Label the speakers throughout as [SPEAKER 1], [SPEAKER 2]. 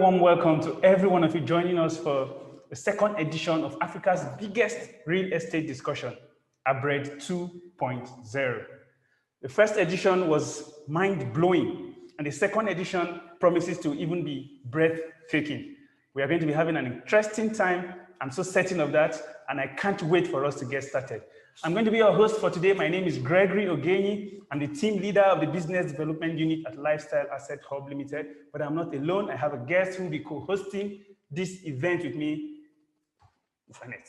[SPEAKER 1] warm welcome to every one of you joining us for the second edition of Africa's biggest real estate discussion, ABRED 2.0. The first edition was mind-blowing, and the second edition promises to even be breathtaking. We are going to be having an interesting time. I'm so certain of that, and I can't wait for us to get started. I'm going to be your host for today. My name is Gregory Ogenyi. I'm the team leader of the Business Development Unit at Lifestyle Asset Hub Limited, but I'm not alone. I have a guest who will be co-hosting this event with me, Annette.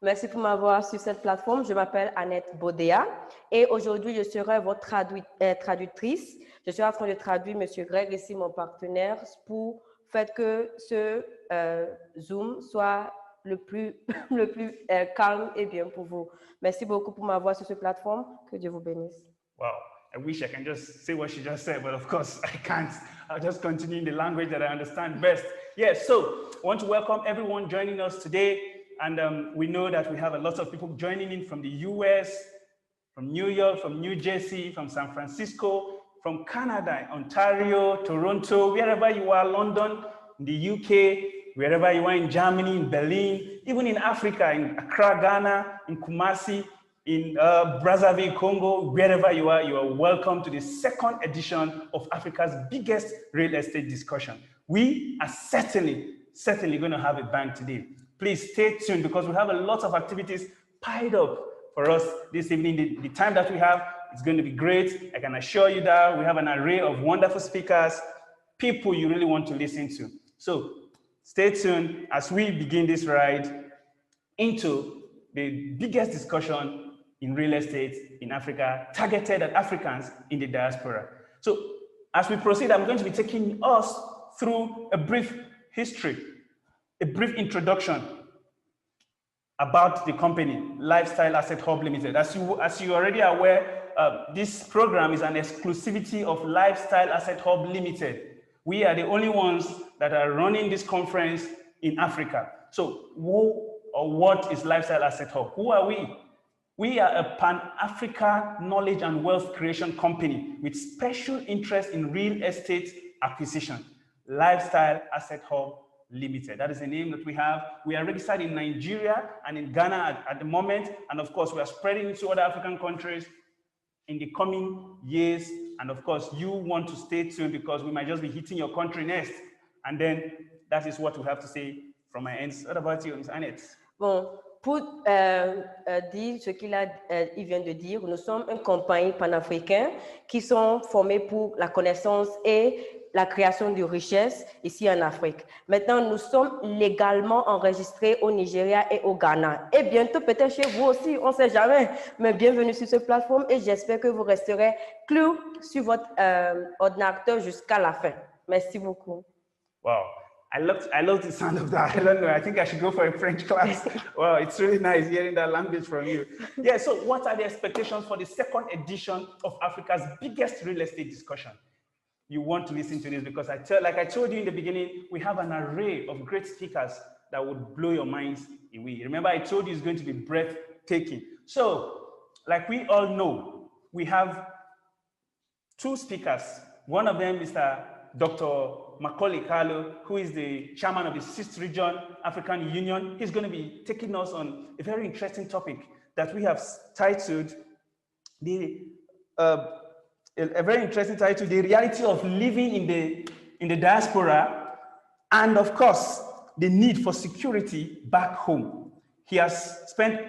[SPEAKER 2] Merci pour m'avoir sur cette plateforme. Je m'appelle Annette Bodea et aujourd'hui, je serai votre traductrice. Je suis en train de traduire M. Greg, ici mon partenaire, pour faire que ce Zoom soit le plus calme et bien pour vous. Merci beaucoup pour m'avoir sur cette plateforme. Que Dieu vous bénisse.
[SPEAKER 1] Wow, I wish I can just say what she just said, but of course I can't. I'll just continue in the language that I understand best. Yes, so I want to welcome everyone joining us today. And we know that we have a lot of people joining in from the US, from New York, from New Jersey, from San Francisco, from Canada, Ontario, Toronto, wherever you are, London, in the UK, wherever you are in Germany, in Berlin, even in Africa, in Accra, Ghana, in Kumasi, in Brazzaville, Congo, wherever you are welcome to the second edition of Africa's biggest real estate discussion. We are certainly going to have a bang today. Please stay tuned because we have a lot of activities piled up for us this evening. The time that we have is going to be great. I can assure you that we have an array of wonderful speakers, people you really want to listen to. So stay tuned as we begin this ride into the biggest discussion in real estate in Africa, targeted at Africans in the diaspora. So as we proceed, I'm going to be taking us through a brief history, a brief introduction about the company, Lifestyle Asset Hub Limited. As you already are aware, this program is an exclusivity of Lifestyle Asset Hub Limited. We are the only ones that are running this conference in Africa. So who or what is Lifestyle Asset Hub? Who are we? We are a Pan-Africa knowledge and wealth creation company with special interest in real estate acquisition. Lifestyle Asset Hub Limited. That is the name that we have. We are registered in Nigeria and in Ghana at the moment. And of course, we are spreading into other African countries in the coming years. And of course, you want to stay tuned because we might just be hitting your country next. And then that is what we have to say from my end. What about you, Ms. Annette?
[SPEAKER 2] Bon, pour dire ce il vient de dire, nous sommes une compagnie panafricaine qui sont formés pour la connaissance et la création de richesses ici en Afrique. Maintenant, nous sommes légalement enregistrés au Nigeria et au Ghana. Et bientôt, peut-être chez vous aussi, on ne sait jamais. Mais bienvenue sur cette plateforme et j'espère que vous resterez cloués sur votre ordinateur jusqu'à la fin. Merci beaucoup.
[SPEAKER 1] Wow. I love the sound of that. I don't know. I think I should go for a French class. Wow, it's really nice hearing that language from you. Yeah, so what are the expectations for the second edition of Africa's biggest real estate discussion? You want to listen to this because like I told you in the beginning, we have an array of great speakers that would blow your minds away. Remember, I told you it's going to be breathtaking. So, like we all know, we have two speakers. One of them is Dr. Macaulay Carlo, who is the chairman of the 6th Region African Union. He's going to be taking us on a very interesting topic that we have titled the reality of living in the diaspora, and of course, the need for security back home. He has spent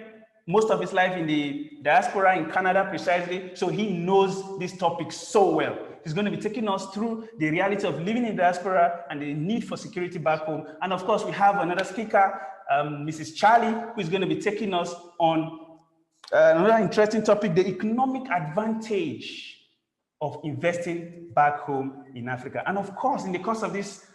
[SPEAKER 1] most of his life in the diaspora in Canada precisely, so he knows this topic so well. He's going to be taking us through the reality of living in the diaspora and the need for security back home. And of course, we have another speaker, Mrs. Charlie, who is going to be taking us on another interesting topic, the economic advantage of investing back home in Africa. And of course, in the course of this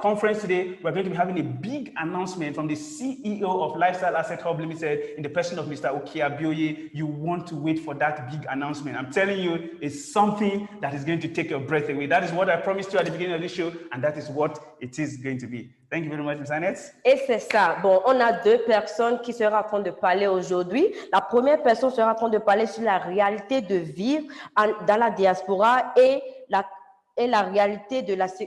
[SPEAKER 1] conference today, we're going to be having a big announcement from the CEO of Lifestyle Asset Hub Limited in the person of Mr. Okiabioye. You want to wait for that big announcement. I'm telling you, it's something that is going to take your breath away. That is what I promised you at the beginning of this show, and that is what it is going to be. Thank you very much, Ms. Annette.
[SPEAKER 2] Et c'est ça. Bon, on a deux personnes qui seront en train de parler aujourd'hui. La première personne sera en train de parler sur la réalité de vivre dans la diaspora et et la réalité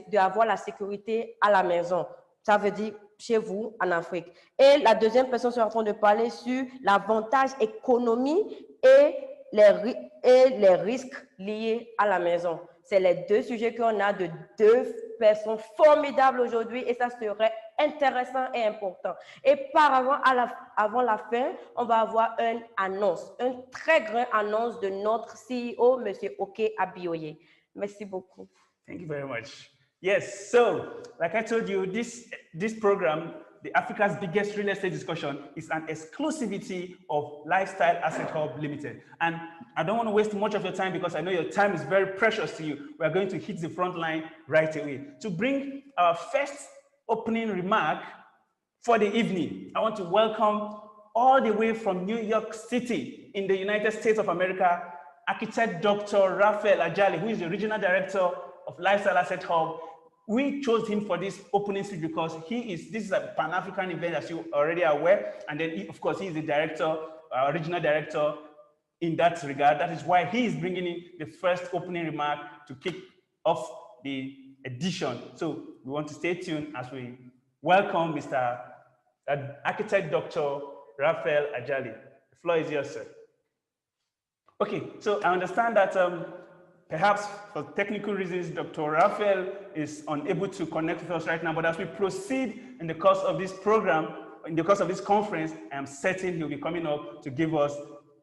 [SPEAKER 2] d'avoir la sécurité à la maison. Ça veut dire chez vous en Afrique. Et la deuxième personne sera en train de parler sur l'avantage économique et les risques liés à la maison. C'est les deux sujets qu'on a de deux personnes formidables aujourd'hui et ça serait intéressant et important. Et avant la fin, on va avoir une annonce, une très grande annonce de notre CEO, M. Oke Abioye. Merci beaucoup.
[SPEAKER 1] Thank you very much. Yes, so like I told you, this program, the Africa's biggest real estate discussion, is an exclusivity of Lifestyle Asset Hub Limited. And I don't want to waste much of your time because I know your time is very precious to you. We are going to hit the front line right away. To bring our first opening remark for the evening, I want to welcome all the way from New York City in the United States of America, architect Dr. Raphael Ajali, who is the regional director of Lifestyle Asset Hub. We chose him for this opening speech because this is a Pan-African event, as you already are aware. And then, of course, he is the director, regional director in that regard. That is why he is bringing in the first opening remark to kick off the edition. So we want to stay tuned as we welcome Mr. Architect Dr. Raphael Ajali. The floor is yours, sir. Okay, so I understand that perhaps for technical reasons, Dr. Raphael is unable to connect with us right now, but as we proceed in the course of this program, in the course of this conference, I am certain he'll be coming up to give us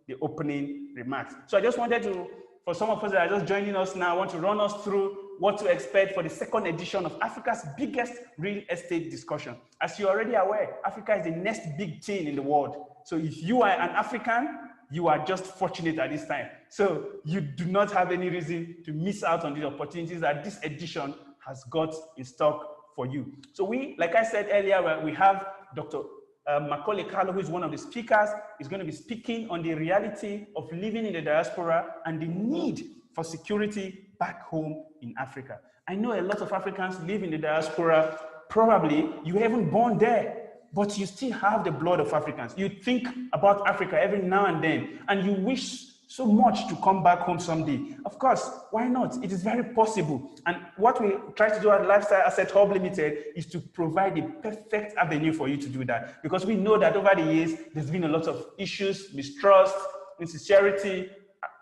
[SPEAKER 1] the opening remarks. So I just wanted to, for some of us that are just joining us now, I want to run us through what to expect for the second edition of Africa's biggest real estate discussion. As you're already aware, Africa is the next big thing in the world. So if you are an African, you are just fortunate at this time. So you do not have any reason to miss out on the opportunities that this edition has got in stock for you. So we, like I said earlier, we have Dr. Macaulay Carlo, who is one of the speakers, is going to be speaking on the reality of living in the diaspora and the need for security back home in Africa. I know a lot of Africans live in the diaspora. Probably you haven't born there, but you still have the blood of Africans. You think about Africa every now and then, and you wish so much to come back home someday. Of course, why not? It is very possible. And what we try to do at Lifestyle Asset Hub Limited is to provide the perfect avenue for you to do that. Because we know that over the years, there's been a lot of issues, mistrust, insincerity,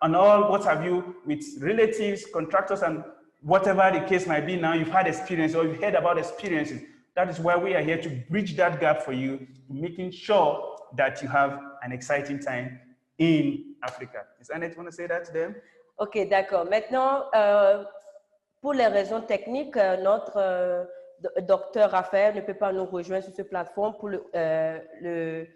[SPEAKER 1] and all what have you with relatives, contractors, and whatever the case might be now, you've had experience or you've heard about experiences. That is why we are here to bridge that gap for you, making sure that you have an exciting time in Africa. Is Annette want to say that to them?
[SPEAKER 2] Ok, d'accord. Maintenant, pour les raisons techniques, notre docteur Raphaël ne peut pas nous rejoindre sur cette plateforme pour le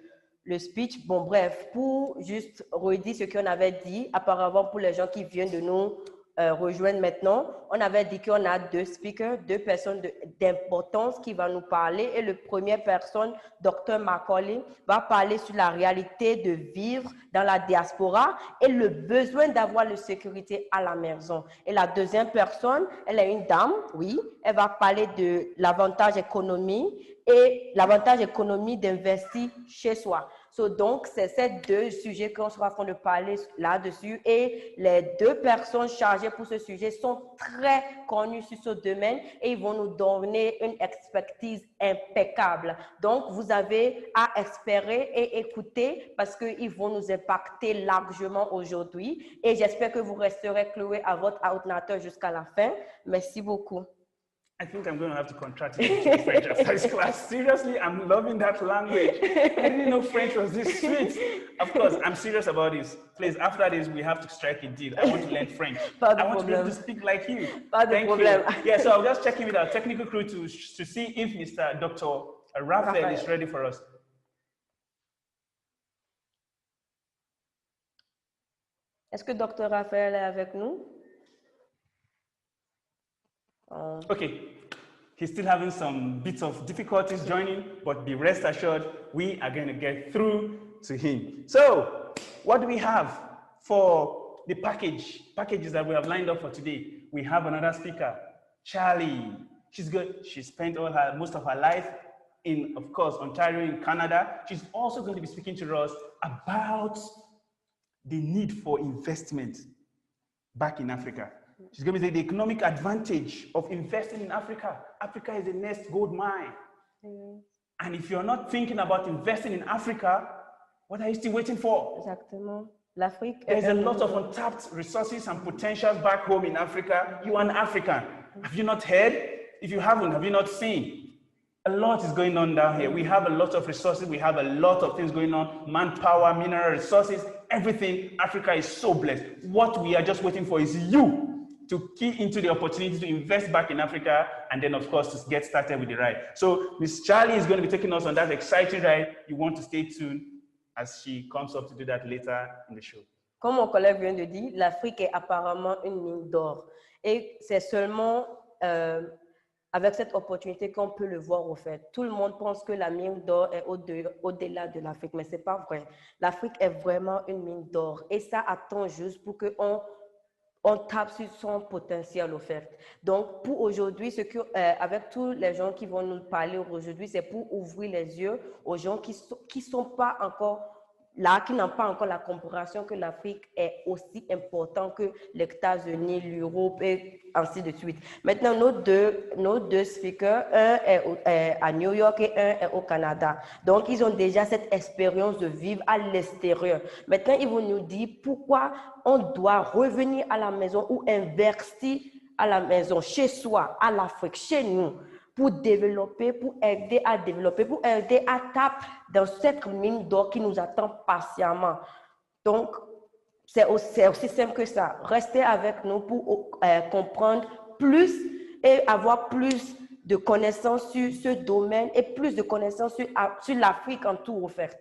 [SPEAKER 2] speech. Bon, bref, pour juste redire ce qu'on avait dit, apparemment pour les gens qui viennent de nous rejoindre maintenant, on avait dit qu'on a deux speakers, deux personnes d'importance qui vont nous parler. Et la première personne, Dr. Macaulay, va parler sur la réalité de vivre dans la diaspora et le besoin d'avoir la sécurité à la maison. Et la deuxième personne, elle est une dame, oui, elle va parler de l'avantage économique et l'avantage économique d'investir chez soi. Donc, c'est ces deux sujets qu'on sera en train de parler là-dessus et les deux personnes chargées pour ce sujet sont très connues sur ce domaine et ils vont nous donner une expertise impeccable. Donc, vous avez à espérer et écouter parce qu'ils vont nous impacter largement aujourd'hui et j'espère que vous resterez cloués à votre ordinateur jusqu'à la fin. Merci beaucoup.
[SPEAKER 1] I think I'm going to have to contract it into French after this class. Seriously, I'm loving that language. I didn't know French was this sweet. Of course, I'm serious about this. Please, after this, we have to strike a deal. I want to learn French. I want to be able to speak like you. Thank you. Yeah, so I'll just check in with our technical crew to see if Mr. Dr. Raphael is ready for us.
[SPEAKER 2] Est-ce que Dr. Raphael est avec nous?
[SPEAKER 1] Okay, he's still having some bits of difficulties joining, but be rest assured, we are going to get through to him. So, what do we have for the packages that we have lined up for today? We have another speaker, Charlie. She's good. She spent most of her life in, of course, Ontario in Canada. She's also going to be speaking to us about the need for investment back in Africa. She's going to say the economic advantage of investing in Africa. Africa is the next gold mine. And if you're not thinking about investing in Africa, what are you still waiting for?
[SPEAKER 2] Exactement. L'Afrique.
[SPEAKER 1] There's a lot of untapped resources and potential back home in Africa. You are an African. Have you not heard? If you haven't, have you not seen? A lot is going on down here. We have a lot of resources. We have a lot of things going on. Manpower, mineral resources, everything. Africa is so blessed. What we are just waiting for is you to key into the opportunity to invest back in Africa, and then of course to get started with the ride. So Miss Charlie is going to be taking us on that exciting ride. You want to stay tuned as she comes up to do that later in the show.
[SPEAKER 2] Comme mon collègue vient de dire, l'Afrique est apparemment une mine d'or. Et c'est seulement avec cette opportunité qu'on peut le voir au fait. Tout le monde pense que la mine d'or est au-delà de l'Afrique, mais ce n'est pas vrai. L'Afrique est vraiment une mine d'or. Et ça attend juste pour qu'on tape sur son potentiel au fait. Donc, pour aujourd'hui, avec tous les gens qui vont nous parler aujourd'hui, c'est pour ouvrir les yeux aux gens qui sont pas encore là, qui n'ont pas encore la compréhension que l'Afrique est aussi important que les États-Unis, l'Europe et ainsi de suite. Maintenant, nos deux speakers, un est à New York et un est au Canada. Donc, ils ont déjà cette expérience de vivre à l'extérieur. Maintenant, ils vont nous dire pourquoi on doit revenir à la maison ou investir à la maison, chez soi, à l'Afrique, chez nous, pour développer, pour aider à développer, pour aider à taper dans cette mine d'or qui nous attend patiemment. Donc, c'est aussi simple que ça. Restez avec nous pour comprendre plus et avoir plus de connaissances sur ce domaine et plus de connaissances sur l'Afrique en tout, en fait.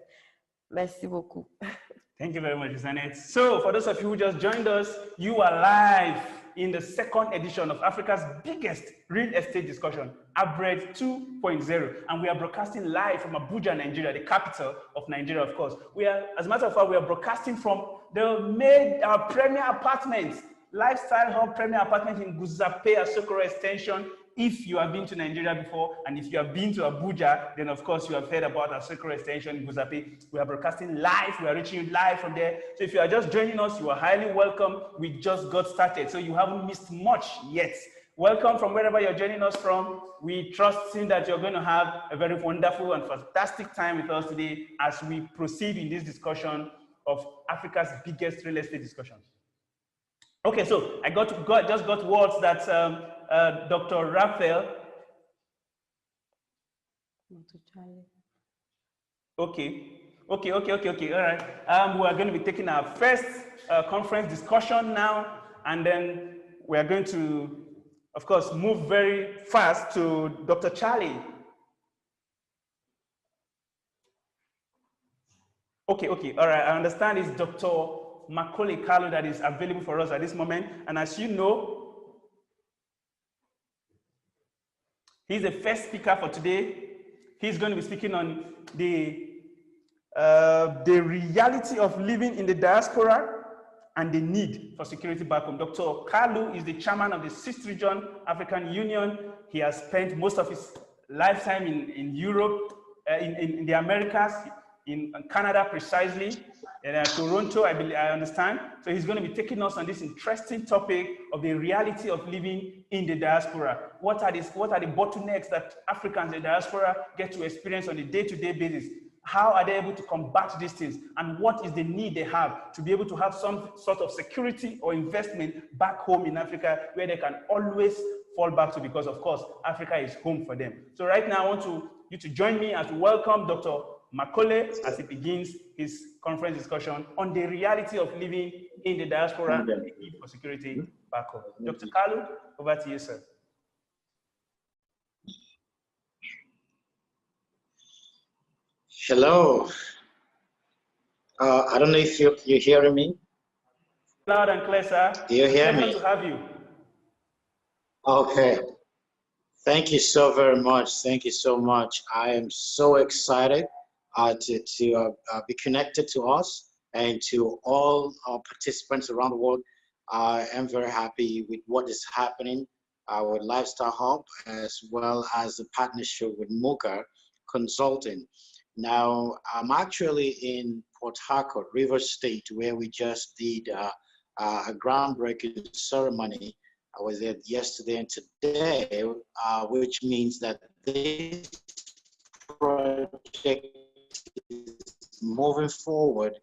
[SPEAKER 2] Merci beaucoup.
[SPEAKER 1] Thank you very much, Janet. So, for those of you who just joined us, you are live in the second edition of Africa's biggest real estate discussion, ABRED 2.0. And we are broadcasting live from Abuja, Nigeria, the capital of Nigeria, of course. As a matter of fact, we are broadcasting from our premier apartments, Lifestyle Hub Premier Apartment in Guzape, Asokoro Extension. If you have been to Nigeria before, and if you have been to Abuja, then of course you have heard about Asokoro Extension in Guzape. We are broadcasting live, we are reaching you live from there. So if you are just joining us, you are highly welcome. We just got started, so you haven't missed much yet. Welcome from wherever you're joining us from. We trust that you're going to have a very wonderful and fantastic time with us today as we proceed in this discussion of Africa's biggest real estate discussions. Okay, so I just got words that Dr. Raphael. Okay. All right. We are going to be taking our first conference discussion now, and then we are going to, of course, move very fast to Dr. Charlie. Okay. All right. I understand it's Dr. Macaulay Kalu that is available for us at this moment. And as you know, he's the first speaker for today. He's going to be speaking on the reality of living in the diaspora and the need for security back home. Dr. Kalu is the chairman of the 6th Region African Union. He has spent most of his lifetime in Europe, in the Americas, in Canada precisely, in Toronto, I understand. So he's going to be taking us on this interesting topic of the reality of living in the diaspora. What are the bottlenecks that Africans in the diaspora get to experience on a day-to-day basis? How are they able to combat these things? And what is the need they have to be able to have some sort of security or investment back home in Africa where they can always fall back to, because of course, Africa is home for them. So right now, I want you to join me as we welcome Dr. Macaulay as he begins his conference discussion on the reality of living in the diaspora and the need for security back home. Dr. Kalu, over to you, sir.
[SPEAKER 3] Hello. I don't know if you're hearing me.
[SPEAKER 1] Loud and clear, sir.
[SPEAKER 3] Do you hear me?
[SPEAKER 1] Pleasure to have you.
[SPEAKER 3] Okay. Thank you so very much. Thank you so much. I am so excited to be connected to us and to all our participants around the world. I am very happy with what is happening with Lifestyle Hub, as well as the partnership with Mocha Consulting. Now, I'm actually in Port Harcourt, Rivers State, where we just did a groundbreaking ceremony I was there yesterday and today, which means that this project is moving forward.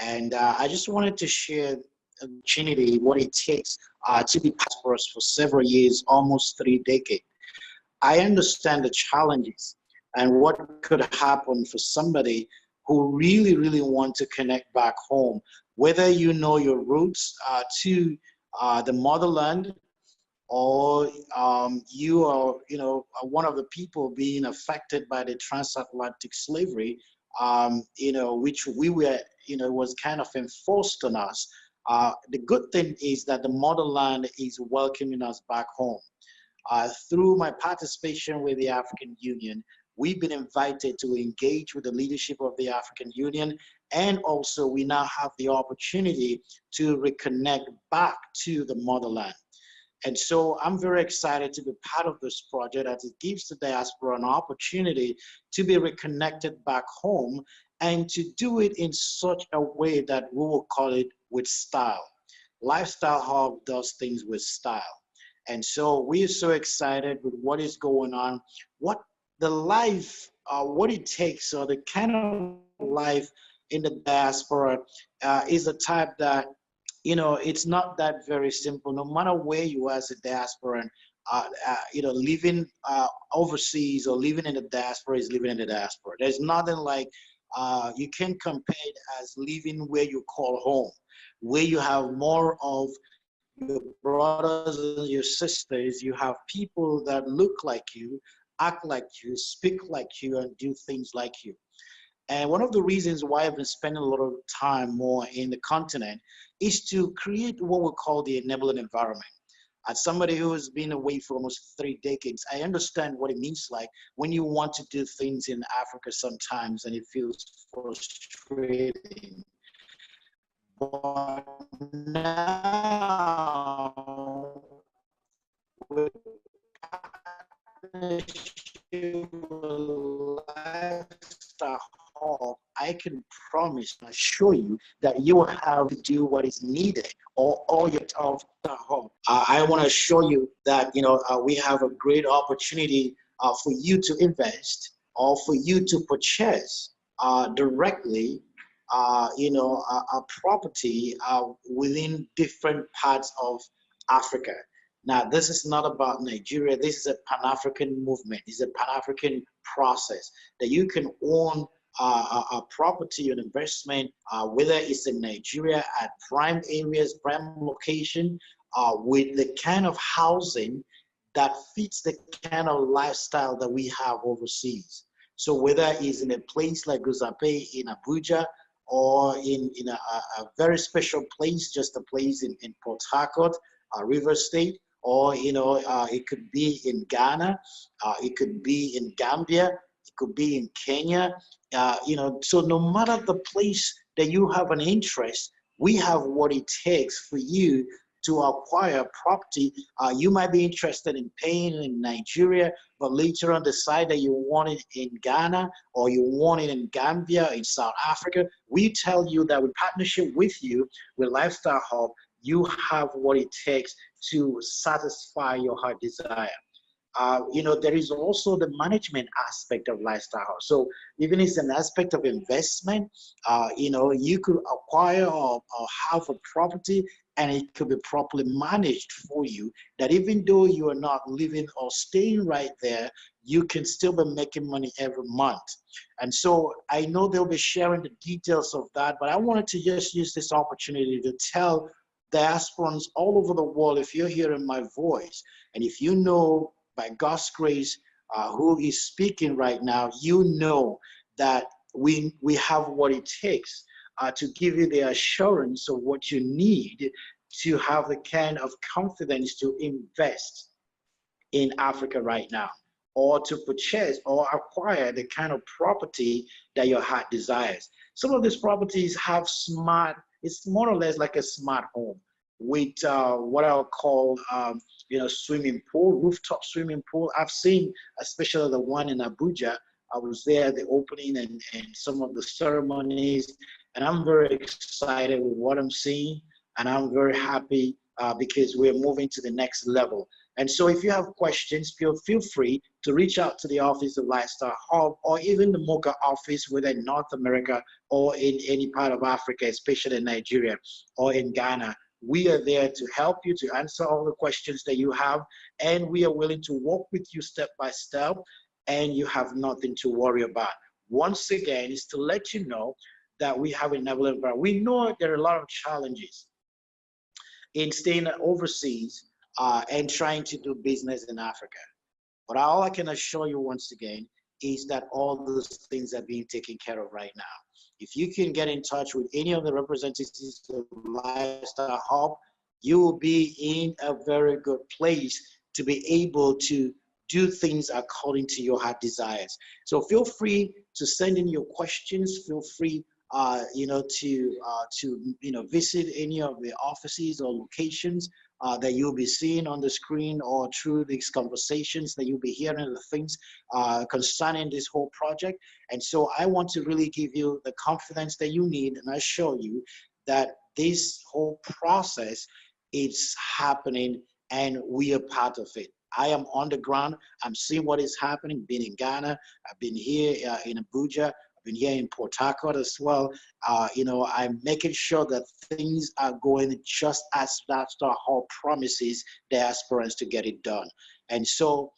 [SPEAKER 3] And I just wanted to share the opportunity, what it takes to be prosperous for several years, almost 3 decades. I understand the challenges and what could happen for somebody who really, really want to connect back home, whether you know your roots to the motherland, or you are, one of the people being affected by the transatlantic slavery, which we were, was kind of enforced on us. The good thing is that the motherland is welcoming us back home. Through my participation with the African Union, we've been invited to engage with the leadership of the African Union, and also we now have the opportunity to reconnect back to the motherland. And so I'm very excited to be part of this project, as it gives the diaspora an opportunity to be reconnected back home, and to do it in such a way that we will call it with style. Lifestyle Hub does things with style. And so we are so excited with what is going on, what the life, what it takes, or the kind of life in the diaspora is a type that, it's not that very simple. No matter where you are as a diasporan, living overseas or living in the diaspora is living in the diaspora. There's nothing like, you can compare it as living where you call home, where you have more of your brothers and your sisters. You have people that look like you, act like you, speak like you, and do things like you. And one of the reasons why I've been spending a lot of time more in the continent is to create what we call the enabling environment. As somebody who has been away for almost 3 decades, I understand what it means like when you want to do things in Africa sometimes and it feels frustrating. But now, with Lifestyle Hub, I can promise and assure you that you will have to do what is needed, or all your of the home. I want to assure you that we have a great opportunity for you to invest, or for you to purchase directly a property within different parts of Africa. Now, this is not about Nigeria. This is a Pan-African movement. It's a Pan-African process that you can own a property, an investment, whether it's in Nigeria at prime areas, prime location, with the kind of housing that fits the kind of lifestyle that we have overseas. So whether it's in a place like Guzape in Abuja, or in a very special place, just a place in Port Harcourt, River State, or it could be in Ghana, it could be in Gambia, it could be in Kenya, so no matter the place that you have an interest, we have what it takes for you to acquire property. You might be interested in paying in Nigeria, but later on decide that you want it in Ghana, or you want it in Gambia, in South Africa. We tell you that with partnership with you, with Lifestyle Hub, you have what it takes to satisfy your heart desire. There is also the management aspect of Lifestyle Hub. So even it's an aspect of investment, you could acquire or have a property, and it could be properly managed for you, that even though you are not living or staying right there, you can still be making money every month. And so I know they'll be sharing the details of that, but I wanted to just use this opportunity to tell diasporans all over the world, if you're hearing my voice, and if you know by God's grace who is speaking right now, you know that we have what it takes to give you the assurance of what you need to have the kind of confidence to invest in Africa right now, or to purchase or acquire the kind of property that your heart desires. Some of these properties have it's more or less like a smart home with what I'll call swimming pool, rooftop swimming pool. I've seen, especially the one in Abuja. I was there at the opening and some of the ceremonies, and I'm very excited with what I'm seeing, and I'm very happy because we're moving to the next level. And so if you have questions, feel free to reach out to the Office of Lifestyle Hub or even the MOCA office within North America or in any part of Africa, especially in Nigeria or in Ghana. We are there to help you, to answer all the questions that you have, and we are willing to walk with you step by step, and you have nothing to worry about. Once again, is to let you know that we have a novel environment. We know there are a lot of challenges in staying overseas and trying to do business in Africa. But all I can assure you once again is that all those things are being taken care of right now. If you can get in touch with any of the representatives of Lifestyle Hub, you will be in a very good place to be able to do things according to your heart desires. So feel free to send in your questions. Feel free to visit any of the offices or locations that you'll be seeing on the screen, or through these conversations that you'll be hearing the things concerning this whole project. And so I want to really give you the confidence that you need, and I show you that this whole process is happening and we are part of it. I am on the ground. I'm seeing what is happening. Been in Ghana. I've been here in Abuja. I've been here in Port Harcourt as well. I'm making sure that things are going just as Lifestyle Hub promises the aspirants to get it done. And so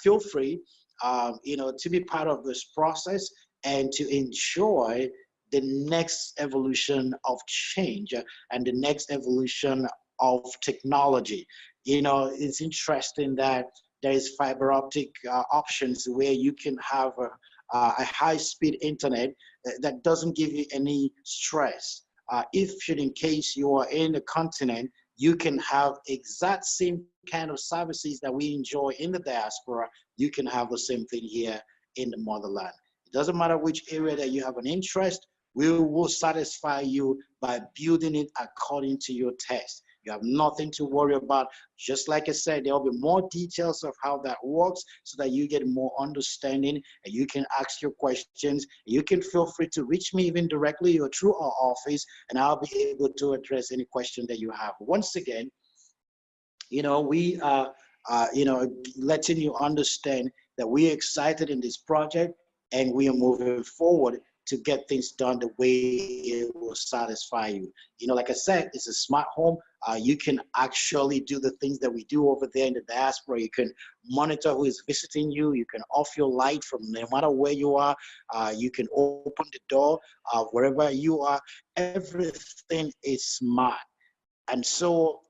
[SPEAKER 3] feel free, to be part of this process and to enjoy the next evolution of change and the next evolution of technology. It's interesting that there is fiber optic options where you can have a high-speed internet that doesn't give you any stress. If in case you are in the continent, you can have exact same kind of services that we enjoy in the diaspora. You can have the same thing here in the motherland. It doesn't matter which area that you have an interest, we will satisfy you by building it according to your taste. You have nothing to worry about. Just like I said, there will be more details of how that works so that you get more understanding and you can ask your questions. You can feel free to reach me even directly or through our office, and I'll be able to address any question that you have. Once again, we are, letting you understand that we are excited in this project and we are moving forward to get things done the way it will satisfy you. Like I said, it's a smart home. You can actually do the things that we do over there in the diaspora. You can monitor who is visiting you. You can off your light from no matter where you are. You can open the door wherever you are. Everything is smart. And so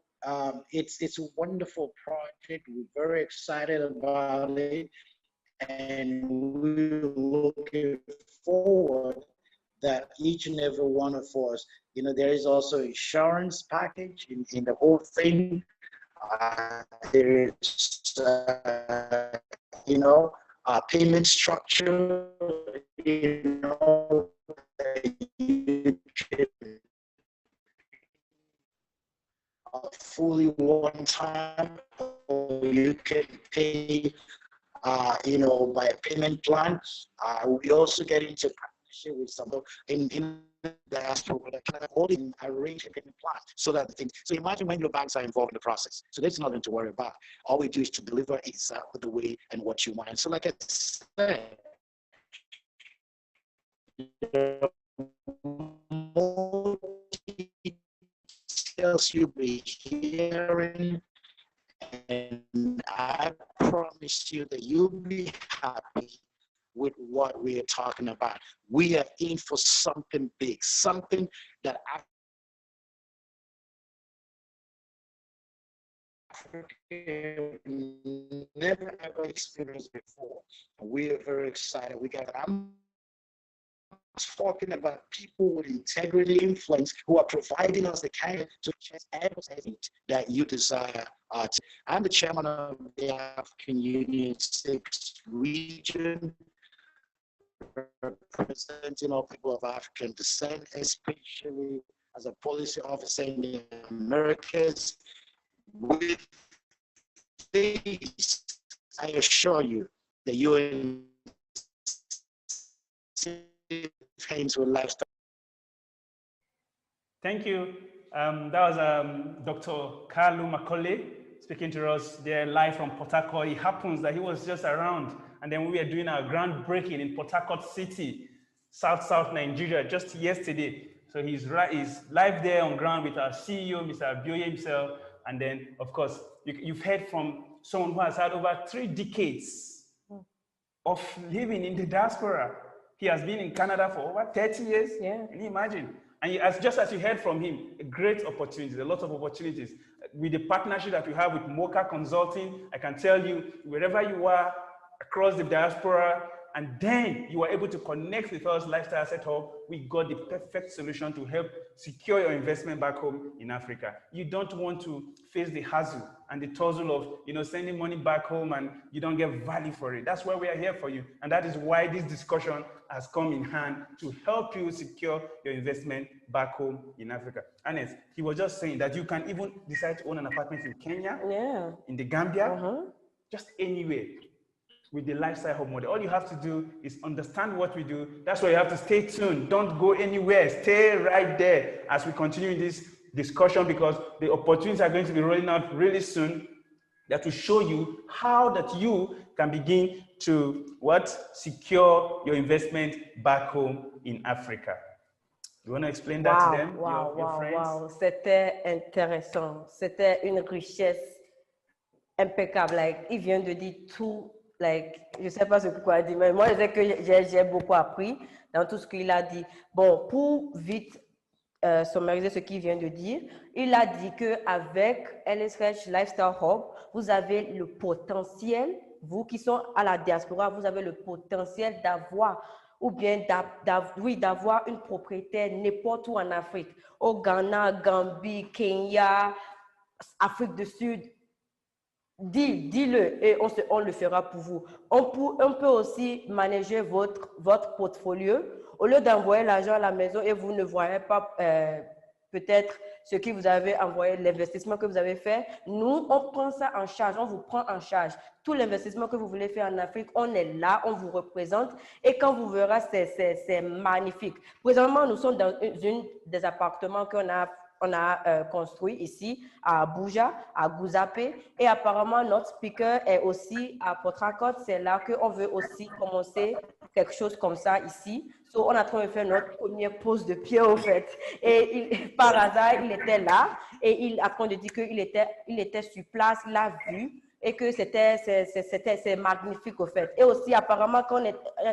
[SPEAKER 3] it's a wonderful project. We're very excited about it. And we're looking forward that each and every one of us, there is also insurance package in the whole thing. There is, payment structure, you can fully one time, or you can pay by a payment plan. We also get into partnership with some in the diaspora that can holding arrange a payment plan so that things. So imagine when your banks are involved in the process. So there's nothing to worry about. All we do is to deliver exactly the way and what you want. And so, like I said, more details you'll be hearing. And I promise you that you'll be happy with what we are talking about. We are in for something big, something that Africa never ever experienced before. We are very excited. I'm talking about people with integrity, influence, who are providing us the kind of advertisement that you desire. I'm the chairman of the African Union 6th region, representing all people of African descent, especially as a policy officer in the Americas. With this, I assure you that you're in hands with lifestyle.
[SPEAKER 1] Thank you. That was Dr. Kalu Macaulay speaking to us there live from Port Harcourt. It happens that he was just around, and then we were doing our groundbreaking in Port Harcourt City, South Nigeria, just yesterday. So he's live there on ground with our CEO, Mr. Abioye himself. And then, of course, you've heard from someone who has had over 3 decades of living in the diaspora. He has been in Canada for over 30 years.
[SPEAKER 2] Yeah.
[SPEAKER 1] Can you imagine? And just as you heard from him, great opportunities, a lot of opportunities. With the partnership that we have with Mocha Consulting, I can tell you, wherever you are across the diaspora, and then you are able to connect with us, Lifestyle Asset Hub, we got the perfect solution to help secure your investment back home in Africa. You don't want to face the hassle and the tussle of sending money back home and you don't get value for it. That's why we are here for you. And that is why this discussion has come in hand to help you secure your investment back home in Africa. Ernest, he was just saying that you can even decide to own an apartment in Kenya, in the Gambia, just anywhere. With the Lifestyle Hub model, all you have to do is understand what we do. That's why you have to stay tuned. Don't go anywhere. Stay right there as we continue this discussion, because the opportunities are going to be rolling out really soon that will show you how that you can begin to secure your investment back home in Africa. You want to explain that to them, your friends?
[SPEAKER 2] Wow, c'était intéressant. C'était une richesse impeccable. Like, il vient de dire tout. Like, je sais pas ce qu'il a dit, mais moi, je sais que j'ai beaucoup appris dans tout ce qu'il a dit. Bon, pour vite summariser ce qu'il vient de dire, il a dit qu'avec LSH Lifestyle Hub, vous avez le potentiel, vous qui sont à la diaspora, vous avez le potentiel d'avoir d'avoir une propriété n'importe où en Afrique, au Ghana, Gambie, Kenya, Afrique du Sud. Dis-le et on le fera pour vous. On peut aussi manager votre portfolio. Au lieu d'envoyer l'argent à la maison et vous ne voyez pas peut-être ce que vous avez envoyé, l'investissement que vous avez fait, nous, on prend ça en charge, on vous prend en charge. Tout l'investissement que vous voulez faire en Afrique, on est là, on vous représente et quand vous verrez, c'est magnifique. Présentement, nous sommes dans une des appartements qu'on a construit ici à Abuja, à Guzape, et apparemment notre speaker est aussi à Port Harcourt. C'est là qu'on veut aussi commencer quelque chose comme ça ici. So, on est en train de faire notre première pose de pied au fait. Et par hasard, il était là et il est en train de dire qu'il était sur place, il l'a vu et que c'est magnifique au fait. Et aussi, apparemment, quand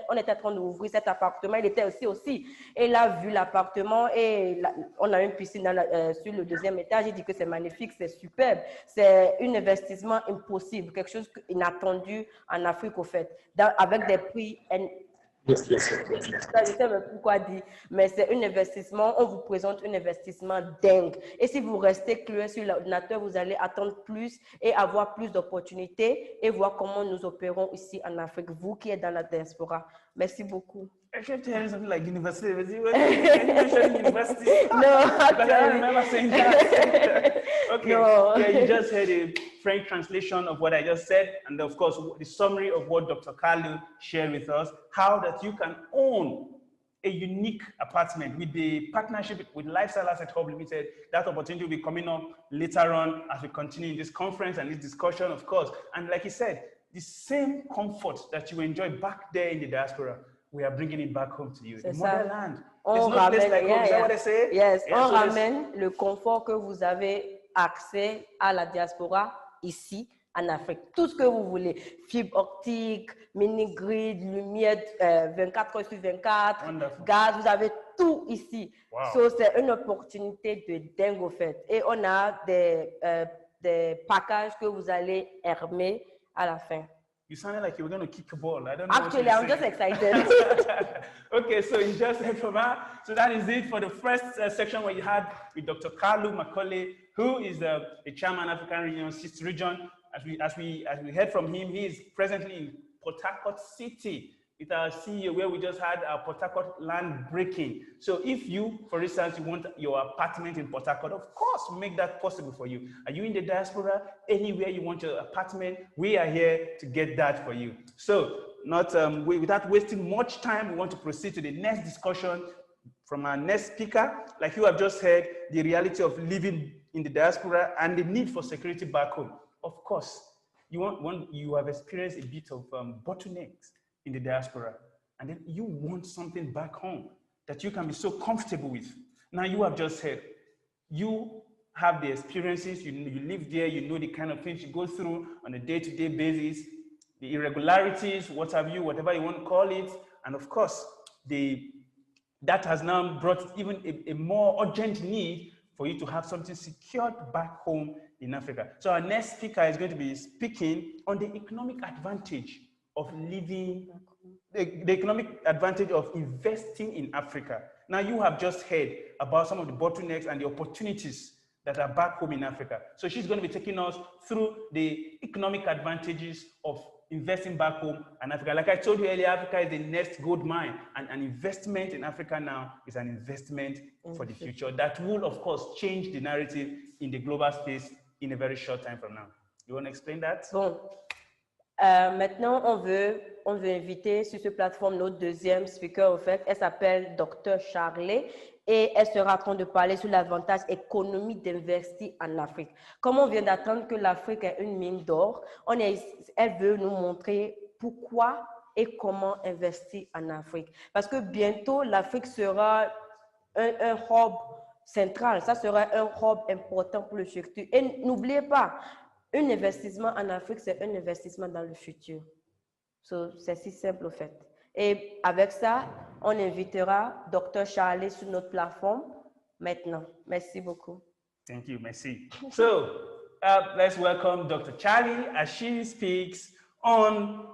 [SPEAKER 2] on était en train d'ouvrir cet appartement, il était aussi. Et il a vu l'appartement et on a une piscine sur le 2e étage. Il dit que c'est magnifique, c'est superbe. C'est un investissement impossible, quelque chose d'inattendu en Afrique au fait, avec des prix. Je sais même pourquoi dire, mais c'est un investissement, on vous présente un investissement dingue. Et si vous restez cloué sur l'ordinateur, vous allez attendre plus et avoir plus d'opportunités et voir comment nous opérons ici en Afrique, vous qui êtes dans la diaspora. Merci beaucoup.
[SPEAKER 1] I kept hearing something like university. University.
[SPEAKER 2] No,
[SPEAKER 1] I remember saying that. Okay.
[SPEAKER 2] No.
[SPEAKER 1] Yeah, you just heard a French translation of what I just said, and of course, the summary of what Dr. Kalu shared with us, how that you can own a unique apartment with the partnership with Lifestyle Asset Hub Limited. That opportunity will be coming up later on as we continue in this conference and this discussion, of course. And like he said, the same comfort that you enjoy back there in the diaspora, we are bringing it back home to you. The motherland.
[SPEAKER 2] On
[SPEAKER 1] no place like home. Is that what they say?
[SPEAKER 2] Yes,
[SPEAKER 1] Yeah,
[SPEAKER 2] on ramène le confort que vous avez accès à la diaspora ici en Afrique. Tout ce que vous voulez. Fibre optique, mini-grid, lumière 24/24,
[SPEAKER 1] Wonderful.
[SPEAKER 2] gaz, vous avez tout ici.
[SPEAKER 1] Wow.
[SPEAKER 2] So, c'est une opportunité de dingue au fait. Et on a des packages que vous allez aimer à la fin.
[SPEAKER 1] You sounded like you were going to kick a ball. I don't know.
[SPEAKER 2] Actually, I'm just excited.
[SPEAKER 1] Okay, so you just heard from her. So that is it for the first section where you had with Dr. Kalu Macaulay, who is the chairman of African Region, 6th region. As we heard from him, he is presently in Port Harcourt City with our CEO, where we just had our Port Harcourt land breaking. So if you, for instance, you want your apartment in Port Harcourt, of course, we make that possible for you. Are you in the diaspora? Anywhere you want your apartment, we are here to get that for you. So without wasting much time, we want to proceed to the next discussion. from our next speaker. Like you have just heard, the reality of living in the diaspora and the need for security back home. Of course, you have experienced a bit of bottlenecks in the diaspora, and then you want something back home that you can be so comfortable with. Now you have just heard, you have the experiences, you live there, you know the kind of things you go through on a day-to-day basis, the irregularities, what have you, whatever you want to call it, and of course, that has now brought even a more urgent need for you to have something secured back home in Africa. So our next speaker is going to be speaking on the economic advantage of living, the economic advantage of investing in Africa. Now you have just heard about some of the bottlenecks and the opportunities that are back home in Africa. So she's going to be taking us through the economic advantages of investing back home in Africa. Like I told you earlier, Africa is the next gold mine, and an investment in Africa now is an investment for the future that will, of course, change the narrative in the global space in a very short time from now. You want to explain that?
[SPEAKER 2] Bon. Maintenant, on veut inviter sur cette plateforme notre deuxième speaker, au fait. Elle s'appelle Dr. Charlie et elle sera en train de parler sur l'avantage économique d'investir en Afrique. Comme on vient d'attendre que l'Afrique est une mine d'or, elle veut nous montrer pourquoi et comment investir en Afrique. Parce que bientôt, l'Afrique sera un hub central, ça sera un hub important pour le futur. Et n'oubliez pas, un investissement en Afrique, c'est un investissement dans le futur. C'est si simple, au fait. Et avec ça, on invitera Dr. Charlie sur notre plateforme maintenant. Merci beaucoup.
[SPEAKER 1] Thank you, merci. So, let's welcome Dr. Charlie as she speaks on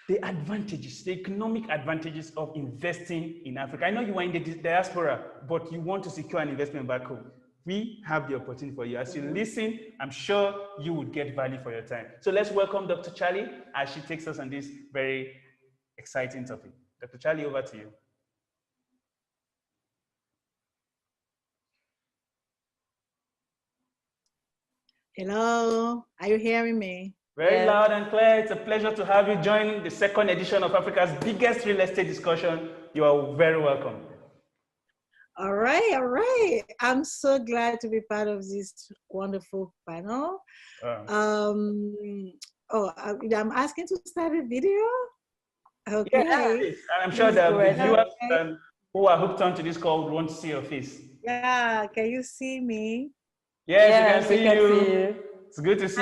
[SPEAKER 1] the advantages, the economic advantages of investing in Africa. I know you are in the diaspora, but you want to secure an investment back home. We have the opportunity for you. As you listen, I'm sure you would get value for your time. So let's welcome Dr. Charlie as she takes us on this very exciting topic. Dr. Charlie, over to you.
[SPEAKER 4] Hello, are you hearing me?
[SPEAKER 1] Very loud and clear. It's a pleasure to have you join the second edition of Africa's biggest real estate discussion. You are very welcome.
[SPEAKER 4] All right. I'm so glad to be part of this wonderful panel. I'm asking to start a video. Okay.
[SPEAKER 1] Yeah, I'm sure that the viewers who are hooked onto this call would want to see your face.
[SPEAKER 4] Yeah, can you see me?
[SPEAKER 1] Yes, we can see you. It's good to see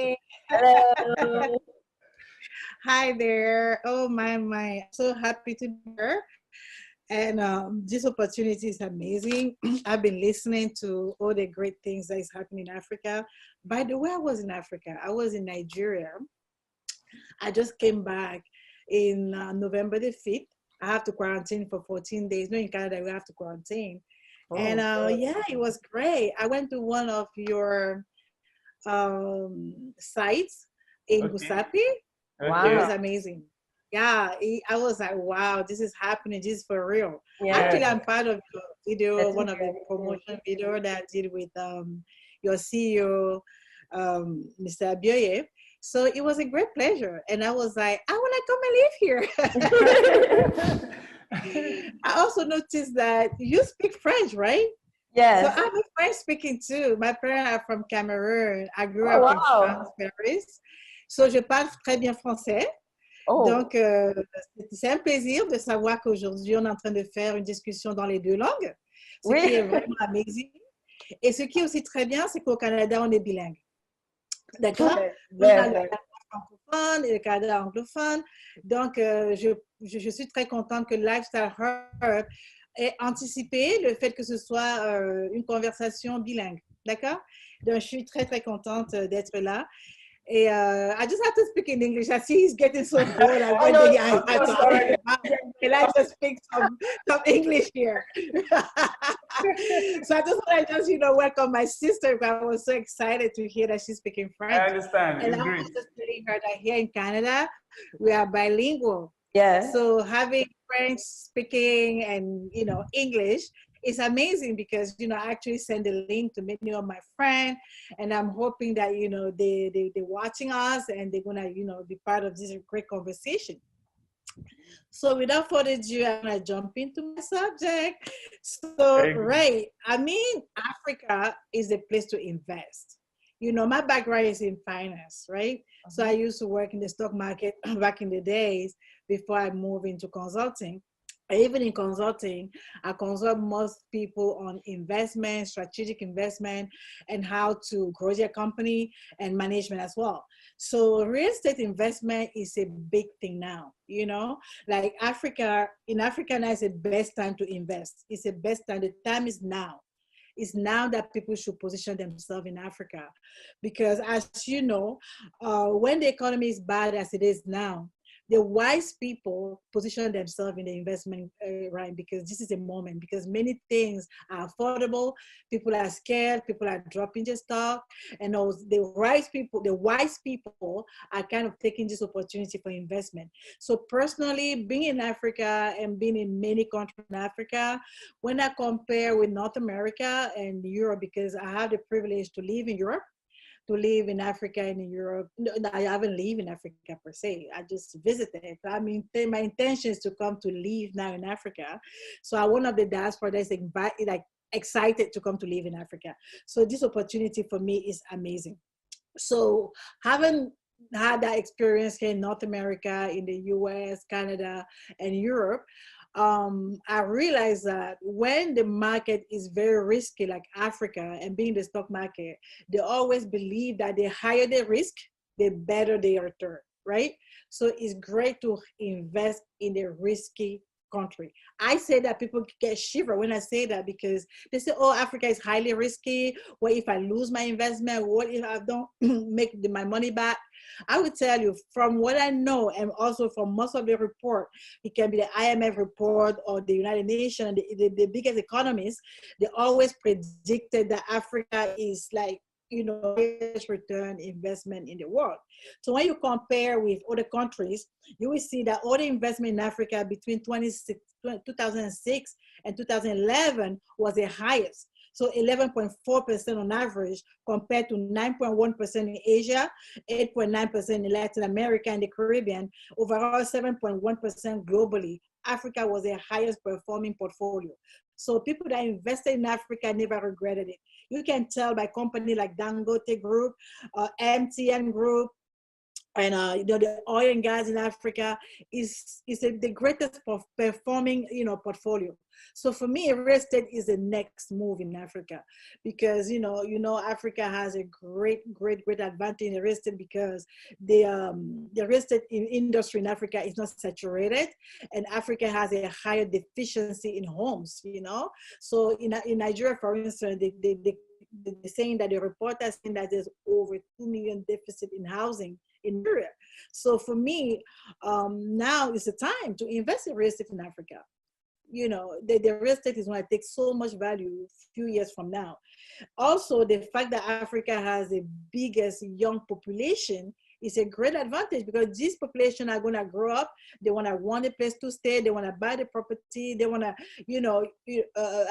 [SPEAKER 1] you.
[SPEAKER 2] Hello.
[SPEAKER 4] Hi there. Oh my, so happy to be here. And this opportunity is amazing. I've been listening to all the great things that is happening in Africa. By the way, I was in Africa. I was in Nigeria. I just came back in November the 5th. I have to quarantine for 14 days. No, in Canada, we have to quarantine. Oh, and yeah, it was great. I went to one of your sites in Gusapi. Wow. It was amazing. Yeah, I was like, wow, this is happening. This is for real. Yeah. Actually, I'm part of the video, one of the promotion video that I did with your CEO, Mr. Abioye. So it was a great pleasure. And I was like, I want to come and live here. I also noticed that you speak French, right?
[SPEAKER 2] Yes.
[SPEAKER 4] So I'm a French speaking too. My parents are from Cameroon. I grew up in France, Paris. So je parle très bien français. Oh. Donc, c'est un plaisir de savoir qu'aujourd'hui, on est en train de faire une discussion dans les deux langues, ce qui est vraiment amazing. Et ce qui est aussi très bien, c'est qu'au Canada, on est bilingue. D'accord? On a le Canada francophone et le Canada anglophone. Donc, je suis très contente que Lifestyle Hub ait anticipé le fait que ce soit une conversation bilingue. D'accord? Donc, je suis très, très contente d'être là. I just have to speak in English. I see he's getting so bored. Can I just speak some English here? So I just want to welcome my sister. I was so excited to hear that she's speaking French.
[SPEAKER 1] I understand.
[SPEAKER 4] And I was just telling her that here in Canada, we are bilingual.
[SPEAKER 2] Yeah. So
[SPEAKER 4] having French speaking and, English, it's amazing because, I actually send a link to many of my friends, and I'm hoping that, they're watching us and they're going to, be part of this great conversation. So without further ado, I'm gonna jump into my subject. So,
[SPEAKER 1] Very good.
[SPEAKER 4] right, I mean, Africa is a place to invest. You know, my background is in finance, right? So I used to work in the stock market back in the days before I moved into consulting. Even in consulting, I consult most people on investment, strategic investment, and how to grow their company and management as well. So real estate investment is a big thing now, you know, like Africa, in Africa now is the best time to invest. It's the best time. The time is now. It's now that people should position themselves in Africa. Because as you know, when the economy is bad as it is now, the wise people position themselves in the investment right, because this is a moment, because many things are affordable, people are scared, people are dropping the stock, and those, the wise people are kind of taking this opportunity for investment. So personally, being in Africa and being in many countries in Africa, when I compare with North America and Europe, because I have the privilege to live in Europe, to live in Africa and in Europe. No, I haven't lived in Africa per se. I just visited. I mean, my intention is to come to live now in Africa. So I'm one of the diaspora that's excited to come to live in Africa. So this opportunity for me is amazing. So having had that experience here in North America, in the US, Canada, and Europe, I realized that when the market is very risky, like Africa and being the stock market, they always believe that the higher the risk, the better the return, right? So it's great to invest in the risky country. I say that people get shiver when I say that, because they say, oh, Africa is highly risky. What if I lose my investment? What if I don't make my money back? I would tell you, from what I know, and also from most of the report, it can be the IMF report or the United Nations, the biggest economists, they always predicted that Africa is like, you know, highest return investment in the world. So when you compare with other countries, you will see that all the investment in Africa between 2006 and 2011 was the highest. So 11.4% on average, compared to 9.1% in Asia, 8.9% in Latin America and the Caribbean, overall 7.1% globally. Africa was the highest performing portfolio. So people that invested in Africa never regretted it. You can tell by company like Dangote Group, MTN Group, and you know, the oil and gas in Africa is the greatest performing, you know, portfolio. So for me, real estate is the next move in Africa, because you know Africa has a great advantage in real estate, because the real estate industry in Africa is not saturated, and Africa has a higher deficiency in homes. You know, so in Nigeria, for instance, they're saying that the report has saying that there's over 2 million deficit in housing in Nigeria. So for me, now is the time to invest in real estate in Africa. You know, the real estate is going to take so much value a few years from now. Also, the fact that Africa has the biggest young population is a great advantage, because these population are going to grow up. They want a place to stay. They want to buy the property. They want to, you know,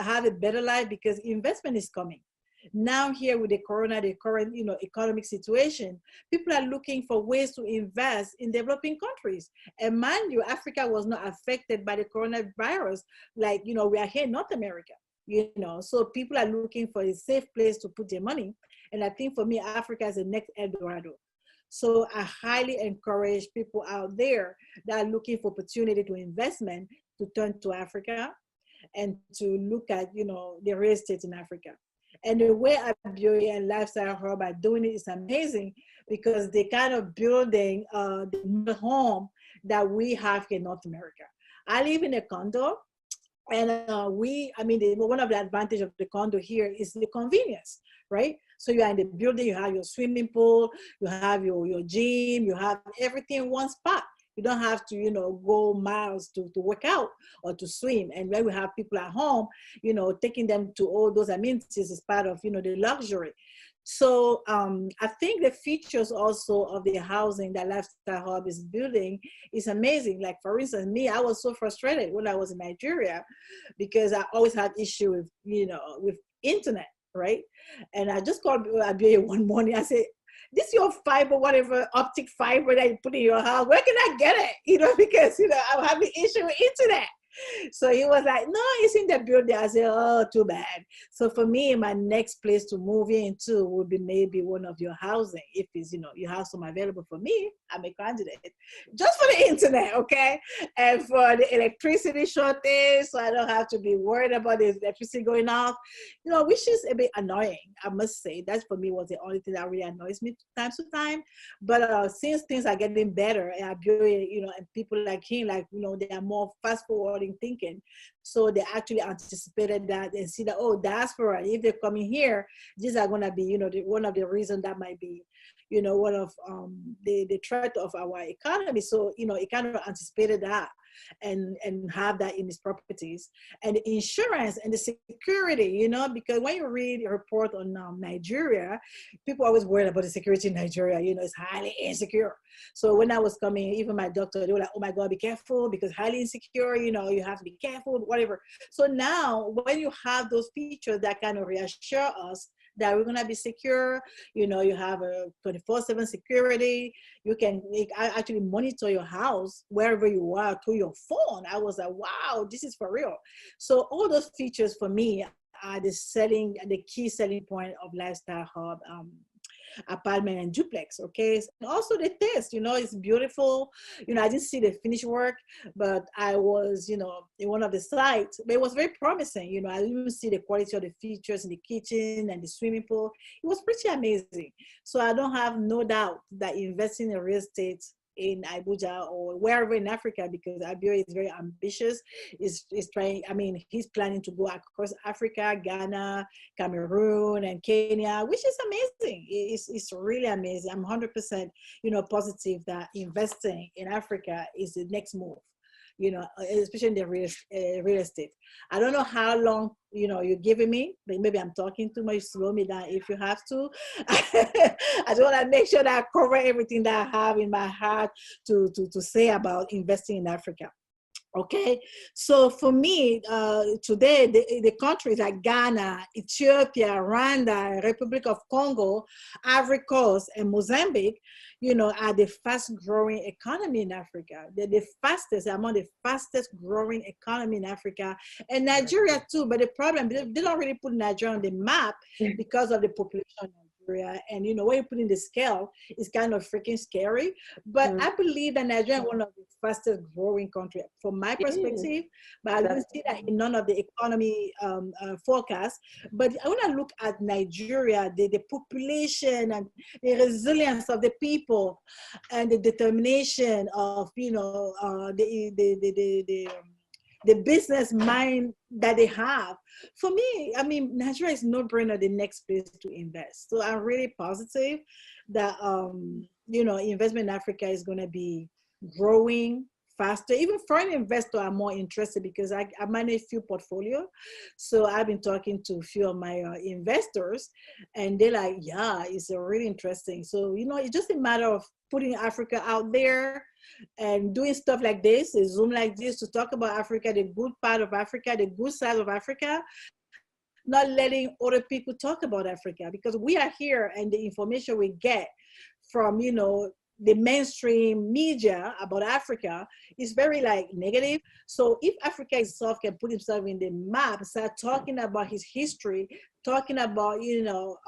[SPEAKER 4] have a better life, because investment is coming. Now here with the current, you know, economic situation, people are looking for ways to invest in developing countries. And mind you, Africa was not affected by the coronavirus, like, you know, we are here in North America, you know, so people are looking for a safe place to put their money. And I think for me, Africa is the next El Dorado. So I highly encourage people out there that are looking for opportunity to investment to turn to Africa and to look at, you know, the real estate in Africa. And the way Abuja and Lifestyle Hub are doing it is amazing, because they kind of building the home that we have in North America. I live in a condo, and one of the advantages of the condo here is the convenience, right? So you are in the building, you have your swimming pool, you have your gym, you have everything in one spot. You don't have to, you know, go miles to work out or to swim. And when we have people at home, you know, taking them to all those amenities is part of, you know, the luxury. So I think the features also of the housing that Lifestyle Hub is building is amazing. Like, for instance, me, I was so frustrated when I was in Nigeria, because I always had issue with, you know, with internet, right? And I just called Abuja one morning. I said, this your fiber, whatever optic fiber that you put in your house, where can I get it? You know, because, you know, I'm having issue with internet. So he was like, no, it's in the building. I said, oh, too bad. So for me, my next place to move into would be maybe one of your housing. If it's, you know, you have some available for me, I'm a candidate. Just for the internet, okay? And for the electricity shortage, so I don't have to be worried about the electricity going off, you know, which is a bit annoying, I must say. That for me was the only thing that really annoys me time to time. But since things are getting better, and you know, and people like him, like, you know, they are more fast forward thinking. So they actually anticipated that and see that, oh, diaspora, if they're coming here, these are going to be, you know, one of the reasons that might be, you know, one of the threat of our economy. So, you know, it kind of anticipated that and have that in its properties. And the insurance and the security, you know, because when you read a report on Nigeria, people are always worried about the security in Nigeria, you know, it's highly insecure. So when I was coming, even my doctor, they were like, oh my God, be careful because highly insecure, you know, you have to be careful, whatever. So now when you have those features that kind of reassure us that we're gonna be secure, you know, you have a 24/7 security, you can actually monitor your house wherever you are through your phone. I was like, wow, this is for real. So all those features for me are the key selling point of Lifestyle Hub apartment and duplex. Okay, and also the taste, you know, it's beautiful. You know, I didn't see the finished work, but I was, you know, in one of the sites, but it was very promising. You know, I didn't see the quality of the features in the kitchen and the swimming pool. It was pretty amazing. So I don't have no doubt that investing in real estate in Abuja or wherever in Africa, because Abuja is very ambitious, is trying, I mean, he's planning to go across Africa, Ghana, Cameroon, and Kenya, which is amazing. It's really amazing. I'm 100%, you know, positive that investing in Africa is the next move, you know, especially in the real estate. I don't know how long, you know, you're giving me, but maybe I'm talking too much. Slow me down if you have to. I just want to make sure that I cover everything that I have in my heart to say about investing in Africa. Okay, so for me, today, the countries like Ghana, Ethiopia, Rwanda, Republic of Congo, Ivory Coast, and Mozambique, you know, are the fast growing economy in Africa. They're the fastest, among the fastest growing economy in Africa, and Nigeria too. But the problem, they don't really put Nigeria on the map because of the population of Nigeria. And, you know, when you put in the scale, it's kind of freaking scary. But I believe that Nigeria is one of the fastest growing countries from my perspective, but I don't see that in none of the economy forecasts. But I want to look at Nigeria, the population and the resilience of the people and the determination of, you know, the business mind that they have. For me, I mean, Nigeria is no brainer the next place to invest. So I'm really positive that, you know, investment in Africa is going to be growing faster. Even foreign investors are more interested because I manage a few portfolio. So I've been talking to a few of my investors and they're like, yeah, it's really interesting. So, you know, it's just a matter of putting Africa out there and doing stuff like this, a Zoom like this, to talk about Africa, the good part of Africa, the good side of Africa, not letting other people talk about Africa, because we are here and the information we get from, you know, the mainstream media about Africa is very like negative. So if Africa itself can put himself in the map, start talking about his history, talking about, you know,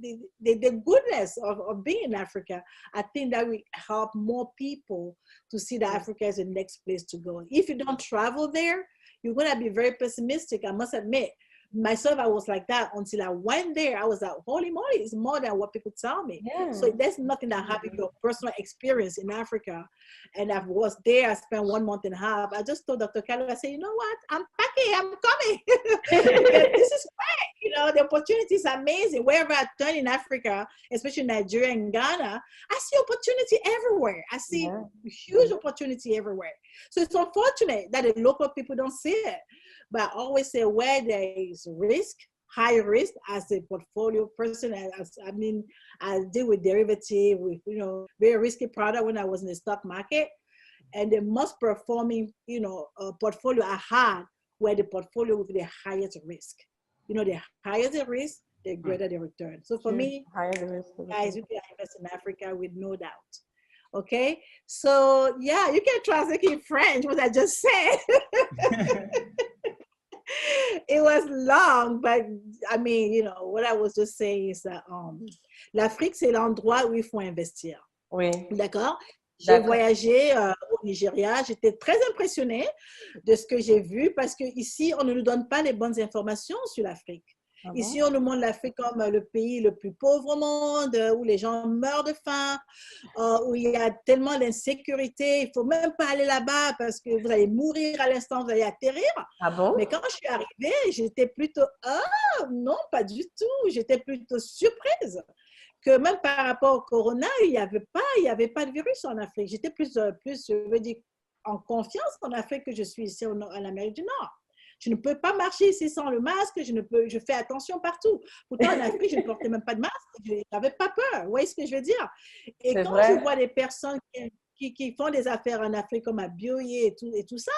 [SPEAKER 4] the goodness of being in Africa, I think that will help more people to see that Africa is the next place to go. If you don't travel there, you're going to be very pessimistic, I must admit. Myself, I was like that until I went there. I was like, holy moly, it's more than what people tell me. Yeah. So there's nothing that happened, your personal experience in Africa. And I was there, I spent 1.5 months. I just told Dr. Carlo, I said, you know what, I'm packing, I'm coming. This is great. You know, the opportunity is amazing. Wherever I turn in Africa, especially Nigeria and Ghana, I see opportunity everywhere. I see huge opportunity everywhere. So it's unfortunate that the local people don't see it. But I always say where there is risk, high risk, as a portfolio person, I deal with derivative, with, you know, very risky product when I was in the stock market. And the most performing, you know, portfolio I had were the portfolio with the highest risk. You know, the higher the risk, the greater the return. So for me, guys, you can invest in Africa with no doubt. Okay, so yeah, you can translate in French what I just said. It was long, but I mean, you know, what I was just saying is that l'Afrique, c'est l'endroit où il faut investir.
[SPEAKER 2] Oui.
[SPEAKER 4] D'accord? J'ai voyagé au Nigeria, j'étais très impressionnée de ce que j'ai vu parce qu'ici, on ne nous donne pas les bonnes informations sur l'Afrique. Ah bon? Ici, on nous montre l'Afrique comme le pays le plus pauvre au monde, où les gens meurent de faim, où il y a tellement d'insécurité, il ne faut même pas aller là-bas parce que vous allez mourir à l'instant, vous allez atterrir. Ah bon? Mais quand je suis arrivée, j'étais plutôt, ah non, pas du tout, j'étais plutôt surprise que même par rapport au corona, il n'y avait pas de virus en Afrique. J'étais plus, je veux dire, en confiance en Afrique que je suis ici en Amérique du Nord. Je ne peux pas marcher ici sans le masque, je fais attention partout. Pourtant, en Afrique, je ne portais même pas de masque, je n'avais pas peur. Vous voyez ce que je veux dire? Et quand je vois des personnes qui font des affaires en Afrique comme à Bioye et tout ça,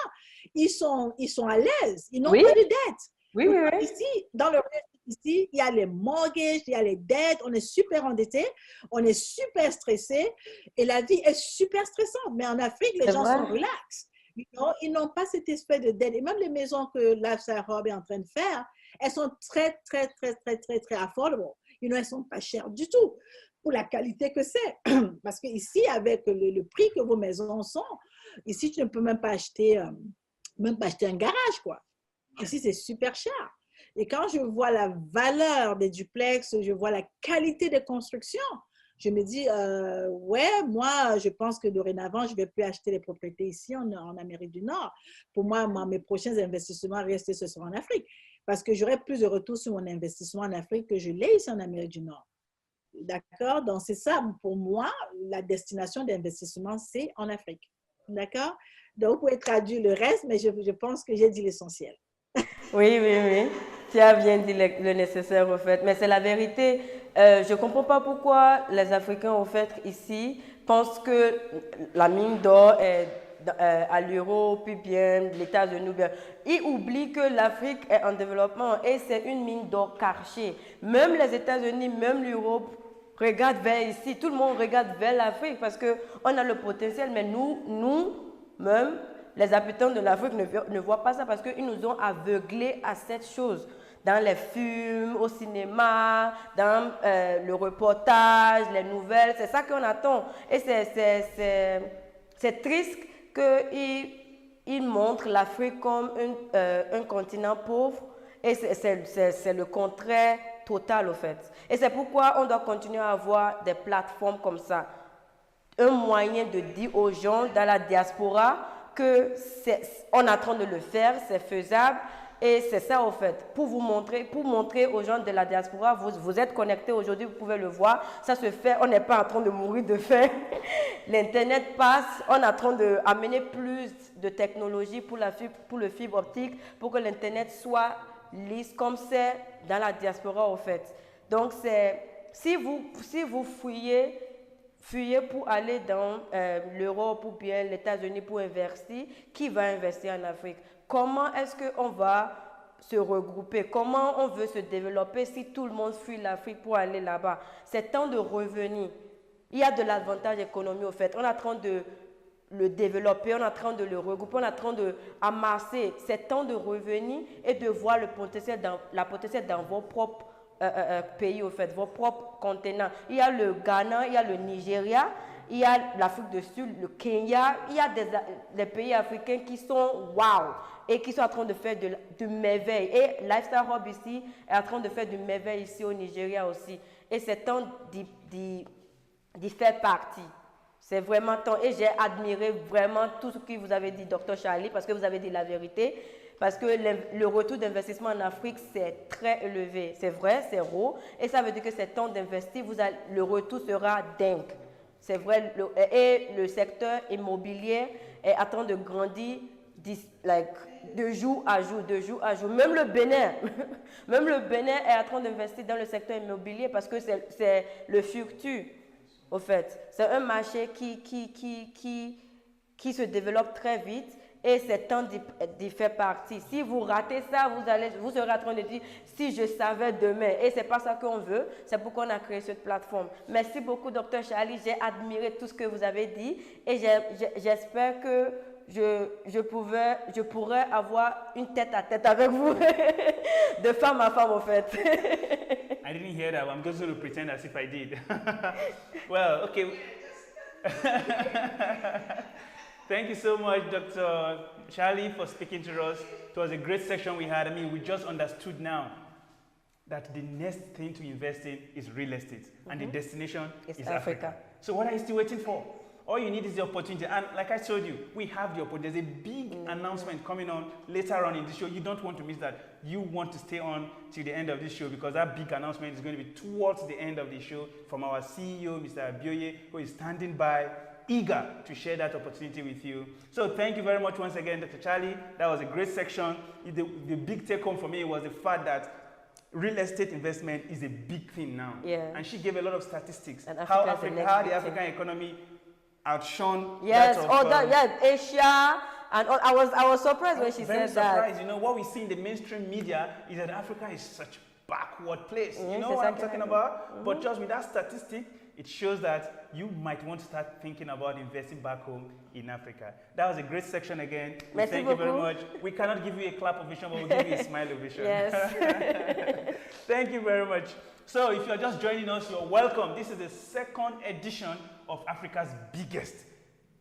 [SPEAKER 4] ils sont à l'aise, ils n'ont pas de dettes. Oui, oui, oui. Ici, dans le reste, ici, il y a les mortgages, il y a les dettes, on est super endetté, on est super stressé et la vie est super stressante. Mais en Afrique, les gens sont relax. Ils n'ont pas cet espèce de dette. Et même les maisons que Lifestyle Hub est en train de faire, elles sont très affordable. Elles ne sont pas chères du tout pour la qualité que c'est. Parce qu'ici, avec le prix que vos maisons sont, ici, tu ne peux même pas acheter un garage, quoi. Ici, c'est super cher. Et quand je vois la valeur des duplex, je vois la qualité des constructions, je me dis, ouais, moi, je pense que dorénavant, je ne vais plus acheter les propriétés ici en Amérique du Nord. Pour moi, mes prochains investissements restés, ce sera en Afrique. Parce que j'aurai plus de retour sur mon investissement en Afrique que je l'ai ici en Amérique du Nord. D'accord? Donc, c'est ça, pour moi, la destination d'investissement, c'est en Afrique. D'accord? Donc, vous pouvez traduire le reste, mais je pense que j'ai dit l'essentiel.
[SPEAKER 2] Oui. Tu as bien dit le nécessaire, au fait. Mais c'est la vérité. Je ne comprends pas pourquoi les Africains, au fait, ici, pensent que la mine d'or est à l'Europe, puis bien les États-Unis. Ils oublient que l'Afrique est en développement et c'est une mine d'or cachée. Même les États-Unis, même l'Europe regardent vers ici. Tout le monde regarde vers l'Afrique parce qu'on a le potentiel, mais nous-mêmes, les habitants de l'Afrique ne voient pas ça parce qu'ils nous ont aveuglés à cette chose. Dans les films, au cinéma, dans le reportage, les nouvelles, c'est ça qu'on attend. Et c'est triste qu'ils montrent l'Afrique comme un continent pauvre et c'est le contraire total au fait. Et c'est pourquoi on doit continuer à avoir des plateformes comme ça. Un moyen de dire aux gens dans la diaspora qu'on est en train de le faire, c'est faisable et c'est ça au fait, pour montrer aux gens de la diaspora, vous êtes connectés aujourd'hui, vous pouvez le voir, ça se fait, on n'est pas en train de mourir de faim, l'internet passe, on est en train d'amener plus de technologie pour le fibre optique, pour que l'internet soit lisse comme c'est dans la diaspora au fait. Donc si vous fuyez pour aller dans l'Europe ou bien les États-Unis pour investir, qui va investir en Afrique? Comment est-ce qu'on va se regrouper? Comment on veut se développer si tout le monde fuit l'Afrique pour aller là-bas? C'est temps de revenir. Il y a de l'avantage économique au fait. On est en train de le développer, on est en train de le regrouper, on est en train d'amasser. C'est temps de revenir et de voir la potentiel dans vos propres pays, au fait, vos propres continents. Il y a le Ghana, il y a le Nigeria, il y a l'Afrique du Sud, le Kenya, il y a des pays africains qui sont wow et qui sont en train de faire du merveille. Et Lifestyle Hub ici est en train de faire du merveille ici au Nigeria aussi. Et c'est temps d'y faire partie. C'est vraiment temps. Et j'ai admiré vraiment tout ce que vous avez dit, Dr. Charlie, parce que vous avez dit la vérité. Parce que le retour d'investissement en Afrique, c'est très élevé. C'est vrai, c'est haut. Et ça veut dire que c'est temps d'investir, le retour sera dingue. C'est vrai. Et le secteur immobilier est en train de grandir de jour à jour. Même le Bénin, est en train d'investir dans le secteur immobilier parce que c'est le futur, au fait. C'est un marché qui se développe très vite. et c'est temps d'y faire partie. Si vous ratez ça, vous serez en train de dire si je savais demain. Et c'est pas ça qu'on veut, c'est pourquoi on a créé cette plateforme. Merci beaucoup, Dr. Charlie. J'ai admiré tout ce que vous avez dit et j'espère que je pourrais avoir une tête à tête avec vous, de femme à femme, en fait.
[SPEAKER 1] I didn't hear that. I'm just going to pretend as if I did. Well, okay. Thank you so much, Dr. Charlie, for speaking to us. It was a great session we had. I mean, we just understood now that the next thing to invest in is real estate, and the destination is Africa. So what are you still waiting for? All you need is the opportunity. And like I told you, we have the opportunity. There's a big announcement coming on later on in the show. You don't want to miss that. You want to stay on till the end of this show because that big announcement is going to be towards the end of the show from our CEO, Mr. Abioye, who is standing by, eager to share that opportunity with you. So thank you very much once again, Dr. Charlie. That was a great section. The big take home for me was the fact that real estate investment is a big thing now.
[SPEAKER 2] Yeah.
[SPEAKER 1] And she gave a lot of statistics.
[SPEAKER 2] And
[SPEAKER 1] How the African economy outshone
[SPEAKER 2] yes,
[SPEAKER 1] that of
[SPEAKER 2] Asia, and all. I was surprised when she said that.
[SPEAKER 1] Very surprised. You know, what we see in the mainstream media is that Africa is such a backward place. Yes, you know what I'm talking about? But just with that statistic, it shows that you might want to start thinking about investing back home in Africa. That was a great section again. Thank you very much. We cannot give you a clap ovation, but we'll give you a smile ovation.
[SPEAKER 2] Yes.
[SPEAKER 1] Thank you very much. So if you're just joining us, you're welcome. This is the second edition of Africa's biggest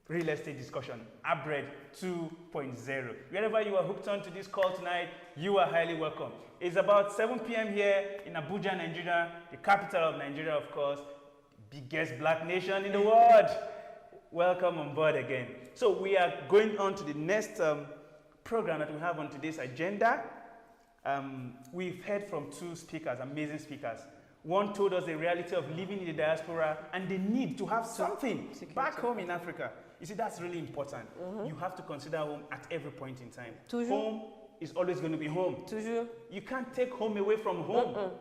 [SPEAKER 1] real estate discussion, ABRED 2.0. Wherever you are hooked on to this call tonight, you are highly welcome. It's about 7 p.m. here in Abuja, Nigeria, the capital of Nigeria, of course, biggest black nation in the world. Welcome on board again. So we are going on to the next program that we have on today's agenda. We've heard from two speakers, amazing speakers. One told us the reality of living in the diaspora and the need to have something back home in Africa. You see, that's really important. You have to consider home at every point in time.
[SPEAKER 2] Toujours.
[SPEAKER 1] Home is always going to be home.
[SPEAKER 2] Toujours.
[SPEAKER 1] You can't take home away from home.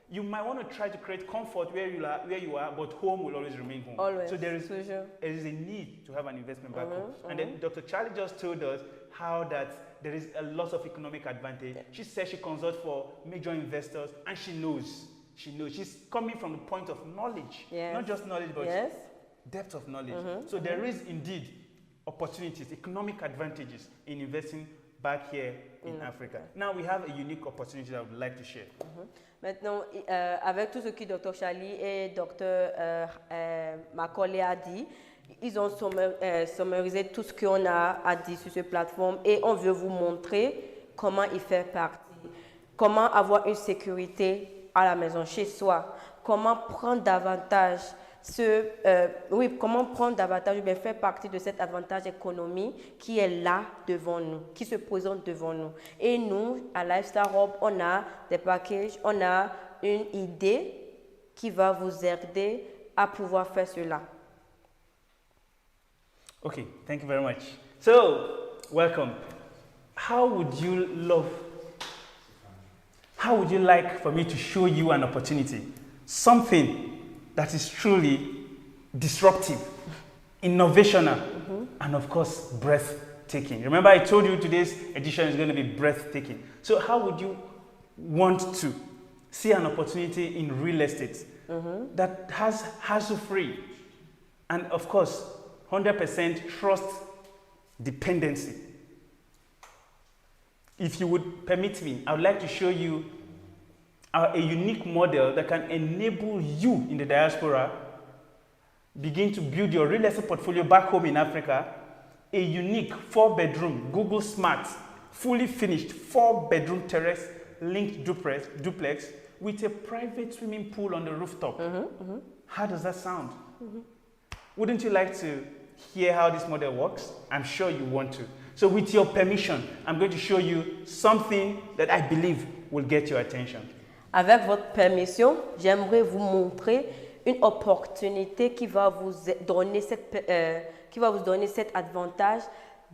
[SPEAKER 1] You might want to try to create comfort where you are, but home will always remain home.
[SPEAKER 2] Always.
[SPEAKER 1] So there is a need to have an investment back home. And then Dr. Charlie just told us how that there is a lot of economic advantage. She says she consults for major investors, and she knows. She's coming from the point of knowledge.
[SPEAKER 2] Yes.
[SPEAKER 1] Not just knowledge, but
[SPEAKER 2] yes.
[SPEAKER 1] depth of knowledge. So there is indeed opportunities, economic advantages in investing back here in Africa. Now we have a unique opportunity that I would like to share.
[SPEAKER 2] Maintenant, avec tout ce que Dr. Charlie et Dr. Macaulay a dit, ils ont sommarisé tout ce qu'on a dit sur cette plateforme et on veut vous montrer comment y faire partie, comment avoir une sécurité à la maison, chez soi, comment prendre davantage comment prendre davantage, bien faire partie de cet avantage économique qui est là devant nous, qui se présente devant nous. Et nous, à Lifestyle Hub, on a des packages, on a une idée qui va vous aider à pouvoir faire cela.
[SPEAKER 1] Okay, thank you very much. So, welcome. How would you like for me to show you an opportunity? Something that is truly disruptive, innovational, and of course, breathtaking. Remember, I told you today's edition is going to be breathtaking. So how would you want to see an opportunity in real estate that has hassle-free and, of course, 100% trust dependency? If you would permit me, I would like to show you a unique model that can enable you in the diaspora begin to build your real estate portfolio back home in Africa. A unique 4-bedroom Google Smart, fully finished 4-bedroom terrace linked duplex with a private swimming pool on the rooftop. How does that sound? Wouldn't you like to hear how this model works? I'm sure you want to. So with your permission, I'm going to show you something that I believe will get your attention.
[SPEAKER 2] Avec votre permission, j'aimerais vous montrer une opportunité qui va vous donner cet avantage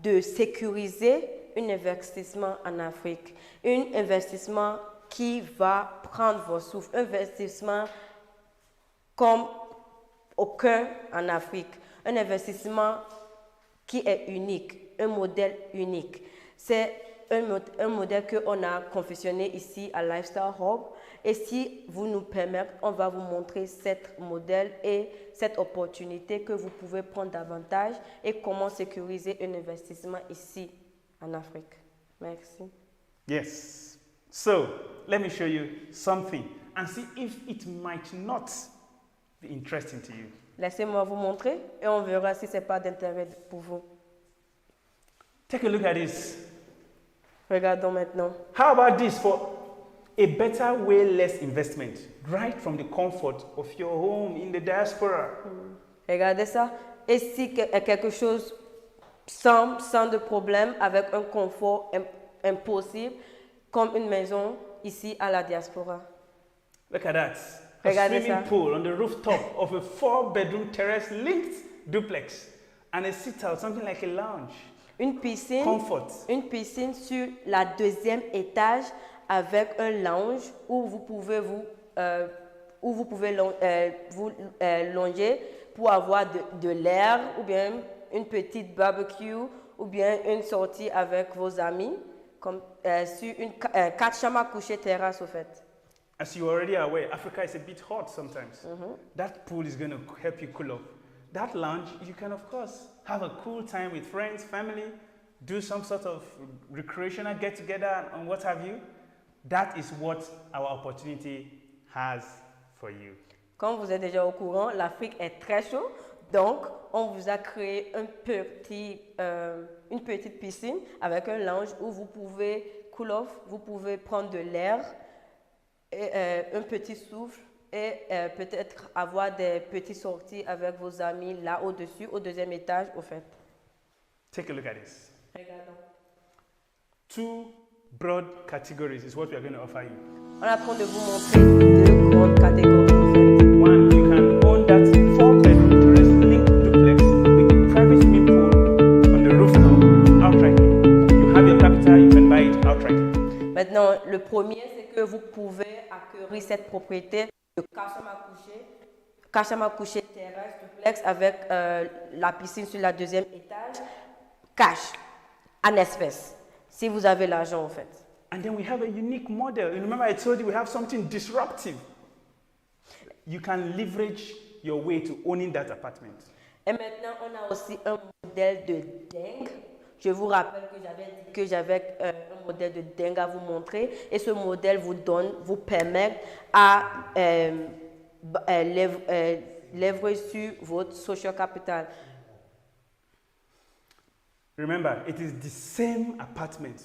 [SPEAKER 2] de sécuriser un investissement en Afrique. Un investissement qui va prendre vos souffles. Un investissement comme aucun en Afrique. Un investissement qui est unique. un modèle unique. C'est un modèle qu'on a confectionné ici à Lifestyle Hub. Et si vous nous permettez, on va vous montrer cet modèle et cette opportunité que vous pouvez prendre davantage et comment sécuriser un investissement ici en Afrique. Merci.
[SPEAKER 1] Yes. So, let me show you something and see if it might not be interesting to you.
[SPEAKER 2] Laissez-moi vous montrer et on verra si ce n'est pas d'intérêt pour vous.
[SPEAKER 1] Take a look at this.
[SPEAKER 2] Regardons maintenant.
[SPEAKER 1] How about this for a better way less investment right from the comfort of your home in the diaspora?
[SPEAKER 2] Regardez ça. Et si quelque chose sans de problème avec un confort impossible comme une maison ici à la diaspora.
[SPEAKER 1] Look at that. A
[SPEAKER 2] Regardez
[SPEAKER 1] swimming
[SPEAKER 2] ça.
[SPEAKER 1] pool on the rooftop of a 4-bedroom terrace linked duplex and a sit-out, something like a lounge.
[SPEAKER 2] Une piscine sur la deuxième étage avec un lounge où vous pouvez vous longer pour avoir de l'air ou bien une petite barbecue ou bien une sortie avec vos amis comme sur une 4 chambres à coucher terrasse au fait.
[SPEAKER 1] As you are already aware, Africa is a bit hot sometimes. That pool is going to help you cool off. That lounge, you can of course have a cool time with friends, family, do some sort of recreational get-together and what have you. That is what our opportunity has for you.
[SPEAKER 2] Comme vous êtes déjà au courant, l'Afrique est très chaude, donc on vous a créé une petite piscine avec un lounge où vous pouvez cool off, vous pouvez prendre de l'air, et, un petit souffle et peut-être avoir des petites sorties avec vos amis là au-dessus, au deuxième étage au fait.
[SPEAKER 1] Take a look at this.
[SPEAKER 2] Regardons.
[SPEAKER 1] 2 broad categories is what we are going to offer you.
[SPEAKER 2] On est en train de vous montrer 2 grandes catégories au fait.
[SPEAKER 1] One, you can own that 4-bedroom terrace linked duplex with a private swimming pool on the rooftop outright. You have your capital, you can buy it outright.
[SPEAKER 2] Maintenant, le premier, c'est que vous pouvez acquérir cette propriété de 4 chambres à coucher terrasse duplex avec la piscine sur la deuxième étage, cash, en espèces, si vous avez l'argent en fait.
[SPEAKER 1] And then we have a unique model. You remember I told you we have something disruptive. You can leverage your way to owning that apartment.
[SPEAKER 2] Et maintenant, on a aussi un modèle de dingue. Je vous rappelle que j'avais dit que j'avais un modèle de dingue à vous montrer. Et ce modèle vous permet à lever sur votre social capital.
[SPEAKER 1] Remember, it is the same apartment,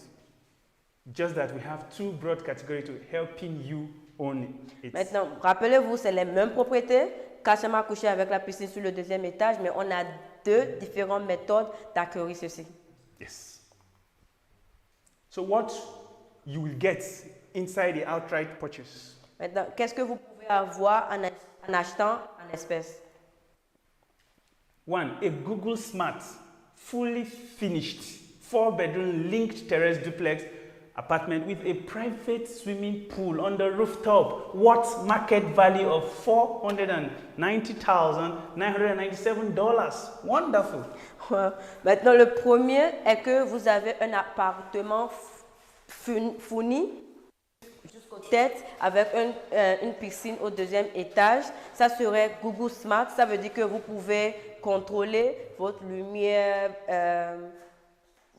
[SPEAKER 1] just that we have 2 broad categories to helping you own it.
[SPEAKER 2] Maintenant, rappelez-vous, c'est les mêmes propriétés, 4 chambres à coucher avec la piscine sur le deuxième étage, mais on a 2 différentes méthodes d'acquérir ceci.
[SPEAKER 1] Yes. So what you will get inside the outright purchase?
[SPEAKER 2] Maintenant, qu'est-ce que vous pouvez avoir en achetant en espèces?
[SPEAKER 1] 1, a Google Smart, fully finished 4-bedroom linked terrace duplex apartment with a private swimming pool on the rooftop. What market value of $490,997? Wonderful.
[SPEAKER 2] Maintenant, le premier est que vous avez un appartement fourni jusqu'aux têtes avec une piscine au deuxième étage. Ça serait Google Smart. Ça veut dire que vous pouvez contrôler votre lumière.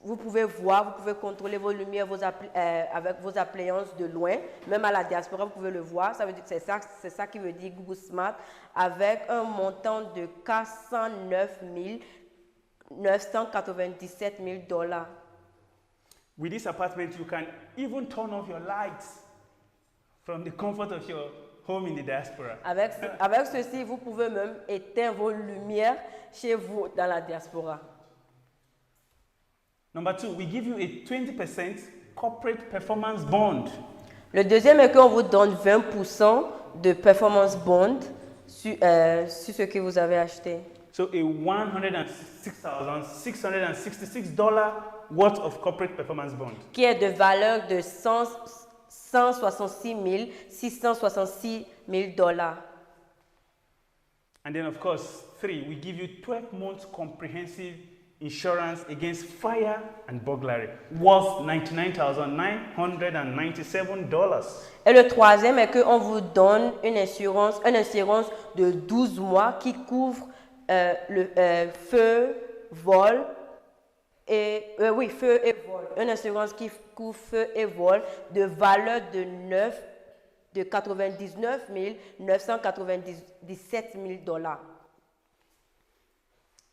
[SPEAKER 2] Vous pouvez voir, vous pouvez contrôler vos lumières avec vos appliances de loin. Même à la diaspora, vous pouvez le voir. Ça veut dire que c'est ça qui veut dire Google Smart avec un montant de $409,997 000.
[SPEAKER 1] With this apartment, you can even turn off your lights from the comfort of your home in the diaspora.
[SPEAKER 2] Avec ceci, vous pouvez même éteindre vos lumières chez vous dans la diaspora.
[SPEAKER 1] Number 2, we give you a 20% corporate performance bond.
[SPEAKER 2] Le deuxième est qu'on vous donne 20% de performance bond sur ce que vous avez acheté.
[SPEAKER 1] So a $106,666 worth of corporate performance bond.
[SPEAKER 2] Qui est de valeur de $166,666 000.
[SPEAKER 1] And then of course, 3, we give you 12 months comprehensive insurance against fire and burglary, worth $99,997.
[SPEAKER 2] Et le troisième est qu'on vous donne une assurance de 12 mois qui couvre le feu, vol, feu et vol. Une assurance qui couvre feu et vol de valeur de 99 997 000 $.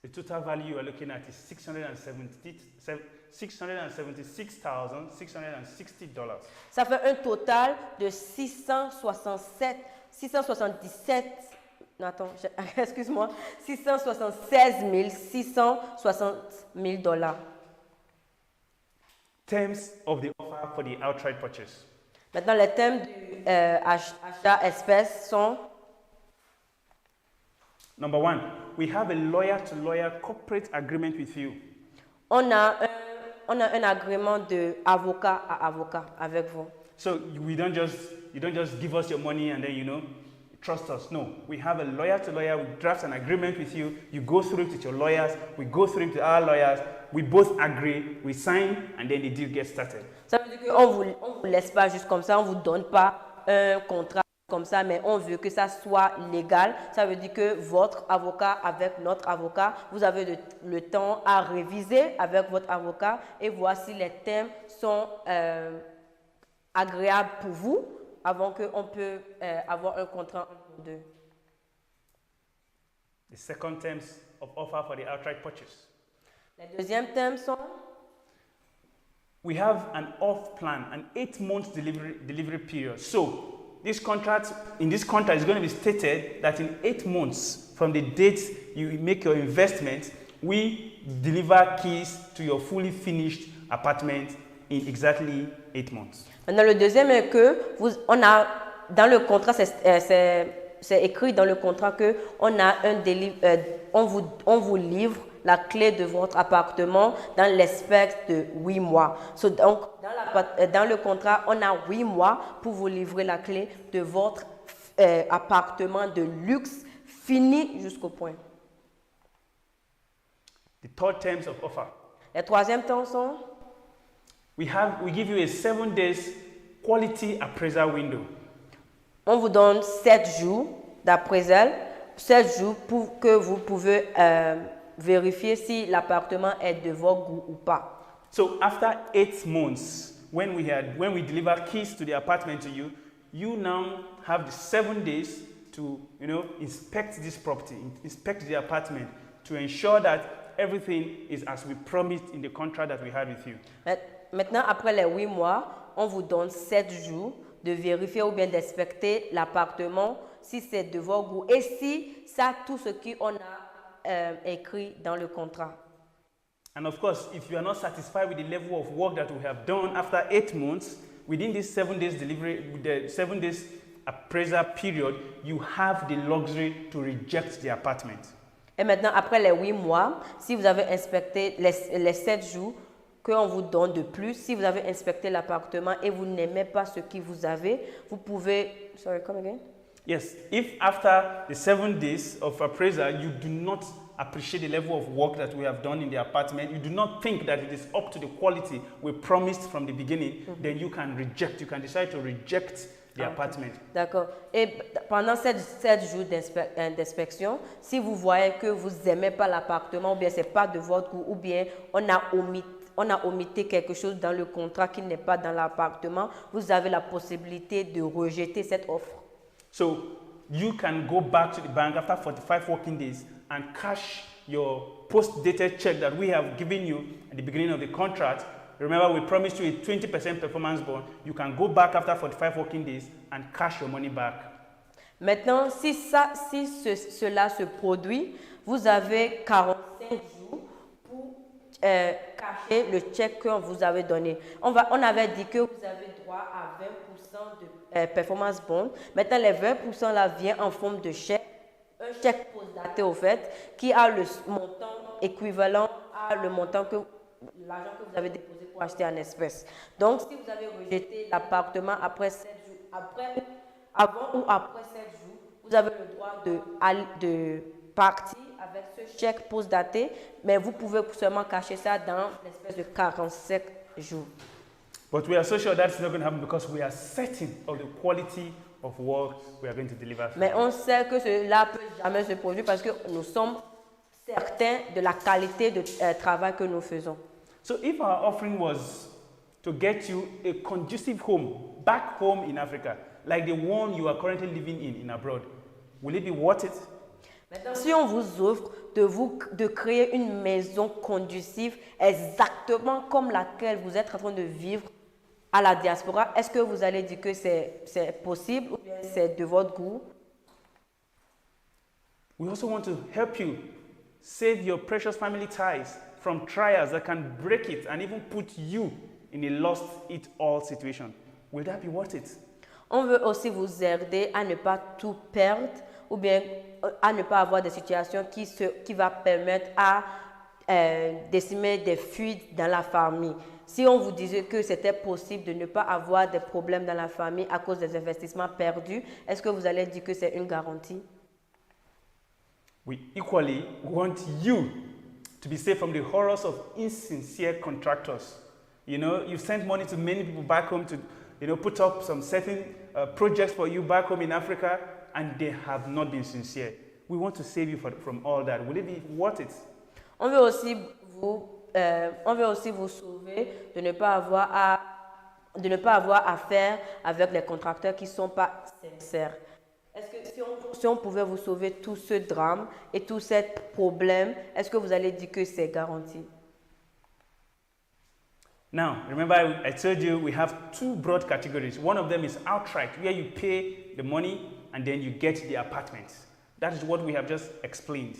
[SPEAKER 1] The total value you are looking at is $676,660.
[SPEAKER 2] Ça fait un total de 676 660 000 $.
[SPEAKER 1] Terms of the offer for the outright purchase.
[SPEAKER 2] Maintenant, les thèmes du achat espèce sont:
[SPEAKER 1] Number one, we have a lawyer-to-lawyer corporate agreement with you.
[SPEAKER 2] on a un agrément de avocat à avocat avec vous.
[SPEAKER 1] So you don't just give us your money and then, trust us. No, we have a lawyer-to-lawyer. We draft an agreement with you. You go through it with your lawyers. We go through it with our lawyers. We both agree. We sign, and then the deal gets started.
[SPEAKER 2] Ça veut dire qu'on vous laisse pas juste comme ça, on vous donne pas un contrat comme ça, mais on veut que ça soit légal. Ça veut dire que votre avocat avec notre avocat, vous avez le temps à réviser avec votre avocat et voir si les thèmes sont agréables pour vous avant qu'on peut avoir un contrat entre deux.
[SPEAKER 1] The second terms of offer for the outright purchase.
[SPEAKER 2] Les deuxièmes thèmes sont:
[SPEAKER 1] We have an off plan, an 8-month delivery period. So in this contract is going to be stated that in 8 months from the date you make your investment, we deliver keys to your fully finished apartment in exactly 8 months.
[SPEAKER 2] Maintenant, le deuxième est que dans le contrat, c'est écrit dans le contrat que on vous livre la clé de votre appartement dans l'espace de 8 mois. Donc, dans le contrat, on a 8 mois pour vous livrer la clé de votre appartement de luxe fini jusqu'au point.
[SPEAKER 1] The third terms of offer.
[SPEAKER 2] Les troisièmes temps sont:
[SPEAKER 1] We give you a 7 days quality appraisal window.
[SPEAKER 2] On vous donne 7 jours d'appraisal, 7 jours pour que vous pouvez vérifier si l'appartement est de votre goût ou pas.
[SPEAKER 1] So after 8 months, when we deliver keys to the apartment to you, you now have the 7 days to inspect this property, inspect the apartment to ensure that everything is as we promised in the contract that we had with you.
[SPEAKER 2] Maintenant, après les 8 mois, on vous donne 7 jours de vérifier ou bien d'inspecter l'appartement si c'est de votre goût et si ça tout ce qu'on a écrit dans le contrat.
[SPEAKER 1] And of course, if you are not satisfied with the level of work that we have done after 8 months, within this 7 days delivery, with the 7 days appraisal period, you have the luxury to reject the apartment.
[SPEAKER 2] Et maintenant, après les 8 mois, si vous avez inspecté les 7 jours qu'on vous donne de plus, si vous avez inspecté l'appartement et vous n'aimez pas ce que vous avez, vous pouvez... Sorry, come again?
[SPEAKER 1] Yes, if after the 7 days of appraisal, you do not appreciate the level of work that we have done in the apartment, you do not think that it is up to the quality we promised from the beginning, then you can decide to reject the apartment.
[SPEAKER 2] D'accord. Et pendant 7 jours d'inspection, si vous voyez que vous n'aimez pas l'appartement, ou bien ce n'est pas de votre goût, ou bien on a omité quelque chose dans le contrat qui n'est pas dans l'appartement, vous avez la possibilité de rejeter cette offre.
[SPEAKER 1] So you can go back to the bank after 45 working days and cash your post-dated check that we have given you at the beginning of the contract. Remember, we promised you a 20% performance bond. You can go back after 45 working days and cash your money back.
[SPEAKER 2] Maintenant, si cela se produit, vous avez 45 jours pour cacher le chèque qu'on vous avait donné. On avait dit que vous avez droit à 20% de performance bond. Maintenant, les 20% là viennent en forme de chèque, un chèque post-daté au fait, qui a le montant équivalent à le montant l'argent que vous avez déposé pour acheter en espèces. Donc, si vous avez rejeté l'appartement après 7 jours, avant ou après 7 jours, vous avez le droit de partir avec ce chèque post-daté, mais vous pouvez seulement cacher ça dans l'espèce de 47 jours.
[SPEAKER 1] But we are so sure that's not going to happen because we are certain of the quality of work we are going to deliver.
[SPEAKER 2] Mais on sait que cela peut jamais se produire parce que nous sommes certains de la qualité de travail que nous faisons.
[SPEAKER 1] So if our offering was to get you a conducive home back home in Africa, like the one you are currently living in abroad, will it be worth it?
[SPEAKER 2] Maintenant, si on vous offre de créer une maison conducive exactement comme laquelle vous êtes en train de vivre à la diaspora, est-ce que vous allez dire que c'est possible ou bien c'est de votre goût?
[SPEAKER 1] We also want to help you save your precious family ties from trials that can break it and even put you in a lost-it-all situation. Will that be worth it?
[SPEAKER 2] On veut aussi vous aider à ne pas tout perdre ou bien à ne pas avoir des situations qui va permettre à décimer des fuites dans la famille. Si on vous disait que c'était possible de ne pas avoir des problèmes dans la famille à cause des investissements perdus, est-ce que vous allez dire que c'est une garantie?
[SPEAKER 1] We equally want you to be safe from the horrors of insincere contractors. You know, you've sent money to many people back home to, put up some certain projects for you back home in Africa, and they have not been sincere. We want to save you from all that. Will it be worth it?
[SPEAKER 2] On veut aussi vous sauver de ne pas avoir à faire avec les contracteurs qui ne sont pas sincères. Est-ce que si on pouvait vous sauver tout ce drame et tous ces problèmes, est-ce que vous allez dire que c'est garanti?
[SPEAKER 1] Now, remember I told you we have two broad categories. One of them is outright, where you pay the money and then you get the apartment. That is what we have just explained.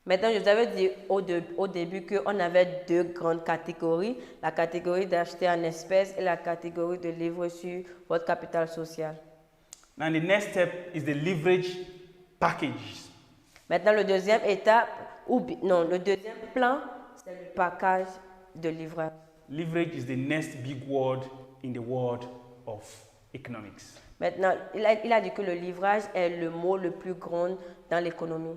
[SPEAKER 2] Maintenant, je vous avais dit au début qu'on avait deux grandes catégories, la catégorie d'acheter en espèces et la catégorie de livrer sur votre capital social.
[SPEAKER 1] Now, the next step is the leverage package.
[SPEAKER 2] Maintenant, le deuxième plan, c'est le package de livrage.
[SPEAKER 1] Leverage is the next big word in the world of economics.
[SPEAKER 2] Maintenant, il a dit que le livrage est le mot le plus grand dans l'économie.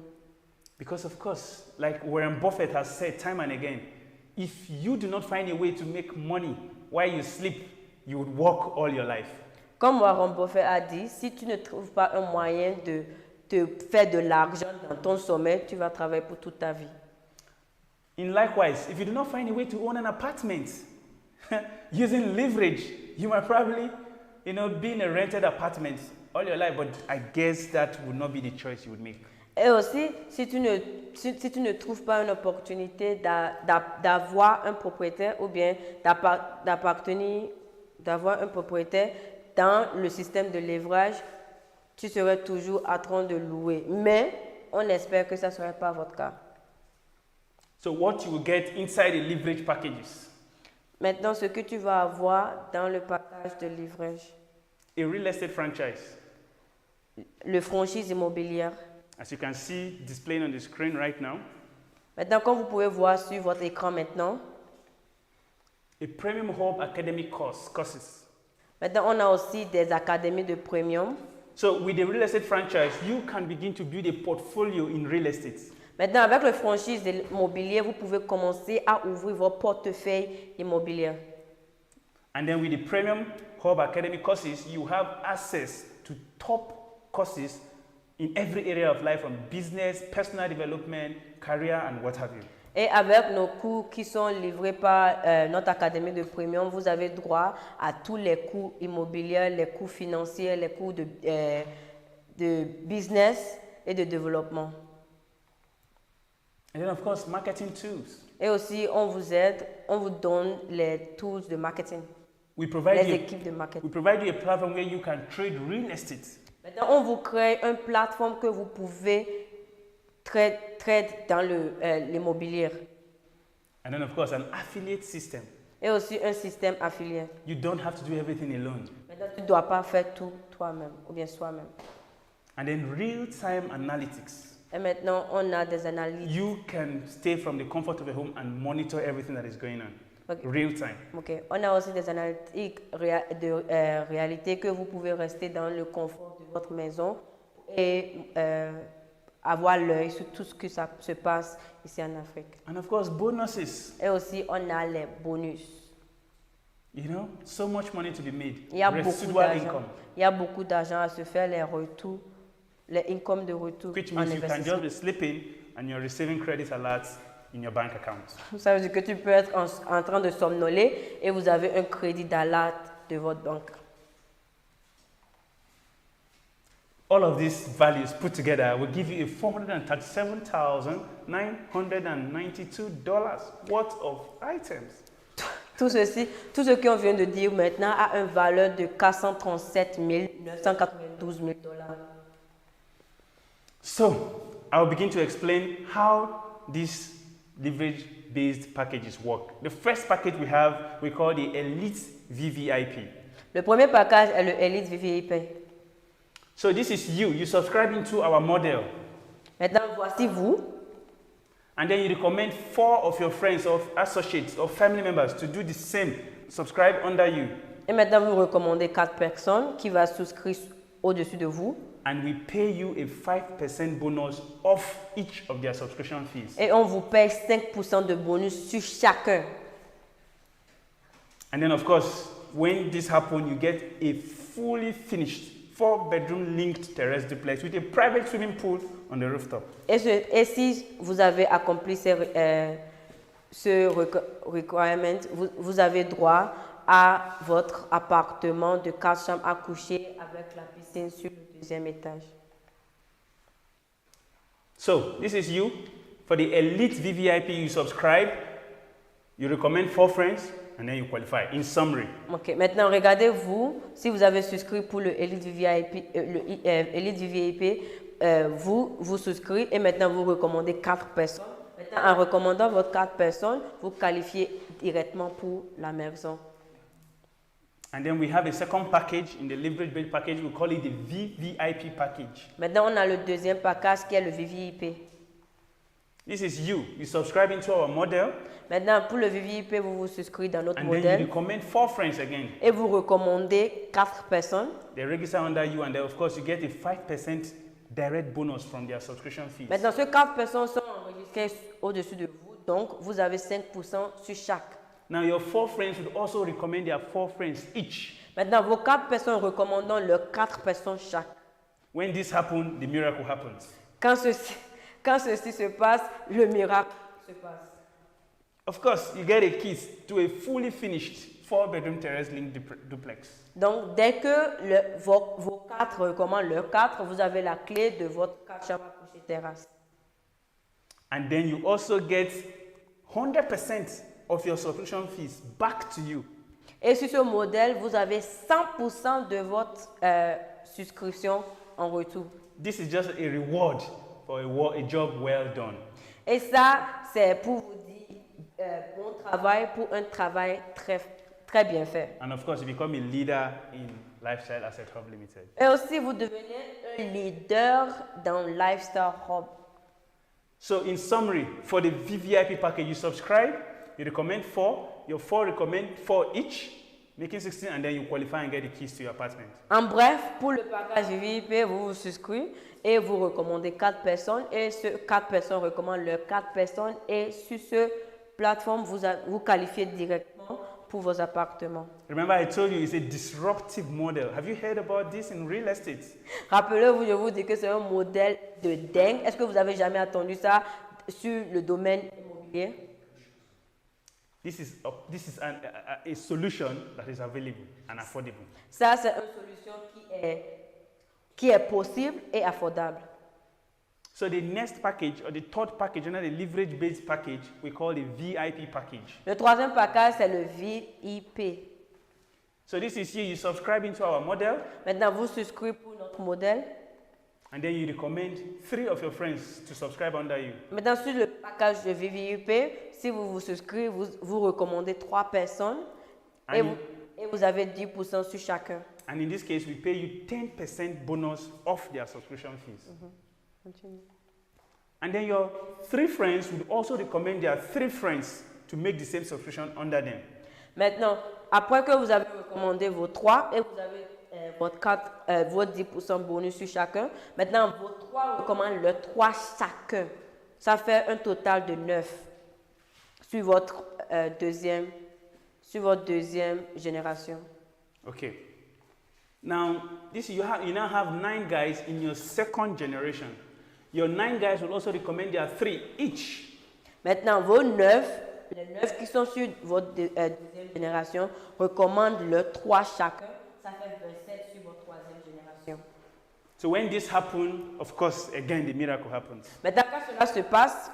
[SPEAKER 1] Because of course, like Warren Buffett has said time and again, if you do not find a way to make money while you sleep, you would work all your life.
[SPEAKER 2] Comme Warren Buffett a dit, si tu ne trouves pas un moyen de te faire de l'argent dans ton sommeil, tu vas travailler pour toute ta vie.
[SPEAKER 1] In likewise, if you do not find a way to own an apartment using leverage, you might probably, be in a rented apartment all your life, but I guess that would not be the choice you would make.
[SPEAKER 2] Et aussi, si tu ne trouves pas une opportunité d'avoir un propriétaire ou bien d'avoir un propriétaire dans le système de levrage, tu serais toujours en train de louer. Mais on espère que ça ne serait pas votre cas.
[SPEAKER 1] So what you will get inside the leverage packages?
[SPEAKER 2] Maintenant, ce que tu vas avoir dans le package de livrage.
[SPEAKER 1] A real estate franchise.
[SPEAKER 2] Le franchise immobilière.
[SPEAKER 1] As you can see displayed on the screen right now.
[SPEAKER 2] Maintenant, comme vous pouvez voir sur votre écran maintenant.
[SPEAKER 1] A premium hub academic courses.
[SPEAKER 2] Maintenant, on a aussi des académies de premium.
[SPEAKER 1] So with the real estate franchise, you can begin to build a portfolio in real estate.
[SPEAKER 2] Maintenant, avec le franchise immobilier, vous pouvez commencer à ouvrir votre portefeuille immobilier.
[SPEAKER 1] And then with the premium hub academic courses, you have access to top courses in every area of life, from business, personal development, career, and what have you.
[SPEAKER 2] Et avec nos cours qui sont livrés par notre académie de premium, vous avez droit à tous les cours immobiliers, les cours financiers, les cours de business et de développement.
[SPEAKER 1] And then of course, marketing tools.
[SPEAKER 2] Et aussi, on vous aide, on vous donne les tools de marketing, les équipes de marketing.
[SPEAKER 1] We provide you a platform where you can trade real estate.
[SPEAKER 2] Maintenant, on vous crée une plateforme que vous pouvez trade dans l'immobilier.
[SPEAKER 1] And then of course, an affiliate system.
[SPEAKER 2] Et aussi un système affilié.
[SPEAKER 1] You don't have to do everything alone.
[SPEAKER 2] Maintenant, tu ne dois pas faire tout toi-même ou bien soi-même.
[SPEAKER 1] And then real-time analytics.
[SPEAKER 2] Et maintenant, on a des analyses.
[SPEAKER 1] You can stay from the comfort of your home and monitor everything that is going on. Okay. Real time.
[SPEAKER 2] Okay. On a aussi des analytiques de réalité que vous pouvez rester dans le confort de votre maison et avoir l'œil sur tout ce que ça se passe ici en Afrique.
[SPEAKER 1] And of course, bonuses.
[SPEAKER 2] Et aussi, on a les bonus.
[SPEAKER 1] You know, so much money to be made.
[SPEAKER 2] Il y a beaucoup
[SPEAKER 1] Residual
[SPEAKER 2] d'argent.
[SPEAKER 1] income.
[SPEAKER 2] Il y a beaucoup d'argent à se faire, les retours, les incomes de retour
[SPEAKER 1] Which
[SPEAKER 2] en
[SPEAKER 1] means you can
[SPEAKER 2] investissement.
[SPEAKER 1] just be sleeping and you're receiving credit alerts in your bank account.
[SPEAKER 2] Ça veut dire que tu peux être en train de somnoler et vous avez un crédit d'alerte de votre banque.
[SPEAKER 1] All of these values put together will give you a $437,992 worth of items.
[SPEAKER 2] Tout ce qu'on vient de dire maintenant a une valeur de 437 992 $000.
[SPEAKER 1] So, I'll begin to explain how these leverage-based packages work. The first package we call the Elite VVIP.
[SPEAKER 2] Le premier package est le Elite VVIP.
[SPEAKER 1] So this is you subscribing to our model.
[SPEAKER 2] Maintenant, voici vous.
[SPEAKER 1] And then you recommend 4 of your friends, or associates, or family members to do the same, subscribe under you.
[SPEAKER 2] Et maintenant, vous recommandez 4 personnes qui vont souscrire au-dessus de vous.
[SPEAKER 1] And we pay you a 5% bonus off each of their subscription fees.
[SPEAKER 2] Et on vous paye 5% de bonus sur chacun.
[SPEAKER 1] And then, of course, when this happens, you get a fully finished 4-bedroom linked terrace duplex with a private swimming pool on the rooftop.
[SPEAKER 2] Et si vous avez accompli ce requirement, vous avez droit à votre appartement de 4 chambres à coucher avec la piscine sur le 2e étage.
[SPEAKER 1] So, this is you. For the Elite VVIP, you subscribe, you recommend 4 friends, and then you qualify. In summary.
[SPEAKER 2] Ok, maintenant regardez-vous, si vous avez souscrit pour le Elite VVIP, Elite VVIP, vous souscrivez et maintenant vous recommandez 4 personnes. Maintenant, en recommandant votre 4 personnes, vous qualifiez directement pour la maison.
[SPEAKER 1] And then we have a second package in the leverage-based package. We call it the VVIP package.
[SPEAKER 2] Maintenant, on a le deuxième package qui est le VVIP.
[SPEAKER 1] This is you. You subscribe into our model.
[SPEAKER 2] Maintenant, pour le VVIP, vous vous souscrivez dans notre
[SPEAKER 1] and then
[SPEAKER 2] modèle.
[SPEAKER 1] you recommend 4 friends again.
[SPEAKER 2] Et vous recommandez 4 personnes.
[SPEAKER 1] They register under you, and then of course you get a 5% direct bonus from their subscription fees.
[SPEAKER 2] Maintenant, ces 4 personnes sont enregistrées au-dessus de vous, donc vous avez 5% sur chaque.
[SPEAKER 1] Now your 4 friends would also recommend their 4 friends each.
[SPEAKER 2] Maintenant, vos 4 personnes recommandant leurs 4 personnes chaque.
[SPEAKER 1] When this happens, the miracle happens.
[SPEAKER 2] Quand ceci se passe, le miracle se passe.
[SPEAKER 1] Of course, you get a key to a fully finished 4-bedroom terrace linked duplex.
[SPEAKER 2] Donc, dès que vos 4 recommandent leurs 4, vous avez la clé de votre 4 chambres à coucher terrasse.
[SPEAKER 1] And then you also get 100% of your subscription fees back to you.
[SPEAKER 2] Et sur ce modèle, vous avez 100% de votre souscription en retour.
[SPEAKER 1] This is just a reward for a job well done.
[SPEAKER 2] Et ça, c'est pour vous dire bon travail pour un travail très bien fait.
[SPEAKER 1] And of course, you become a leader in Lifestyle Asset Hub Limited.
[SPEAKER 2] Et aussi, vous devenez un leader dans Lifestyle Hub.
[SPEAKER 1] So in summary, for the VVIP package, you subscribe, you recommend 4, your 4 recommend 4 each, making 16, and then you qualify and get the keys to your apartment.
[SPEAKER 2] En bref, pour le package VIP, vous vous souscrivez et vous recommandez 4 personnes et ces 4 personnes recommandent leurs 4 personnes et sur ce plateforme, vous qualifiez directement pour vos appartements.
[SPEAKER 1] Remember, I told you it's a disruptive model. Have you heard about this in real estate?
[SPEAKER 2] Rappelez-vous, je vous dis que c'est un modèle de dingue. Est-ce que vous avez jamais entendu ça sur le domaine immobilier?
[SPEAKER 1] This is a solution that is available and affordable.
[SPEAKER 2] Ça, c'est une solution qui est possible et affordable.
[SPEAKER 1] So the next package, or the third package, another leverage-based package, we call the VIP package.
[SPEAKER 2] Le troisième package, c'est le VIP.
[SPEAKER 1] So this is here, you subscribe into our model.
[SPEAKER 2] Maintenant, vous souscrivez pour notre modèle.
[SPEAKER 1] And then you recommend 3 of your friends to subscribe under you.
[SPEAKER 2] Maintenant, sur le package de VIP, si vous vous souscrivez, vous recommandez 3 personnes et vous avez 10% sur chacun.
[SPEAKER 1] And in this case, we pay you 10% bonus off their subscription fees.
[SPEAKER 2] Continue.
[SPEAKER 1] And then your 3 friends would also recommend their 3 friends to make the same subscription under them.
[SPEAKER 2] Maintenant, après que vous avez recommandé vos 3 et vous avez votre 10% bonus sur chacun. Maintenant, vos 3 recommandent le 3 chacun. Ça fait un total de 9 sur votre deuxième génération.
[SPEAKER 1] Okay. Now, you now have 9 guys in your second generation. Your 9 guys will also recommend their 3 each.
[SPEAKER 2] Maintenant, vos 9, les 9 qui sont sur votre deuxième génération, recommandent le 3 chacun. Ça fait 27 sur votre troisième génération.
[SPEAKER 1] So when this happens, of course, again, the miracle happens.
[SPEAKER 2] Maintenant, quand cela se passe,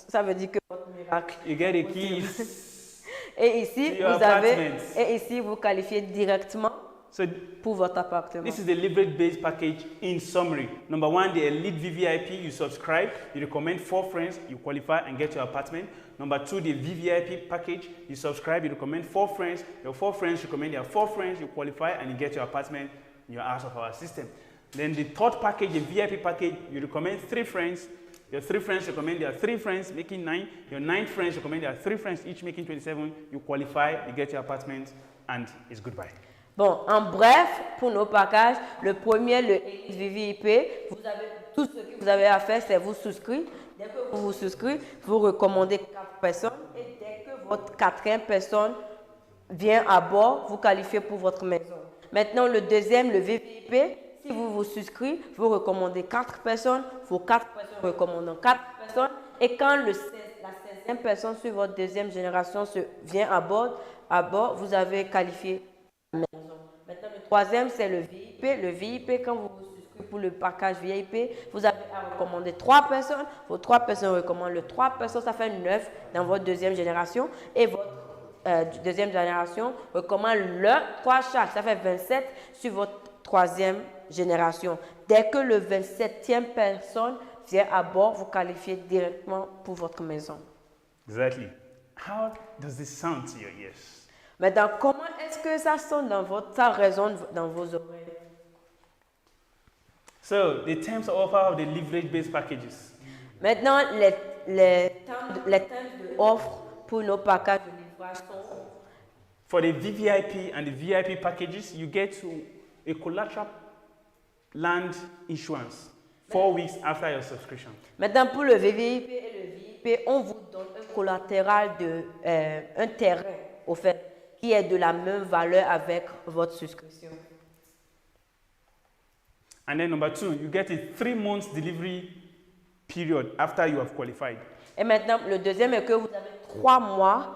[SPEAKER 2] ça veut dire que votre miracle.
[SPEAKER 1] You get a keys.
[SPEAKER 2] Et ici, vous qualifiez directement pour votre appartement.
[SPEAKER 1] This is the leverage-based package in summary. Number 1, the elite VVIP, you subscribe, you recommend 4 friends, you qualify and get your apartment. Number 2, the VVIP package, you subscribe, you recommend 4 friends, your 4 friends recommend their 4 friends, you qualify and you get your apartment, you're out of our system. Then the third package, the VIP package, you recommend 3 friends, your 3 friends recommend their 3 friends, making 9. Your 9 friends recommend their 3 friends, each making 27. You qualify, you get your apartment, and it's goodbye.
[SPEAKER 2] Bon, en bref, pour nos packages, le premier, le Elite VVIP, tout ce que vous avez à faire, c'est vous souscrire. Dès que vous vous souscrivez, vous recommandez 4 personnes. Et dès que votre 4e personne vient à bord, vous qualifiez pour votre maison. Maintenant, le deuxième, le VVIP, si vous vous souscrivez, vous recommandez 4 personnes. Vos 4 personnes recommandent 4 personnes. Et quand la 16e personne sur votre deuxième génération vient à bord, vous avez qualifié la maison. Maintenant, le troisième, c'est le VIP. Le VIP, quand vous vous souscrivez pour le package VIP, vous avez à recommander 3 personnes. Vos 3 personnes recommandent le 3 personnes, ça fait 9 dans votre deuxième génération. Et votre deuxième génération recommande le 3 chaque, ça fait 27 sur votre troisième génération. Dès que le 27e personne vient à bord, vous qualifiez directement pour votre maison.
[SPEAKER 1] Exactly. How does this sound to your ears?
[SPEAKER 2] Maintenant, comment est-ce que ça sonne ça résonne dans vos oreilles?
[SPEAKER 1] So, the terms of offer of the leverage-based packages.
[SPEAKER 2] Maintenant, les termes d'offre pour nos packages de livrage sont...
[SPEAKER 1] For the VVIP and the VIP packages, you get a collateral land issuance 4 weeks after your subscription.
[SPEAKER 2] Maintenant, pour le VVIP et le VIP, on vous donne un collatéral un terrain, au fait, qui est de la même valeur avec votre souscription.
[SPEAKER 1] And then number 2, you get a 3 months delivery period after you have qualified.
[SPEAKER 2] Et maintenant, le deuxième est que vous avez 3 mois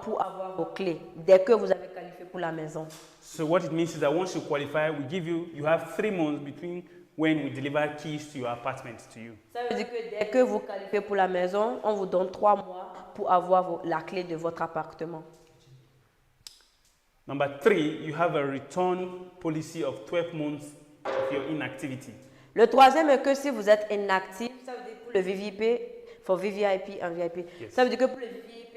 [SPEAKER 2] pour avoir vos clés, dès que vous avez qualifié pour la maison.
[SPEAKER 1] So what it means is that once you qualify, you have 3 months between when we deliver keys to your apartment to you.
[SPEAKER 2] Ça veut dire que dès que vous qualifiez pour la maison, on vous donne 3 mois pour avoir la clé de votre appartement.
[SPEAKER 1] Number 3, you have a return policy of 12 months of your inactivity.
[SPEAKER 2] Le troisième est que si vous êtes inactif, ça veut dire pour le VVIP, pour VVIP and VIP, yes. Ça veut dire que pour le VVIP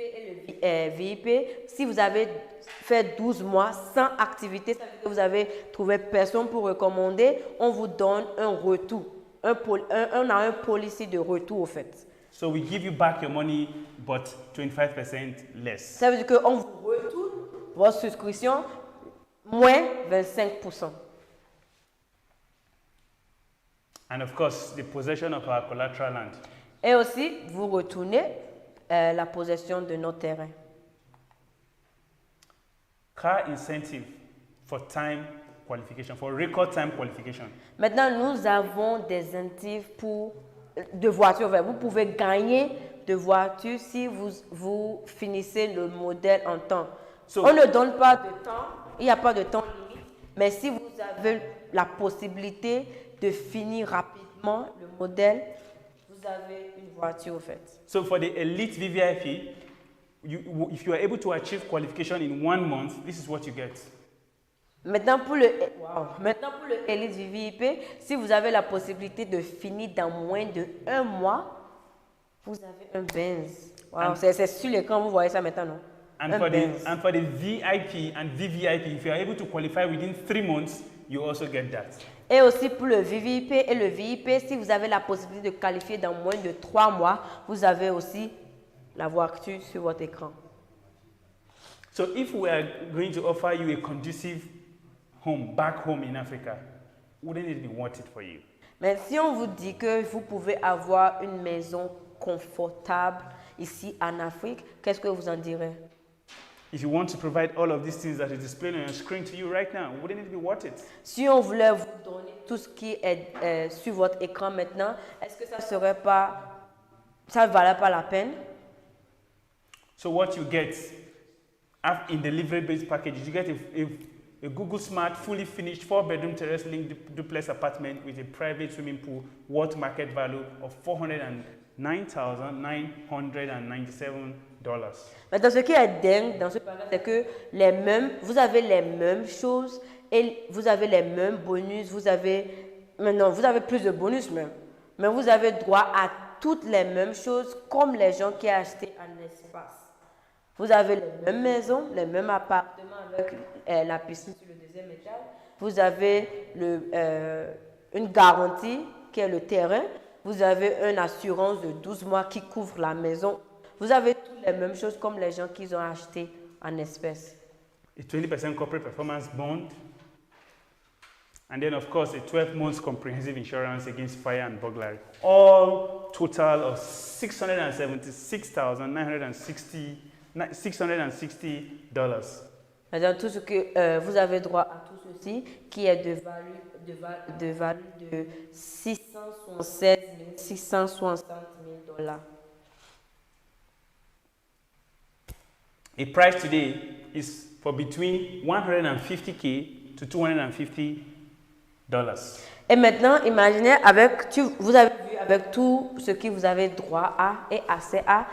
[SPEAKER 2] et le VIP, si vous avez fait 12 mois sans activité, ça veut dire que vous avez trouvé personne pour recommander, on vous donne un retour. On a un policy de retour au fait.
[SPEAKER 1] So we give you back your money, but 25% less.
[SPEAKER 2] Ça veut dire qu'on vous retourne votre souscription moins 25%.
[SPEAKER 1] And of course, the possession of our collateral land.
[SPEAKER 2] Et aussi, vous retournez la possession de nos terrains.
[SPEAKER 1] Car incentive for time qualification, for record time qualification.
[SPEAKER 2] Maintenant, nous avons des incentives de voitures. Vous pouvez gagner de voitures si vous finissez le modèle en temps. On ne donne pas de temps, il n'y a pas de temps limite, mais si vous avez la possibilité de finir rapidement le modèle, vous avez une voiture au fait.
[SPEAKER 1] So for the elite VVIP, if you are able to achieve qualification in 1 month, this is what you get.
[SPEAKER 2] Maintenant pour le elite VVIP, si vous avez la possibilité de finir dans moins de 1 mois, vous avez un Benz. Wow, c'est sur l'écran, vous voyez ça maintenant, non?
[SPEAKER 1] And for the VIP and VVIP, if you are able to qualify within 3 months, you also get that.
[SPEAKER 2] Et aussi pour le VVIP et le VIP, si vous avez la possibilité de qualifier dans moins de 3 mois, vous avez aussi la voiture sur votre écran.
[SPEAKER 1] So if we are going to offer you a conducive home, back home in Africa, wouldn't it be worth it for you?
[SPEAKER 2] Mais si on vous dit que vous pouvez avoir une maison confortable ici en Afrique, qu'est-ce que vous en direz?
[SPEAKER 1] If you want to provide all of these things that is displayed on your screen to you right now, wouldn't it be worth it?
[SPEAKER 2] Si on voulait vous donner tout ce qui est sur votre écran maintenant, est-ce que ça valait pas la peine?
[SPEAKER 1] So what you get in the delivery-based package, you get a Google Smart, fully finished 4-bedroom terrace-linked duplex apartment with a private swimming pool worth market value of $409,997.
[SPEAKER 2] Maintenant, ce qui est dingue dans ce package, c'est que vous avez les mêmes choses et vous avez les mêmes bonus. Vous avez plus de bonus même. Mais vous avez droit à toutes les mêmes choses comme les gens qui ont acheté un espace. Vous avez les mêmes maisons, les mêmes appartements avec la piscine sur le deuxième étage. Vous avez une garantie qui est le terrain. Vous avez une assurance de 12 mois qui couvre la maison. Vous avez toutes les mêmes choses comme les gens qui ont acheté en espèces.
[SPEAKER 1] A 20% corporate performance bond. And then, of course, a 12 months comprehensive insurance against fire and burglary. All total of $660.
[SPEAKER 2] Dans tout ce que vous avez droit à tout ceci, qui est de value de $660,000.
[SPEAKER 1] A price today is for between $150K to $250.
[SPEAKER 2] Et maintenant, imaginez vous avez vu avec tout ce que vous avez droit à et accès à,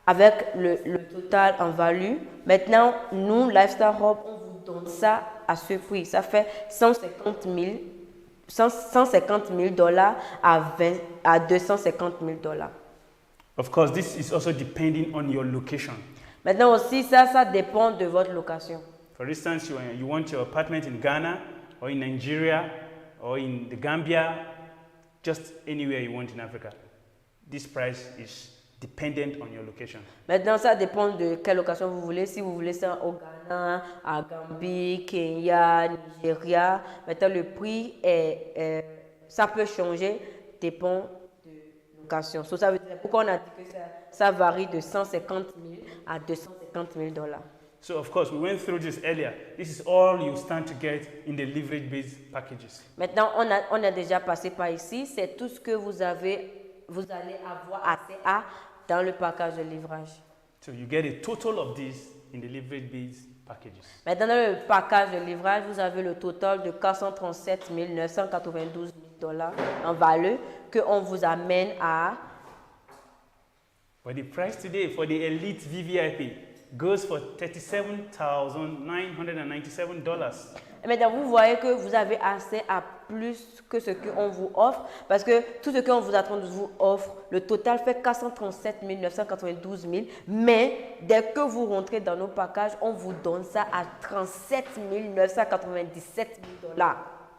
[SPEAKER 2] avec le total en value. Maintenant, nous, Lifestyle Hub, on vous donne ça à ce prix. Ça fait $150,000 à $250,000.
[SPEAKER 1] Of course, this is also depending on your location.
[SPEAKER 2] Maintenant aussi, ça dépend de votre location.
[SPEAKER 1] For instance, you want your apartment in Ghana or in Nigeria or in the Gambia, just anywhere you want in Africa. This price is dependent on your location.
[SPEAKER 2] Maintenant, ça dépend de quelle location vous voulez. Si vous voulez ça au Ghana, à Gambie, Kenya, Nigeria, maintenant le prix ça peut changer, dépend de location. So, ça veut dire, pourquoi on a dit que ça varie de $150,000 à $250,000.
[SPEAKER 1] So of course, we went through this earlier. This is all you stand to get in the leverage-based packages.
[SPEAKER 2] Maintenant, on a déjà passé par ici. C'est tout ce que vous allez avoir accès à dans le package de livrage.
[SPEAKER 1] So you get a total of this in the leverage-based packages.
[SPEAKER 2] Maintenant, dans le package de livrage, vous avez le total de $437,992 en valeur que on vous amène à.
[SPEAKER 1] But the price today for the elite VVIP goes for $37,997.
[SPEAKER 2] Maintenant, vous voyez que vous avez accès à plus que ce qu'on vous offre, parce que tout ce qu'on vous offre, le total fait $437,992, mais dès que vous rentrez dans nos packages, on vous donne ça à $37,997.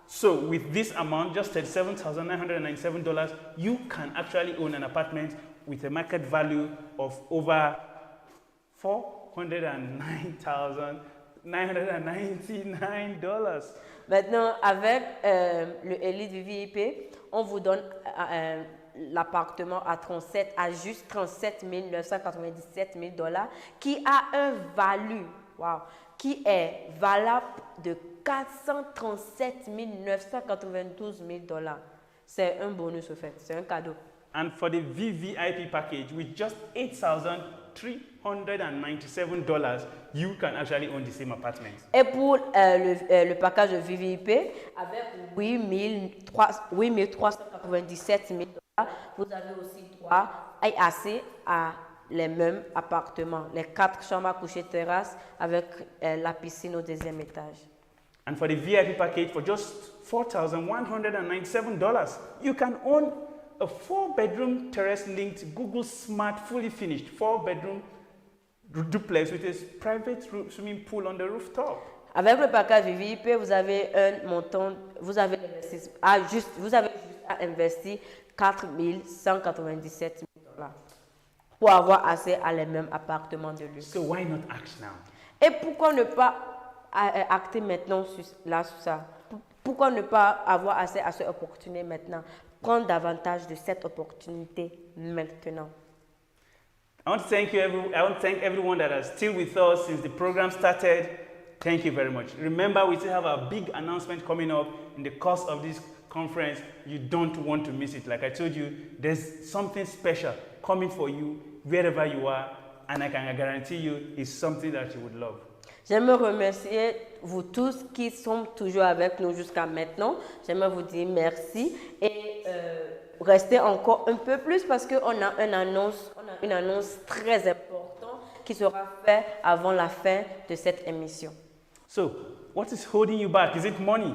[SPEAKER 1] So with this amount, just $37,997, you can actually own an apartment with a market value of over $409,999.
[SPEAKER 2] Maintenant, avec le Elite VVIP, on vous donne l'appartement à juste $37,997, qui a un value, qui est valable de $437,992. C'est un bonus au fait, c'est un cadeau.
[SPEAKER 1] And for the VVIP package, with just $8,397, you can actually own the same apartment.
[SPEAKER 2] Et pour le package de VVIP, avec $8,397, vous avez aussi droit et accès à les mêmes appartements, les 4 chambres à coucher terrasse avec la piscine au deuxième étage.
[SPEAKER 1] And for the VIP package, for just $4,197, you can own a 4-bedroom terrace-linked Google Smart, fully finished 4-bedroom duplex with a private swimming pool on the rooftop.
[SPEAKER 2] Avec le package VIP, vous avez un montant, vous avez juste à investir $4,197 pour avoir accès à les mêmes appartements de luxe.
[SPEAKER 1] So why not act now?
[SPEAKER 2] Et pourquoi ne pas acter maintenant sur ça? Pourquoi ne pas avoir accès à cette opportunité maintenant? Prendre davantage de cette opportunité maintenant.
[SPEAKER 1] I want to thank everyone that is still with us since the program started. Thank you very much. Remember, we still have a big announcement coming up in the course of this conference. You don't want to miss it. Like I told you, there's something special coming for you wherever you are, and I can guarantee you it's something that you would love.
[SPEAKER 2] J'aimerais remercier vous tous qui sont toujours avec nous jusqu'à maintenant. J'aimerais vous dire merci et restez encore un peu plus parce qu'on a une annonce très importante qui sera faite avant la fin de cette émission.
[SPEAKER 1] So, what is holding you back? Is it money?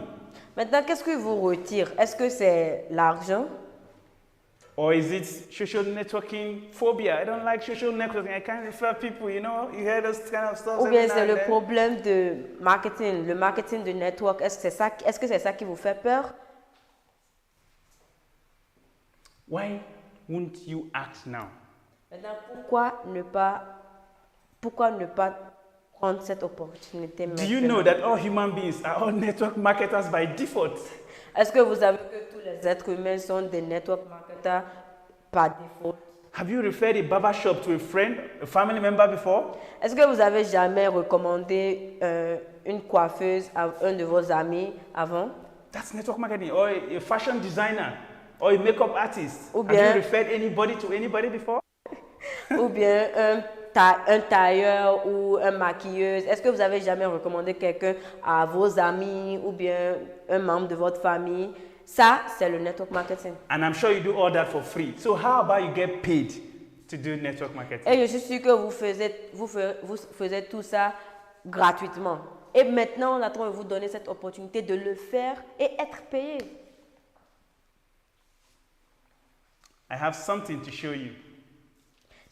[SPEAKER 2] Maintenant, qu'est-ce que vous retire? Est-ce que c'est l'argent?
[SPEAKER 1] Or is it social networking phobia? I don't like social networking. I can't refer people, you know? You hear those kind of stuff.
[SPEAKER 2] Ou bien c'est le problème de marketing, le marketing de network. Est-ce que c'est ça qui vous fait peur?
[SPEAKER 1] Why won't you act now?
[SPEAKER 2] Maintenant, pourquoi ne pas prendre cette opportunité maintenant?
[SPEAKER 1] Do you know that all human beings are all network marketers by default?
[SPEAKER 2] Est-ce que vous savez que tous les êtres humains sont des network marketers par défaut?
[SPEAKER 1] Have you referred a barber shop to a friend, a family member before?
[SPEAKER 2] Est-ce que vous avez jamais recommandé une coiffeuse à un de vos amis avant?
[SPEAKER 1] That's network marketing. Or a fashion designer, or a makeup artist.
[SPEAKER 2] Ou
[SPEAKER 1] Have
[SPEAKER 2] bien-
[SPEAKER 1] you referred anybody to anybody before?
[SPEAKER 2] Ou bien un tailleur ou un maquilleuse? Est-ce que vous avez jamais recommandé quelqu'un à vos amis ou bien un membre de votre famille? Ça, c'est le network marketing.
[SPEAKER 1] And I'm sure you do all that for free. So how about you get paid to do network marketing?
[SPEAKER 2] Et je suis sûre que vous faisiez tout ça gratuitement. Et maintenant, on attend de vous donner cette opportunité de le faire et être payé.
[SPEAKER 1] I have something to show you.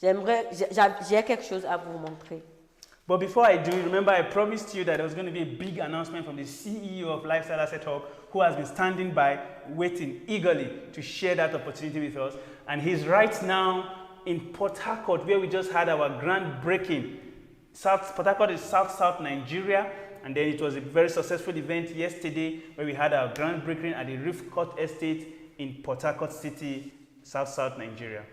[SPEAKER 2] J'ai quelque chose à vous montrer.
[SPEAKER 1] But before I do, remember I promised you that there was going to be a big announcement from the CEO of Lifestyle Asset Hub, who has been standing by, waiting eagerly to share that opportunity with us. And he's right now in Port Harcourt, where we just had our groundbreaking. Port Harcourt is South Nigeria, and then it was a very successful event yesterday where we had our groundbreaking at the Reef Court Estate in Port Harcourt City, South Nigeria.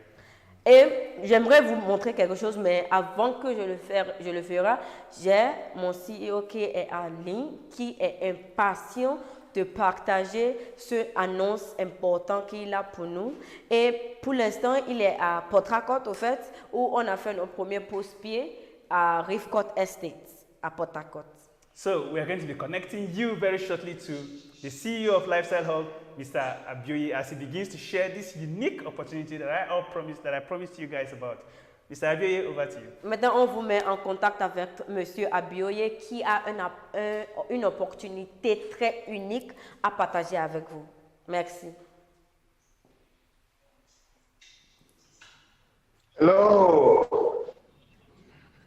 [SPEAKER 2] Et j'aimerais vous montrer quelque chose, mais avant que je le ferai, j'ai mon CEO qui est en ligne, qui est impatient de partager cette annonce importante qu'il a pour nous. Et pour l'instant, il est à Port Harcourt, au fait, où on a fait nos premiers post-pieds à Reef Court Estate, à Port Harcourt.
[SPEAKER 1] So we are going to be connecting you very shortly to the CEO of Lifestyle Hub, Mr. Abioye, as he begins to share this unique opportunity that I promised you guys about. Mr. Abioye, over to you.
[SPEAKER 2] Maintenant, on vous met en contact avec Monsieur Abioye qui a une opportunité très unique à partager avec vous. Merci.
[SPEAKER 5] Hello.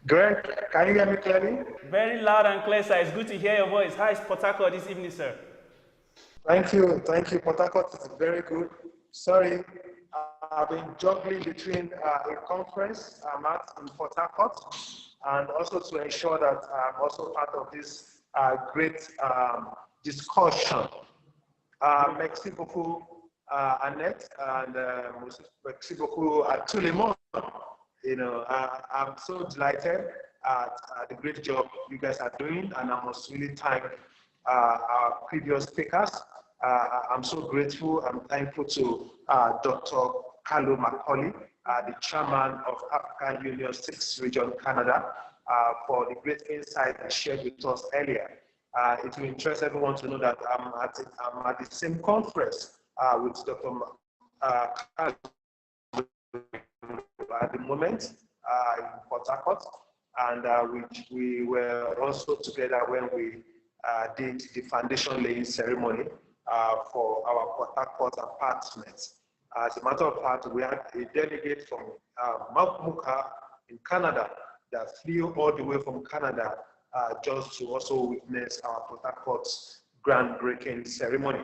[SPEAKER 5] Greg, can you hear me clearly?
[SPEAKER 1] Very loud and clear, sir. It's good to hear your voice. How is Port Harcourt this evening, sir?
[SPEAKER 5] Thank you. Port Harcourt is very good. Sorry, I've been juggling between a conference I'm at in Port Harcourt and also to ensure that I'm also part of this great discussion. Merci beaucoup, Annette, and merci beaucoup à tout le monde. You know, I'm so delighted at the great job you guys are doing, and I must really thank our previous speakers. I'm so grateful. I'm thankful to Dr. Carlo Macaulay, the chairman of African Union 6th Region Canada, for the great insight he shared with us earlier. It will interest everyone to know that I'm at the same conference with Dr. Carlo at the moment in Port Harcourt, and we were also together when we did the foundation laying ceremony for our Port Harcourt apartments. As a matter of fact, we had a delegate from Mount Muka in Canada that flew all the way from Canada just to also witness our Port Harcourt's groundbreaking ceremony.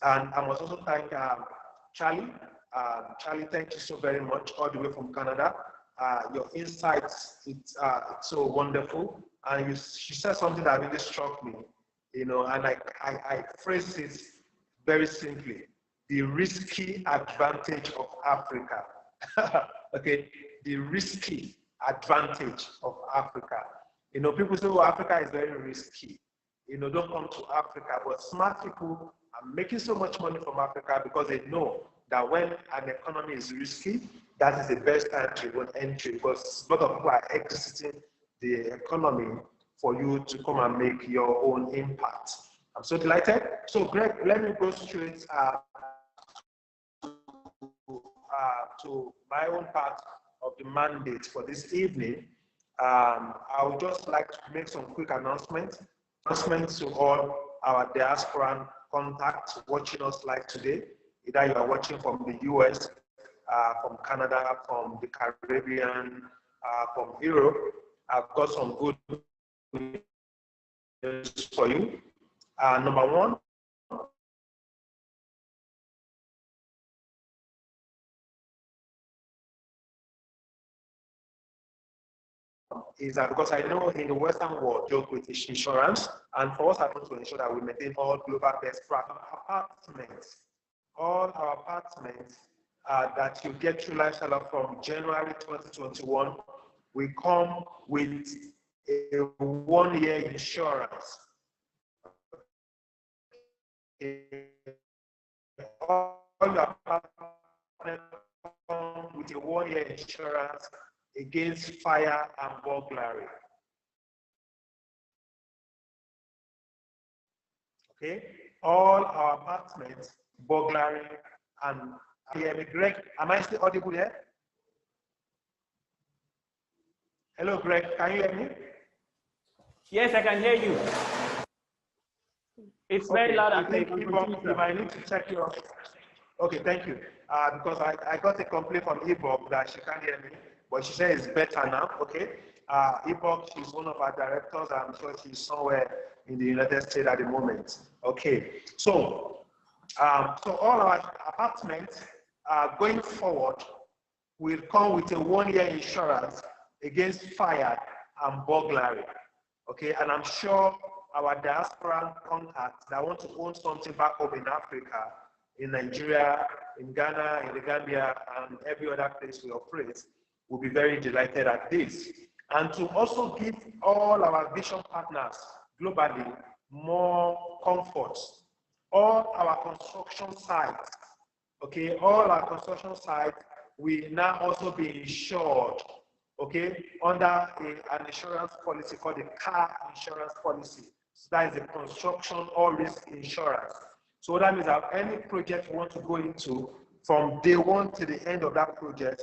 [SPEAKER 5] And I must also thank Charlie. Charlie, thank you so very much, all the way from Canada. Your insights, it's so wonderful. and she said something that really struck me, you know, and I phrased it very simply: the risky advantage of Africa. Okay, the risky advantage of Africa. You know, people say, "Oh, Africa is very risky. You know, don't come to Africa." But smart people are making so much money from Africa because they know that when an economy is risky, that is the best time to go entry, because a lot of people are exiting the economy for you to come and make your own impact. I'm so delighted. So, Greg, let me go straight to my own part of the mandate for this evening. I would just like to make some quick announcements to all our diaspora contacts watching us live today. Either you are watching from the US, from Canada, from the Caribbean, from Europe. I've got some good news for you. Number one, is that because I know in the Western world, joke with insurance, and for us, I want to ensure that we maintain all global best practice apartments. All our apartments that you get through Lifestyle from January 2021, we come with a 1-year insurance. All your apartments come with a 1-year insurance against fire and burglary. Okay, all our apartments, burglary, and Greg, am I still audible here? Hello, Greg, can you hear me?
[SPEAKER 1] Yes, I can hear you. It's very loud.
[SPEAKER 5] I think you might need to check your. Okay, thank you. Because I got a complaint from Ebob that she can't hear me, but she said it's better now. Okay. Ebob, she's one of our directors. I'm sure she's somewhere in the United States at the moment. Okay. So all our apartments going forward will come with a 1-year insurance against fire and burglary. Okay, and I'm sure our diaspora contacts that want to own something back home in Africa, in Nigeria, in Ghana, in the Gambia, and every other place we operate will be very delighted at this. And to also give all our vision partners globally more comfort. All our construction sites, okay, all our construction sites will now also be insured, okay, under an insurance policy called the car insurance policy. So that is the construction all risk insurance. So that means that any project you want to go into, from day one to the end of that project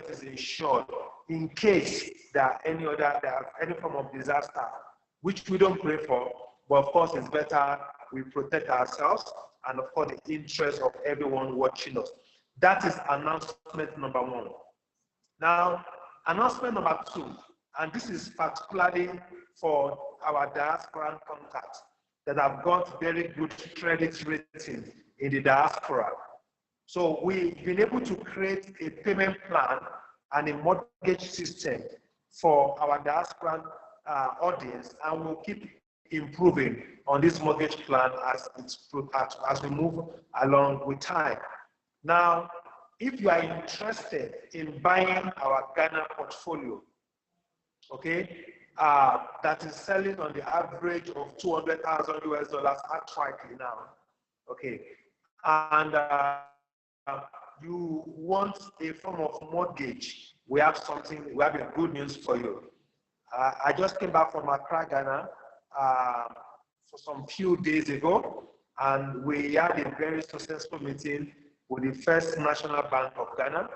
[SPEAKER 5] is insured in case there are any form of disaster, which we don't pray for, but of course it's better we protect ourselves and of course the interest of everyone watching us. That is announcement number one. Now, announcement number two, and this is particularly for our diaspora contacts that have got very good credit rating in the diaspora. So we've been able to create a payment plan and a mortgage system for our diaspora audience, and we'll keep improving on this mortgage plan as we move along with time. Now, if you are interested in buying our Ghana portfolio, okay, that is selling on the average of $200,000 outrightly now, okay, and you want a form of mortgage, we have a good news for you. I just came back from Accra, Ghana, for some few days ago, and we had a very successful meeting with the First National Bank of Ghana,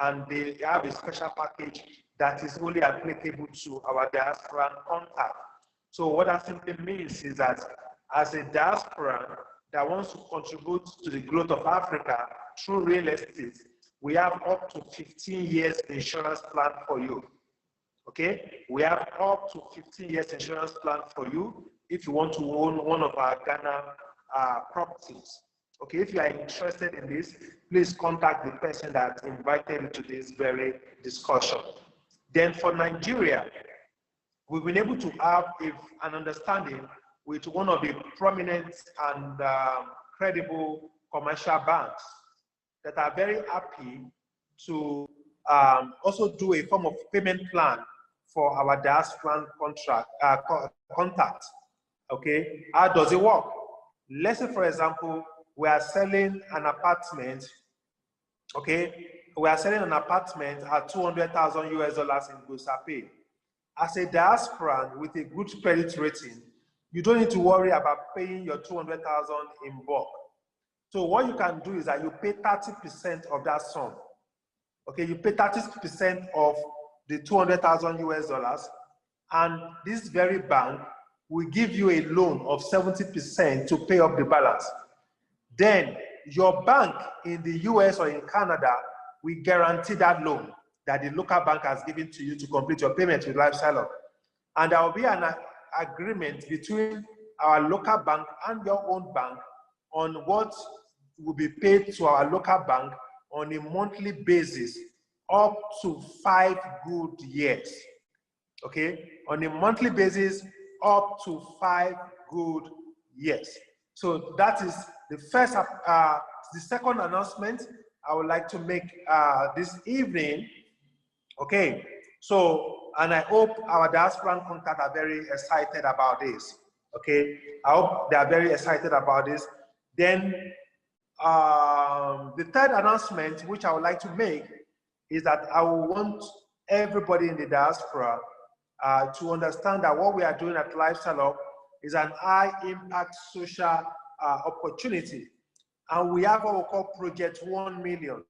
[SPEAKER 5] and they have a special package that is only applicable to our diaspora contact. So what that simply means is that as a diaspora that wants to contribute to the growth of Africa through real estate, we have up to 15 years insurance plan for you. Okay, we have up to 15 years insurance plan for you if you want to own one of our Ghana properties. Okay, if you are interested in this, please contact the person that invited you to this very discussion. Then for Nigeria, we've been able to have an understanding with one of the prominent and credible commercial banks that are very happy to also do a form of payment plan for our diaspora contact. Okay, how does it work? Let's say, for example, we are selling an apartment. Okay, we are selling an apartment at $200,000 US in Gusape. As a diaspora with a good credit rating, you don't need to worry about paying your $200,000 in bulk. So what you can do is that you pay 30% of that sum. Okay, you pay 30% of the $200,000 US, and this very bank will give you a loan of 70% to pay up the balance. Then your bank in the US or in Canada will guarantee that loan that the local bank has given to you to complete your payment with Lifestyle Up. And there will be an agreement between our local bank and your own bank on what will be paid to our local bank on a monthly basis up to 5 good years. Okay, on a monthly basis up to 5 good years. So that is the first, the second announcement I would like to make this evening. Okay, so, and I hope our diaspora contact are very excited about this. Okay, I hope they are very excited about this. Then the third announcement, which I would like to make, is that I want everybody in the diaspora to understand that what we are doing at Lifestyle Up is an high impact social opportunity. And we have what we call Project 1 Million.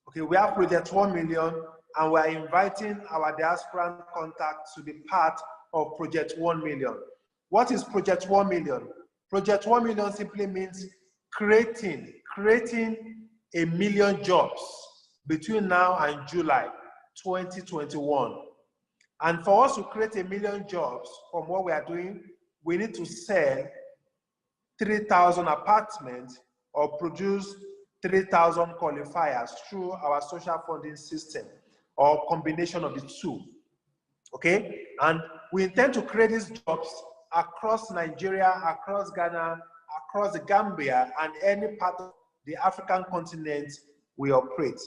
[SPEAKER 5] Okay, we have Project 1 Million, and we are inviting our diaspora contacts to be part of Project 1 Million. What is Project 1 Million? Project 1 Million simply means creating 1 million jobs between now and July 2021. And for us to create 1 million jobs from what we are doing, we need to sell 3,000 apartments or produce 3,000 qualifiers through our social funding system or combination of the two. Okay? And we intend to create these jobs across Nigeria, across Ghana, across the Gambia, and any part of the African continent we operate.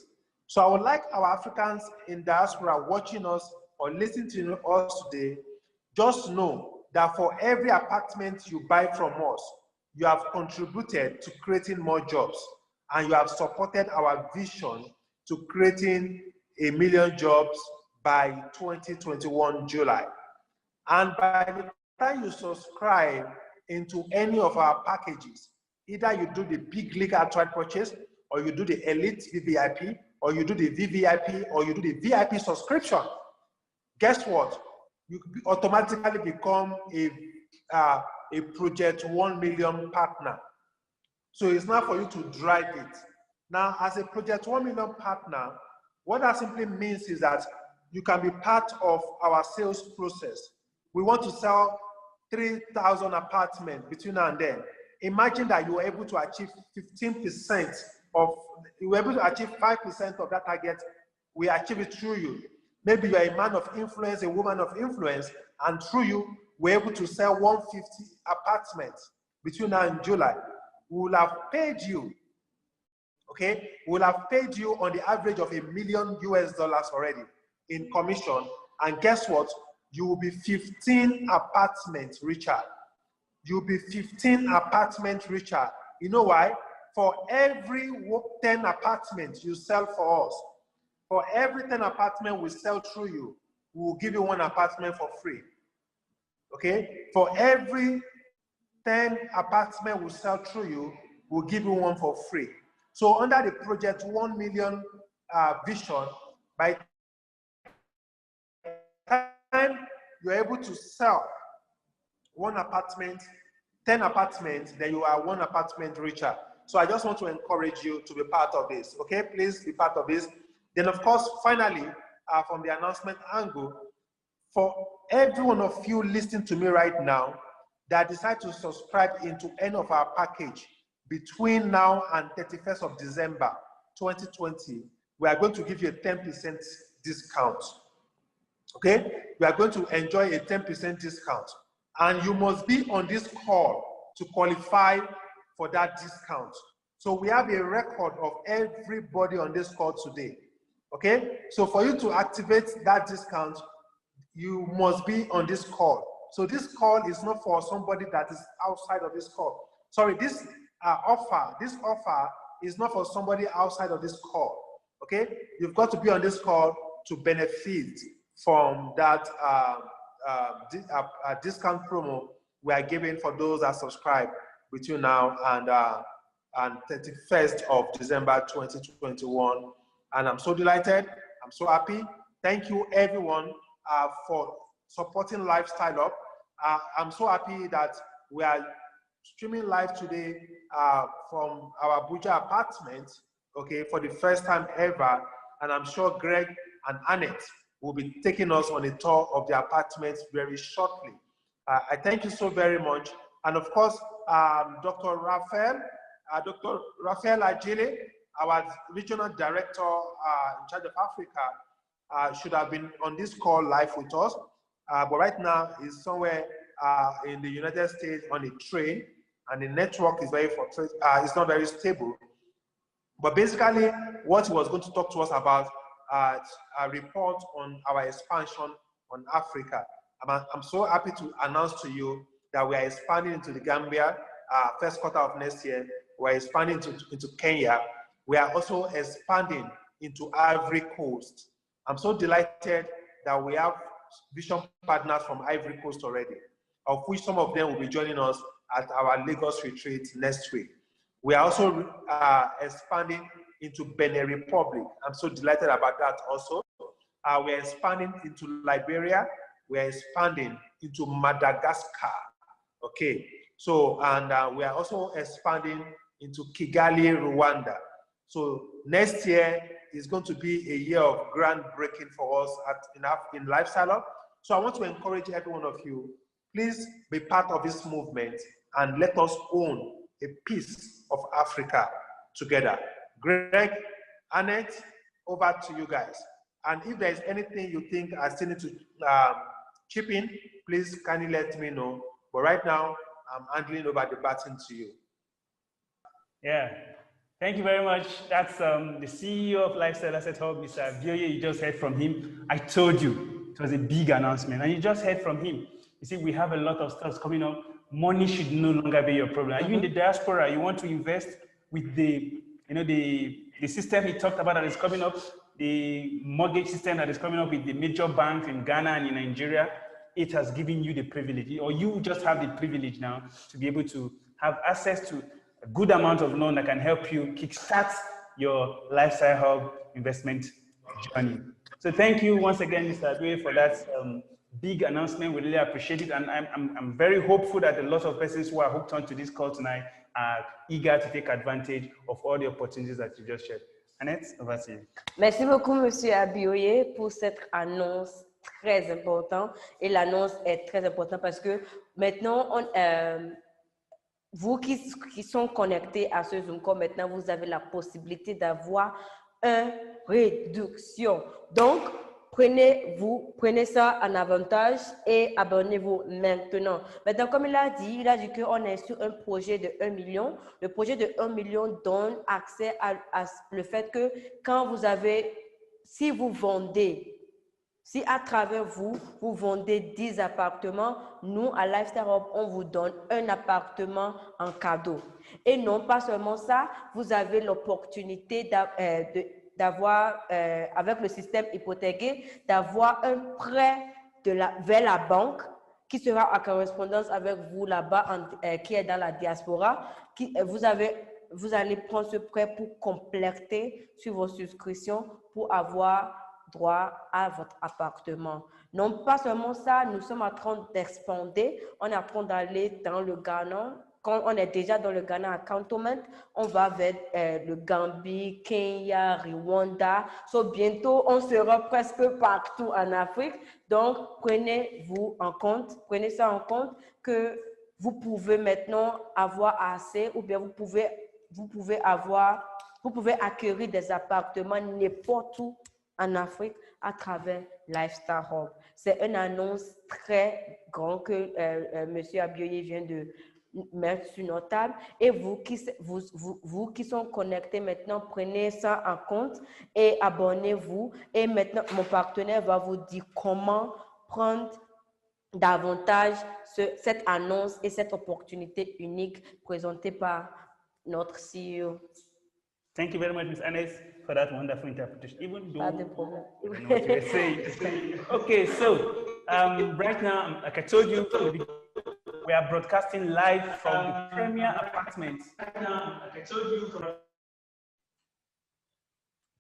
[SPEAKER 5] So I would like our Africans in diaspora watching us or listening to us today, just know that for every apartment you buy from us, you have contributed to creating more jobs, and you have supported our vision to creating 1 million jobs by 2021 July. And by the time you subscribe into any of our packages, either you do the big league outright purchase, or you do the elite VVIP, or you do the VVIP, or you do the VIP subscription, guess what? You automatically become a Project 1 Million partner. So it's not for you to drive it. Now, as a Project 1 Million partner, what that simply means is that you can be part of our sales process. We want to sell 3,000 apartments between now and then. Imagine that you were able to achieve 15% of, you were able to achieve 5% of that target. We achieve it through you. Maybe you are a man of influence, a woman of influence, and through you, we're able to sell 150 apartments between now and July. We will have paid you, okay? We will have paid you on the average of $1 million US already in commission. And guess what? You will be 15 apartments richer. You'll be 15 apartments richer. You know why? For every 10 apartments you sell for us, for every 10 apartments we sell through you, we will give you 1 apartment for free. Okay? For every 10 apartments we sell through you, we'll give you 1 for free. So under the Project 1 Million vision, by the time you're able to sell 1 apartment, 10 apartments, then you are 1 apartment richer. So I just want to encourage you to be part of this. Okay? Please be part of this. Then, of course, finally, from the announcement angle, for every one of you listening to me right now that decide to subscribe into any of our package between now and 31st of December 2020, we are going to give you a 10% discount. Okay, you are going to enjoy a 10% discount, and you must be on this call to qualify for that discount. So we have a record of everybody on this call today. Okay, so for you to activate that discount, you must be on this call. So this call is not for somebody that is outside of this call. Sorry, this offer is not for somebody outside of this call. Okay, you've got to be on this call to benefit from that discount promo we are giving for those that subscribe between now and 31st of December 2021. And I'm so delighted. I'm so happy. Thank you, everyone, for supporting Lifestyle Up. I'm so happy that we are streaming live today from our Abuja apartment, okay, for the first time ever. And I'm sure Greg and Annette will be taking us on a tour of the apartments very shortly. I thank you so very much. And of course, Dr. Raphael Ajile, our regional director in charge of Africa, should have been on this call live with us. But right now, he's somewhere in the United States on a train, and the network is it's not very stable. But basically, what he was going to talk to us about a report on our expansion on Africa. I'm so happy to announce to you that we are expanding into the Gambia first quarter of next year. We're expanding into Kenya. We are also expanding into Ivory Coast. I'm so delighted that we have vision partners from Ivory Coast already, of which some of them will be joining us at our Lagos retreat next week. We are also expanding into Benin Republic. I'm so delighted about that also. We are expanding into Liberia. We are expanding into Madagascar. Okay, so, and we are also expanding into Kigali, Rwanda. So next year is going to be a year of groundbreaking for us in Lifestyle Up. So I want to encourage every one of you, please be part of this movement and let us own a piece of Africa together. Greg, Annette, over to you guys. And if there's anything you think I still need to chip in, please kindly let me know. But right now, I'm handing over the baton to you.
[SPEAKER 1] Yeah, thank you very much. That's the CEO of Lifestyle Asset Hub, Mr. Abioye. You just heard from him. I told you it was a big announcement, and you just heard from him. You see, we have a lot of stuff coming up. Money should no longer be your problem. Are you in the diaspora? You want to invest with the system he talked about that is coming up, the mortgage system that is coming up with the major banks in Ghana and in Nigeria. It has given you the privilege, or you just have the privilege now to be able to have access to a good amount of loan that can help you kickstart your Lifestyle Hub investment journey. So thank you once again, Mr. Abioye, for that big announcement. We really appreciate it. And I'm very hopeful that a lot of persons who are hooked onto this call tonight are eager to take advantage of all the opportunities that you just shared. Annette, over to you.
[SPEAKER 2] Merci beaucoup, Monsieur Abioye, pour cette annonce très importante. Et l'annonce est très importante parce que maintenant, vous qui sont connectés à ce Zoom call, maintenant, vous avez la possibilité d'avoir une réduction. Donc, prenez ça en avantage et abonnez-vous maintenant. Maintenant, comme il a dit qu'on est sur un projet de 1 million. Le projet de 1 million donne accès à le fait que quand vous avez, si vous vendez, si à travers vous vendez 10 appartements, nous, à Lifestyle Hub, on vous donne un appartement en cadeau. Et non pas seulement ça, vous avez l'opportunité d'avoir, avec le système hypothéqué, d'avoir un prêt vers la banque qui sera en correspondance avec vous là-bas, qui est dans la diaspora. Vous allez prendre ce prêt pour compléter sur vos souscriptions pour avoir droit à votre appartement. Non pas seulement ça, nous sommes en train d'expander, on est en train d'aller dans le Ghana. Quand on est déjà dans le Ghana à Cantonment, on va vers le Gambie, Kenya, Rwanda. So, bientôt, on sera presque partout en Afrique. Donc, prenez ça en compte que vous pouvez maintenant avoir assez ou bien vous pouvez acquérir des appartements n'importe où en Afrique à travers Lifestyle Hub. c'est une annonce très grande que Monsieur Abioye vient de mettre sur notre table. Et vous qui sont connectés maintenant, prenez ça en compte et abonnez-vous. Et maintenant, mon partenaire va vous dire comment prendre davantage cette annonce et cette opportunité unique présentée par notre CEO.
[SPEAKER 1] Thank you very much, Ms. Anes, for that wonderful interpretation. Even though
[SPEAKER 2] Pas de problème.
[SPEAKER 1] I don't know what you were saying. Okay, so right now, like I told you, we are broadcasting live from the Premier Apartment. Right now, like I told you.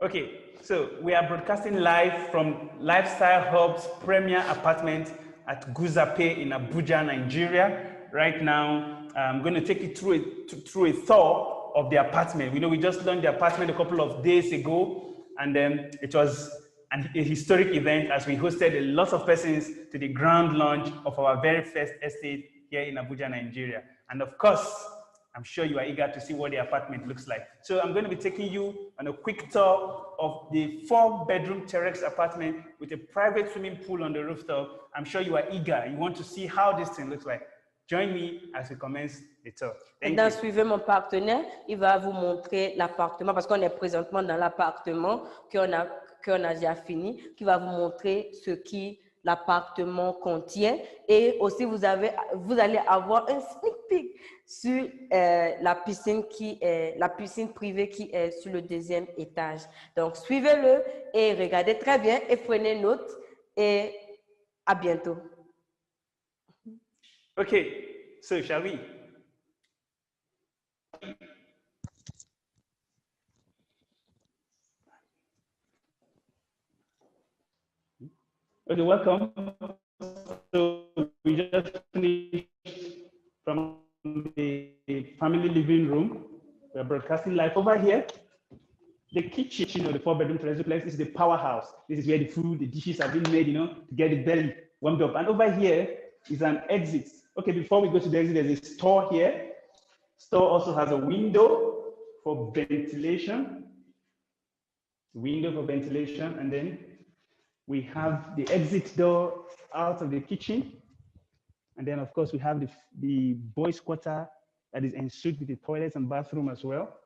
[SPEAKER 1] Okay, so we are broadcasting live from Lifestyle Hub's Premier Apartment at Guzape in Abuja, Nigeria. Right now, I'm going to take you through a tour of the apartment. We know we just launched the apartment a couple of days ago, and then it was a historic event as we hosted a lot of persons to the grand launch of our very first estate here in Abuja, Nigeria. And of course, I'm sure you are eager to see what the apartment looks like. So I'm going to be taking you on a quick tour of the 4-bedroom terrace apartment with a private swimming pool on the rooftop. I'm sure you are eager. You want to see how this thing looks like. Join me as we commence the tour.
[SPEAKER 2] Maintenant, suivez mon partenaire. Il va vous montrer l'appartement parce qu'on est présentement dans l'appartement qu'on a déjà fini, qui va vous montrer ce qui l'appartement contient. Et aussi, vous allez avoir un sneak peek sur la piscine privée qui est sur le 2e étage. Donc, suivez-le et regardez très bien et prenez note. Et à bientôt.
[SPEAKER 1] Okay, so shall we? Okay, welcome. So we just finished from the family living room. We're broadcasting live over here. The kitchen of the 4-bedroom terrace duplex is the powerhouse. This is where the food, the dishes have been made, to get the belly warmed up. And over here is an exit. Okay, before we go to the exit, there's a store here. Store also has a window for ventilation. Window for ventilation, and then we have the exit door out of the kitchen. And then, of course, we have the boys' quarter that is ensuite with the toilets and bathroom as well.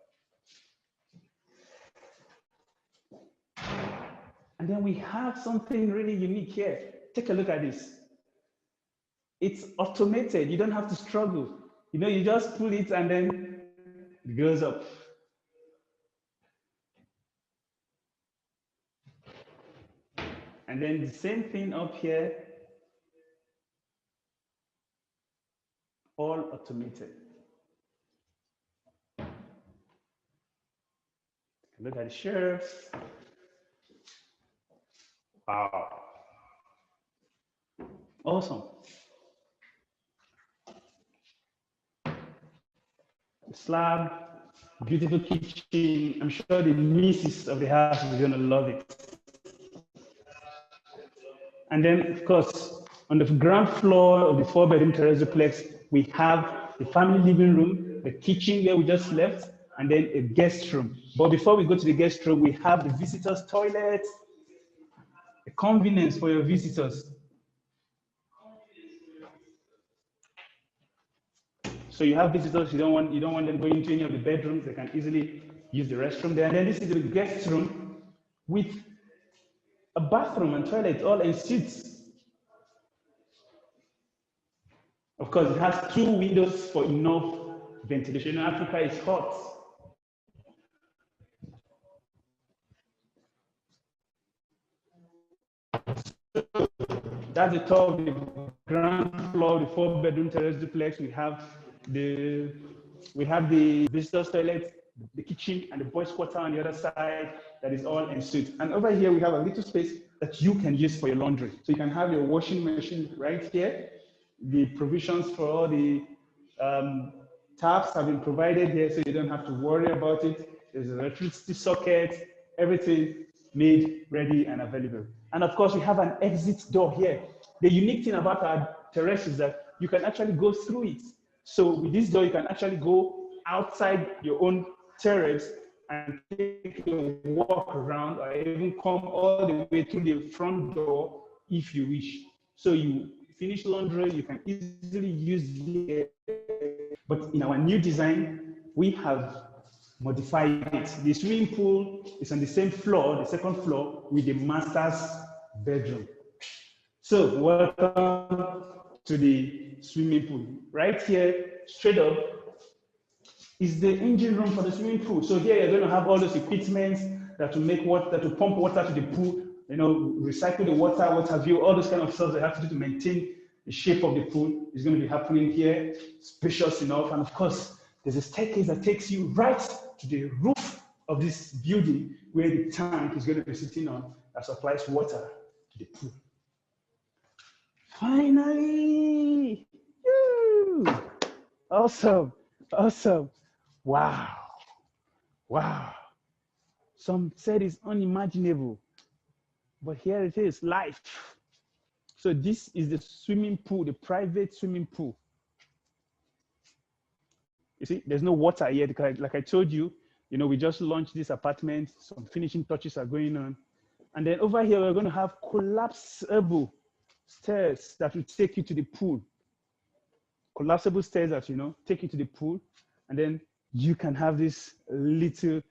[SPEAKER 1] And then we have something really unique here. Take a look at this. It's automated. You don't have to struggle. You just pull it and then it goes up. And then the same thing up here, all automated. Look at the shelves. Wow. Awesome. The slab, beautiful kitchen. I'm sure the missus of the house is going to love it. And then, of course, on the ground floor of the 4-bedroom terrace duplex, we have the family living room, the kitchen where we just left, and then a guest room. But before we go to the guest room, we have the visitors' toilet, a convenience for your visitors. So you have visitors, you don't want them going into any of the bedrooms, they can easily use the restroom there. And then this is the guest room with a bathroom and toilet all en suite. Of course, it has 2 windows for enough ventilation. Africa is hot. That's the top of the ground floor, the 4-bedroom terrace duplex. We have the visitors' toilet, the kitchen, and the boys' quarter on the other side. That is all en suite. And over here, we have a little space that you can use for your laundry. So you can have your washing machine right here. The provisions for all the taps have been provided here, so you don't have to worry about it. There's an electricity socket, everything made ready and available. And of course, we have an exit door here. The unique thing about our terrace is that you can actually go through it. So with this door, you can actually go outside your own terrace and take a walk around, or even come all the way to the front door if you wish. So you finish laundry, you can easily use here. But in our new design, we have modified it. The swimming pool is on the same floor, the second floor, with the master's bedroom. So welcome to the swimming pool. Right here, straight up, is the engine room for the swimming pool. So here you're going to have all those equipments that will make water, that will pump water to the pool, you know, recycle the water, what have you, all those kind of stuff they have to do to maintain the shape of the pool is going to be happening here, spacious enough. And of course, there's a staircase that takes you right to the roof of this building where the tank is going to be sitting on that supplies water to the pool. Finally! Woo! Awesome, awesome. Wow, wow. Some said it's unimaginable, but here it is, life. So this is the swimming pool, the private swimming pool. You see, there's no water yet. Like I told you, you know, we just launched this apartment. Some finishing touches are going on. And then over here, we're going to have collapsible stairs that will take you to the pool. Collapsible stairs that, you know, take you to the pool. And then you can have this little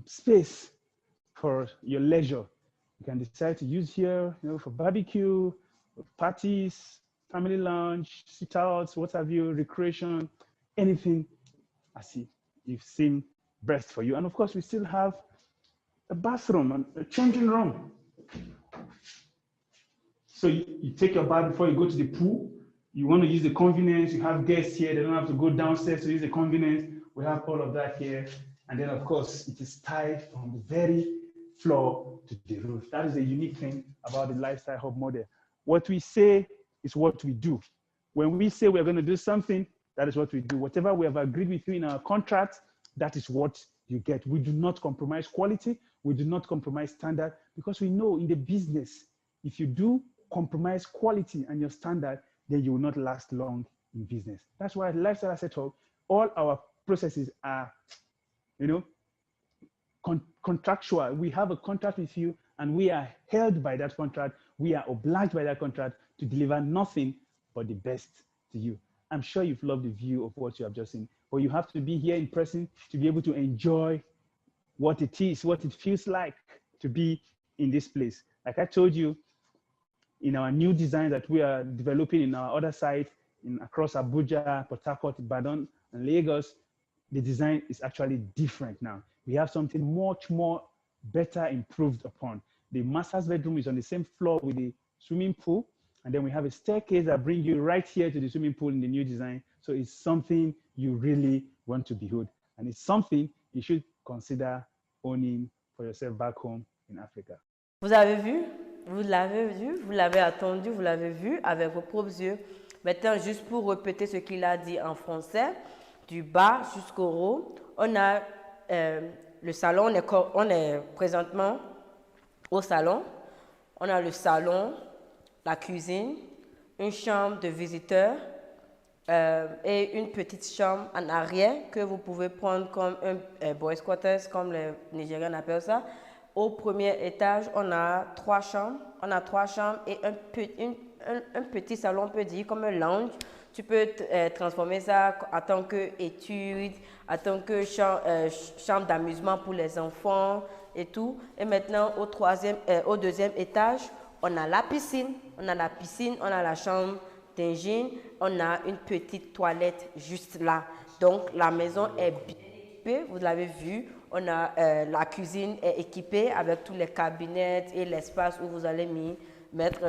[SPEAKER 1] space for your leisure. You can decide to use here, you know, for barbecue, parties, family lunch, sit-outs, what have you, recreation, anything as you've seen best for you. And of course, we still have a bathroom and a changing room. So you take your bath before you go to the pool. You want to use the convenience. You have guests here. They don't have to go downstairs to use the convenience. We have all of that here. And then, of course, it is tied from the very floor to the roof. That is a unique thing about the lifestyle hub model. What we say is what we do. When we say we're going to do something, that is what we do. Whatever we have agreed with you in our contract, that is what you get. We do not compromise quality. We do not compromise standard, because we know in the business, if you do compromise quality and your standard, then you will not last long in business. That's why lifestyle asset hub, all our processes are, you know, contractual. We have a contract with you and we are held by that contract. We are obliged by that contract to deliver nothing but the best to you. I'm sure you've loved the view of what you have just seen, but you have to be here in person to be able to enjoy what it is, what it feels like to be in this place. Like I told you, in our new design that we are developing in our other site, across Abuja, Port Harcourt, Ibadan, and Lagos, the design is actually different now. We have something much more better improved upon. The master's bedroom is on the same floor with the swimming pool. And then we have a staircase that brings you right here to the swimming pool in the new design. So it's something you really want to behold. And it's something you should consider owning for yourself back home in Africa.
[SPEAKER 2] Vous avez vu? Vous l'avez vu? Vous l'avez attendu? Vous l'avez vu avec vos propres yeux? Maintenant, juste pour répéter ce qu'il a dit en français, du bas jusqu'au haut, on a le salon, on est présentement au salon. On a le salon, la cuisine, une chambre de visiteurs et une petite chambre en arrière que vous pouvez prendre comme un boys quarters, comme les Nigériens appellent ça. Au premier étage, on a 3 chambres. On a 3 chambres et un petit salon, on peut dire, comme un lounge. Tu peux transformer ça en tant qu'étude, en tant que chambre d'amusement pour les enfants et tout. Et maintenant, au deuxième étage, on a la piscine. On a la piscine, on a la chambre d'ingénieur, on a une petite toilette juste là. Donc, la maison est bien équipée, vous l'avez vu. On a la cuisine est équipée avec tous les cabinets et l'espace où vous allez mettre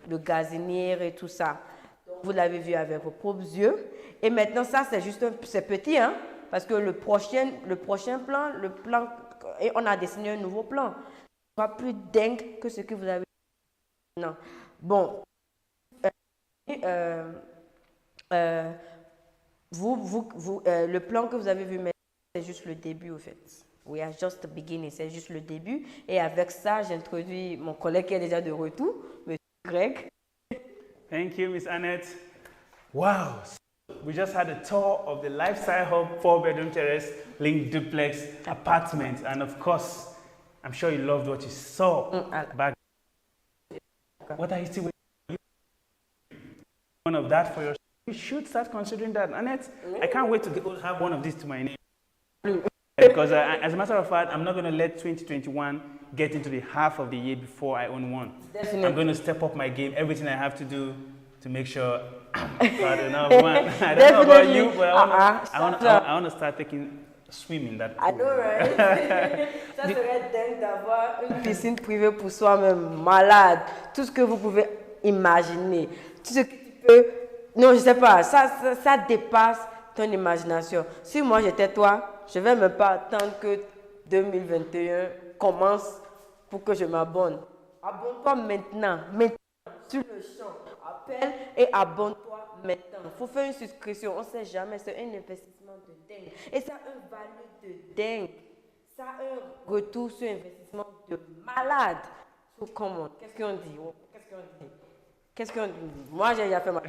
[SPEAKER 2] le gazinière et tout ça. Donc, vous l'avez vu avec vos propres yeux. Et maintenant, ça, c'est juste c'est petit, hein, parce que le prochain plan, et on a dessiné un nouveau plan. Pas plus dingue que ce que vous avez. Non. Bon. Le plan que vous avez vu, c'est juste le début, au fait. We are just the beginning, c'est juste le début. Et avec ça, j'introduis mon collègue qui est déjà de retour, M. Greg.
[SPEAKER 1] Thank you, Miss Annette. Wow. We just had a tour of the Lifestyle Hub 4-bedroom terrace linked duplex apartment. And of course, I'm sure you loved what you saw back. What are you still waiting for? One of that for yourself. You should start considering that. Annette, I can't wait to have one of these to my name. Because as a matter of fact, I'm not going to let 2021 get into the half of the year before I own one.
[SPEAKER 2] Definitely.
[SPEAKER 1] I'm going to step up my game, everything I have to do to make sure I'm proud enough. I don't know about you, but I want to start taking swimming that pool.
[SPEAKER 2] I know, right? Ça serait dingue d'avoir une piscine privée pour soi-même, malade. Tout ce que vous pouvez imaginer. Tout ce que tu peux... Non, je sais pas, ça dépasse ton imagination. Si moi j'étais toi, je ne vais même pas attendre que 2021 commence pour que je m'abonne. Abonne-toi maintenant, sur le champ. Appelle et abonne-toi maintenant. Il faut faire une souscription, on ne sait jamais, c'est un investissement de dingue. Et ça a une valeur de dingue. Ça a un retour sur investissement de malade. So, comment? Qu'est-ce qu'on dit? Qu'est-ce qu'on dit? Moi, j'ai déjà fait ma... En tout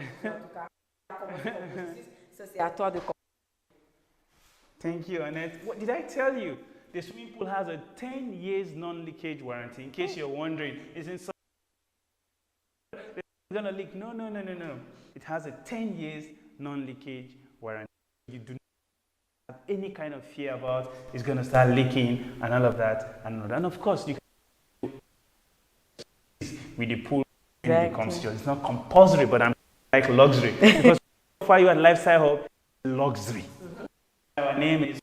[SPEAKER 2] cas, ça c'est à toi de...
[SPEAKER 1] Thank you, Annette. What did I tell you? The swimming pool has a 10 years non-leakage warranty. In case you're wondering, isn't some going to leak? No. It has a 10 years non-leakage warranty. You do not have any kind of fear about it's going to start leaking and all of that. And of course, you can with the pool when it comes to you. It's not compulsory, but I'm like luxury. Because for you at Lifestyle Hub, luxury. Our name is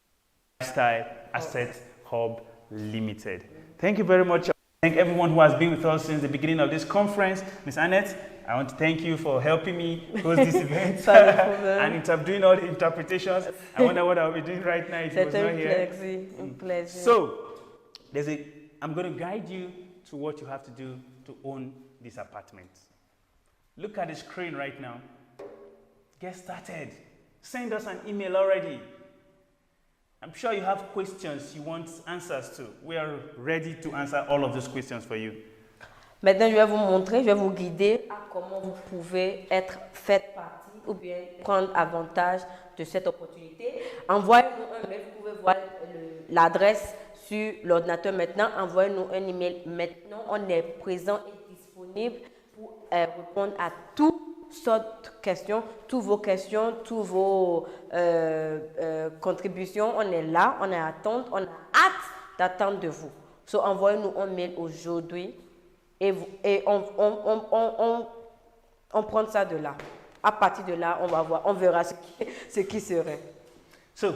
[SPEAKER 1] Lifestyle Asset Hub Limited. Thank you very much. Thank everyone who has been with us since the beginning of this conference. Ms. Annette, I want to thank you for helping me host this event and doing all the interpretations. I wonder what I'll be doing right now if you was not here.
[SPEAKER 2] Pleasure.
[SPEAKER 1] So, I'm going to guide you to what you have to do to own this apartment. Look at the screen right now. Get started. Send us an email already. I'm sure you have questions you want answers to. We are ready to answer all of those questions for you.
[SPEAKER 2] Maintenant, je vais vous montrer, je vais vous guider à comment vous pouvez fait partie ou bien prendre avantage de cette opportunité. Envoyez-nous un mail, vous pouvez voir l'adresse sur l'ordinateur maintenant. Envoyez-nous un email maintenant. On est présent et disponible pour répondre à toutes sortes de questions, toutes vos questions, toutes vos contributions. On est là, on est à attendre, on a hâte d'attendre de vous. So, envoyez-nous un mail aujourd'hui et on prend ça de là. À partir de là, on va voir, on verra ce qui serait.
[SPEAKER 1] So,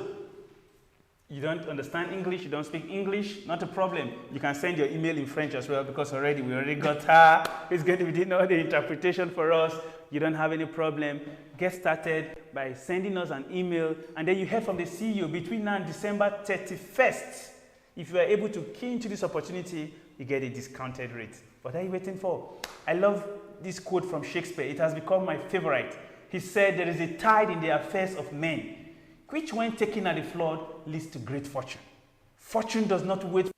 [SPEAKER 1] you don't understand English, you don't speak English, not a problem. You can send your email in French as well because we already got her. It's going to be doing all the interpretation for us. You don't have any problem. Get started by sending us an email, and then you hear from the CEO between now and December 31st. If you are able to key into this opportunity, you get a discounted rate. What are you waiting for? I love this quote from Shakespeare. It has become my favorite. He said, "There is a tide in the affairs of men, which when taken at the flood leads to great fortune. Fortune does not wait for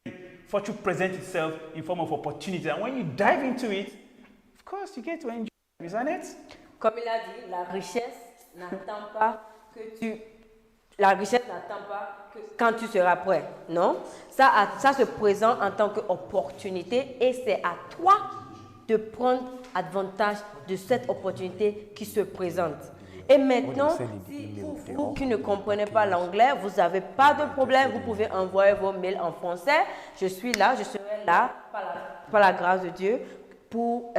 [SPEAKER 1] you. Fortune presents itself in form of opportunity. And when you dive into it, of course, you get to enjoy it, isn't it?"
[SPEAKER 2] Comme il a dit, la richesse n'attend pas que quand tu seras prêt, non? Ça se présente en tant qu'opportunité et c'est à toi de prendre avantage de cette opportunité qui se présente. Et maintenant, si vous qui ne comprenez pas l'anglais, vous n'avez pas de problème, vous pouvez envoyer vos mails en français. Je suis là, je serai là par la grâce de Dieu pour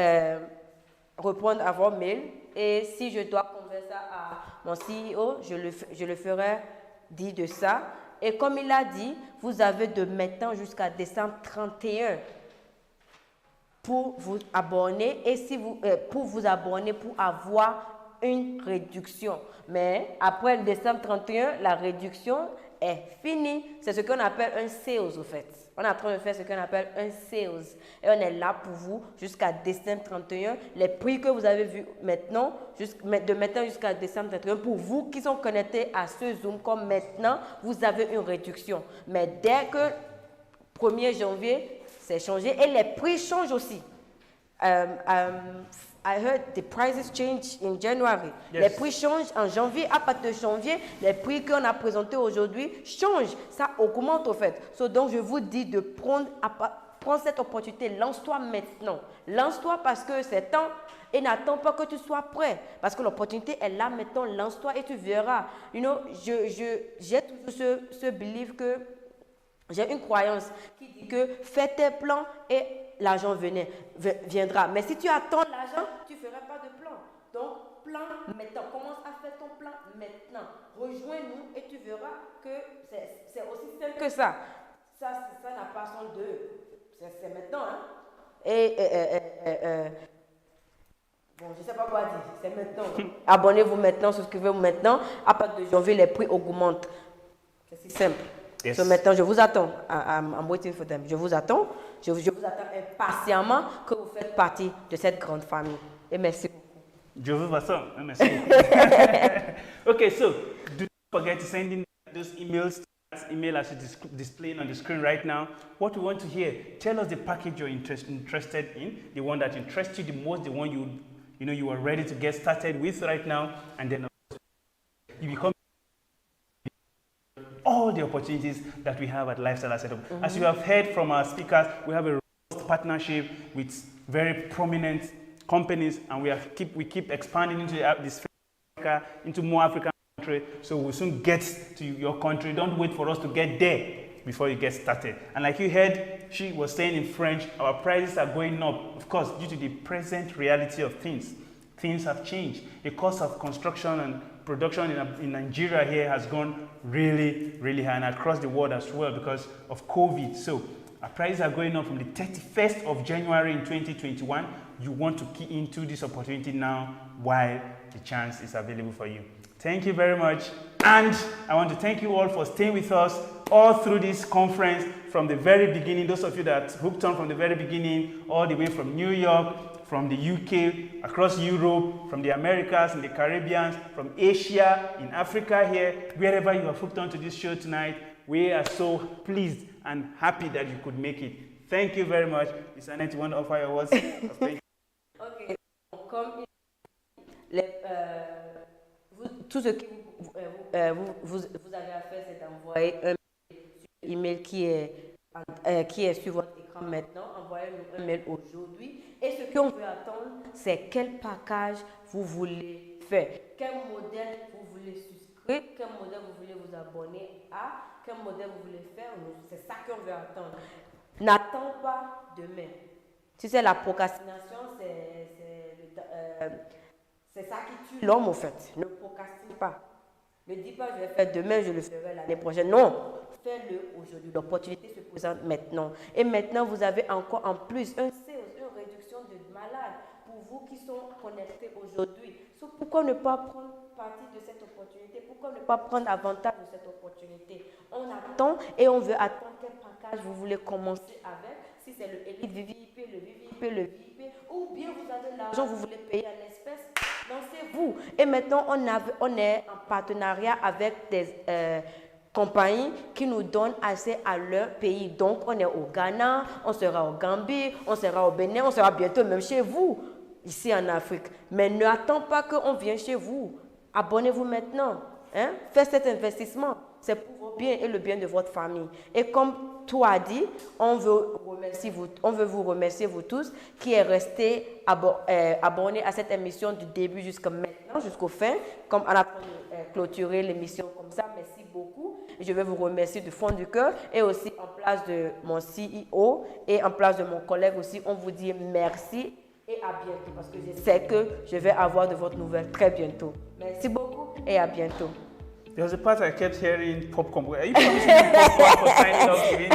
[SPEAKER 2] répondre à vos mails. Et si je dois converser ça à mon CEO, je le ferai dit de ça. Et comme il a dit, vous avez de maintenant jusqu'à décembre 31 pour vous abonner et pour vous abonner pour avoir une réduction. Mais après le décembre 31, la réduction est finie. C'est ce qu'on appelle un sales, au fait. On est en train de faire ce qu'on appelle un sales. Et on est là pour vous jusqu'à décembre 31. Les prix que vous avez vus maintenant, de maintenant jusqu'à décembre 31, pour vous qui sont connectés à ce Zoom comme maintenant, vous avez une réduction. Mais dès que 1er janvier, c'est changé. Et les prix changent aussi. I heard the prices change in January. Yes. Les prix changent en janvier. À partir de janvier, les prix qu'on a présentés aujourd'hui changent. Ça augmente au fait. Donc, je vous dis de prendre prends cette opportunité, lance-toi maintenant. Lance-toi parce que c'est temps et n'attends pas que tu sois prêt. Parce que l'opportunité est là maintenant, lance-toi et tu verras. J'ai toujours ce belief que j'ai une croyance qui dit que fais tes plans et l'argent viendra. Mais si tu attends l'argent, tu ne feras pas de plan. Donc, plan maintenant. Commence à faire ton plan maintenant. Rejoins-nous et tu verras que c'est aussi simple que ça. Ça n'a pas son deux. C'est maintenant. Hein? Bon, je ne sais pas quoi dire. C'est maintenant. Abonnez-vous maintenant, souscrivez-vous maintenant. À partir de janvier, les prix augmentent. C'est si simple.
[SPEAKER 1] Yes.
[SPEAKER 2] So maintenant, je vous attends. I'm waiting for them. Je vous attends. Je vous attends impatiemment que vous faites partie de cette grande famille. Et merci beaucoup.
[SPEAKER 1] Je vous attends. Merci beaucoup. Okay, so do not forget to send in those emails. Email as it's displaying on the screen right now. What we want to hear, tell us the package you're interested in, the one that interests you the most, the one you are ready to get started with right now, and then you become all the opportunities that we have at Lifestyle Asset Hub. As you have heard from our speakers, we have a robust partnership with very prominent companies, and we keep expanding into this Africa, into more African countries. So we'll soon get to your country. Don't wait for us to get there before you get started. And like you heard, she was saying in French, our prices are going up, of course, due to the present reality of things. Things have changed. The cost of construction and production in Nigeria here has gone really, really high, and across the world as well because of COVID. So our prices are going up from the 31st of January in 2021. You want to key into this opportunity now while the chance is available for you. Thank you very much. And I want to thank you all for staying with us all through this conference from the very beginning. Those of you that hooked on from the very beginning, all the way from New York, from the UK, across Europe, from the Americas and the Caribbean, from Asia, in Africa here, wherever you have hooked on to this show tonight, we are so pleased and happy that you could make it. Thank you very much. Ms. Annette, you want to offer your words? Okay.
[SPEAKER 2] Comme tout ce que vous avez à faire, c'est d'envoyer un email qui est sur votre écran maintenant. Envoyez-nous un mail aujourd'hui. Et ce qu'on veut attendre, c'est quel package vous voulez faire. Quel modèle vous voulez souscrire. Quel modèle vous voulez vous abonner à. Quel modèle vous voulez faire. C'est ça qu'on veut attendre. N'attends pas demain. Tu sais, la procrastination, c'est ça qui tue l'homme, en fait. Ne procrastine pas. Ne dis pas, je vais faire demain, je le ferai l'année prochaine. Non, fais-le aujourd'hui. L'opportunité se présente maintenant. Et maintenant, vous avez encore en plus une réduction de malades pour vous qui sont connectés aujourd'hui. So, pourquoi ne pas prendre partie de cette opportunité? Pourquoi ne pas prendre avantage de cette opportunité? On attend et on veut attendre quel package vous voulez commencer avec. Si c'est le Elite VIP, le VIP, ou bien vous avez l'argent, vous voulez payer en espèces, lancez-vous. Et maintenant, on est en partenariat avec des compagnies qui nous donnent accès à leur pays. Donc, on est au Ghana, on sera au Gambie, on sera au Bénin, on sera bientôt même chez vous, ici en Afrique. Mais n'attends pas qu'on vienne chez vous. Abonnez-vous maintenant. Hein? Faites cet investissement. C'est pour vos biens et le bien de votre famille. Et comme toi as dit, on veut vous remercier vous tous qui est resté abonné à cette émission du début jusqu'à maintenant, jusqu'au fin. Comme on a clôturé l'émission comme ça, merci beaucoup. Je vais vous remercier du fond du cœur et aussi en place de mon CEO et en place de mon collègue aussi, on vous dit merci et à bientôt parce que je sais que je vais avoir de votre nouvelle très bientôt. Merci beaucoup et à bientôt.
[SPEAKER 1] There was a part I kept hearing popcorn. Are you promising me popcorn for signing up to me?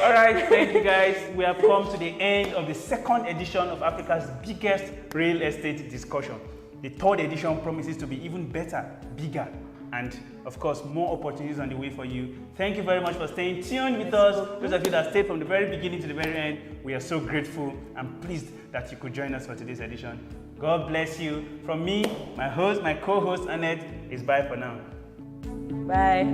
[SPEAKER 1] All right, thank you guys. We have come to the end of the second edition of Africa's biggest real estate discussion. The third edition promises to be even better, bigger, and of course, more opportunities on the way for you. Thank you very much for staying tuned with us. Those of you that stayed from the very beginning to the very end, we are so grateful and pleased that you could join us for today's edition. God bless you. From me, my co-host, Annette, is bye for now.
[SPEAKER 2] Bye.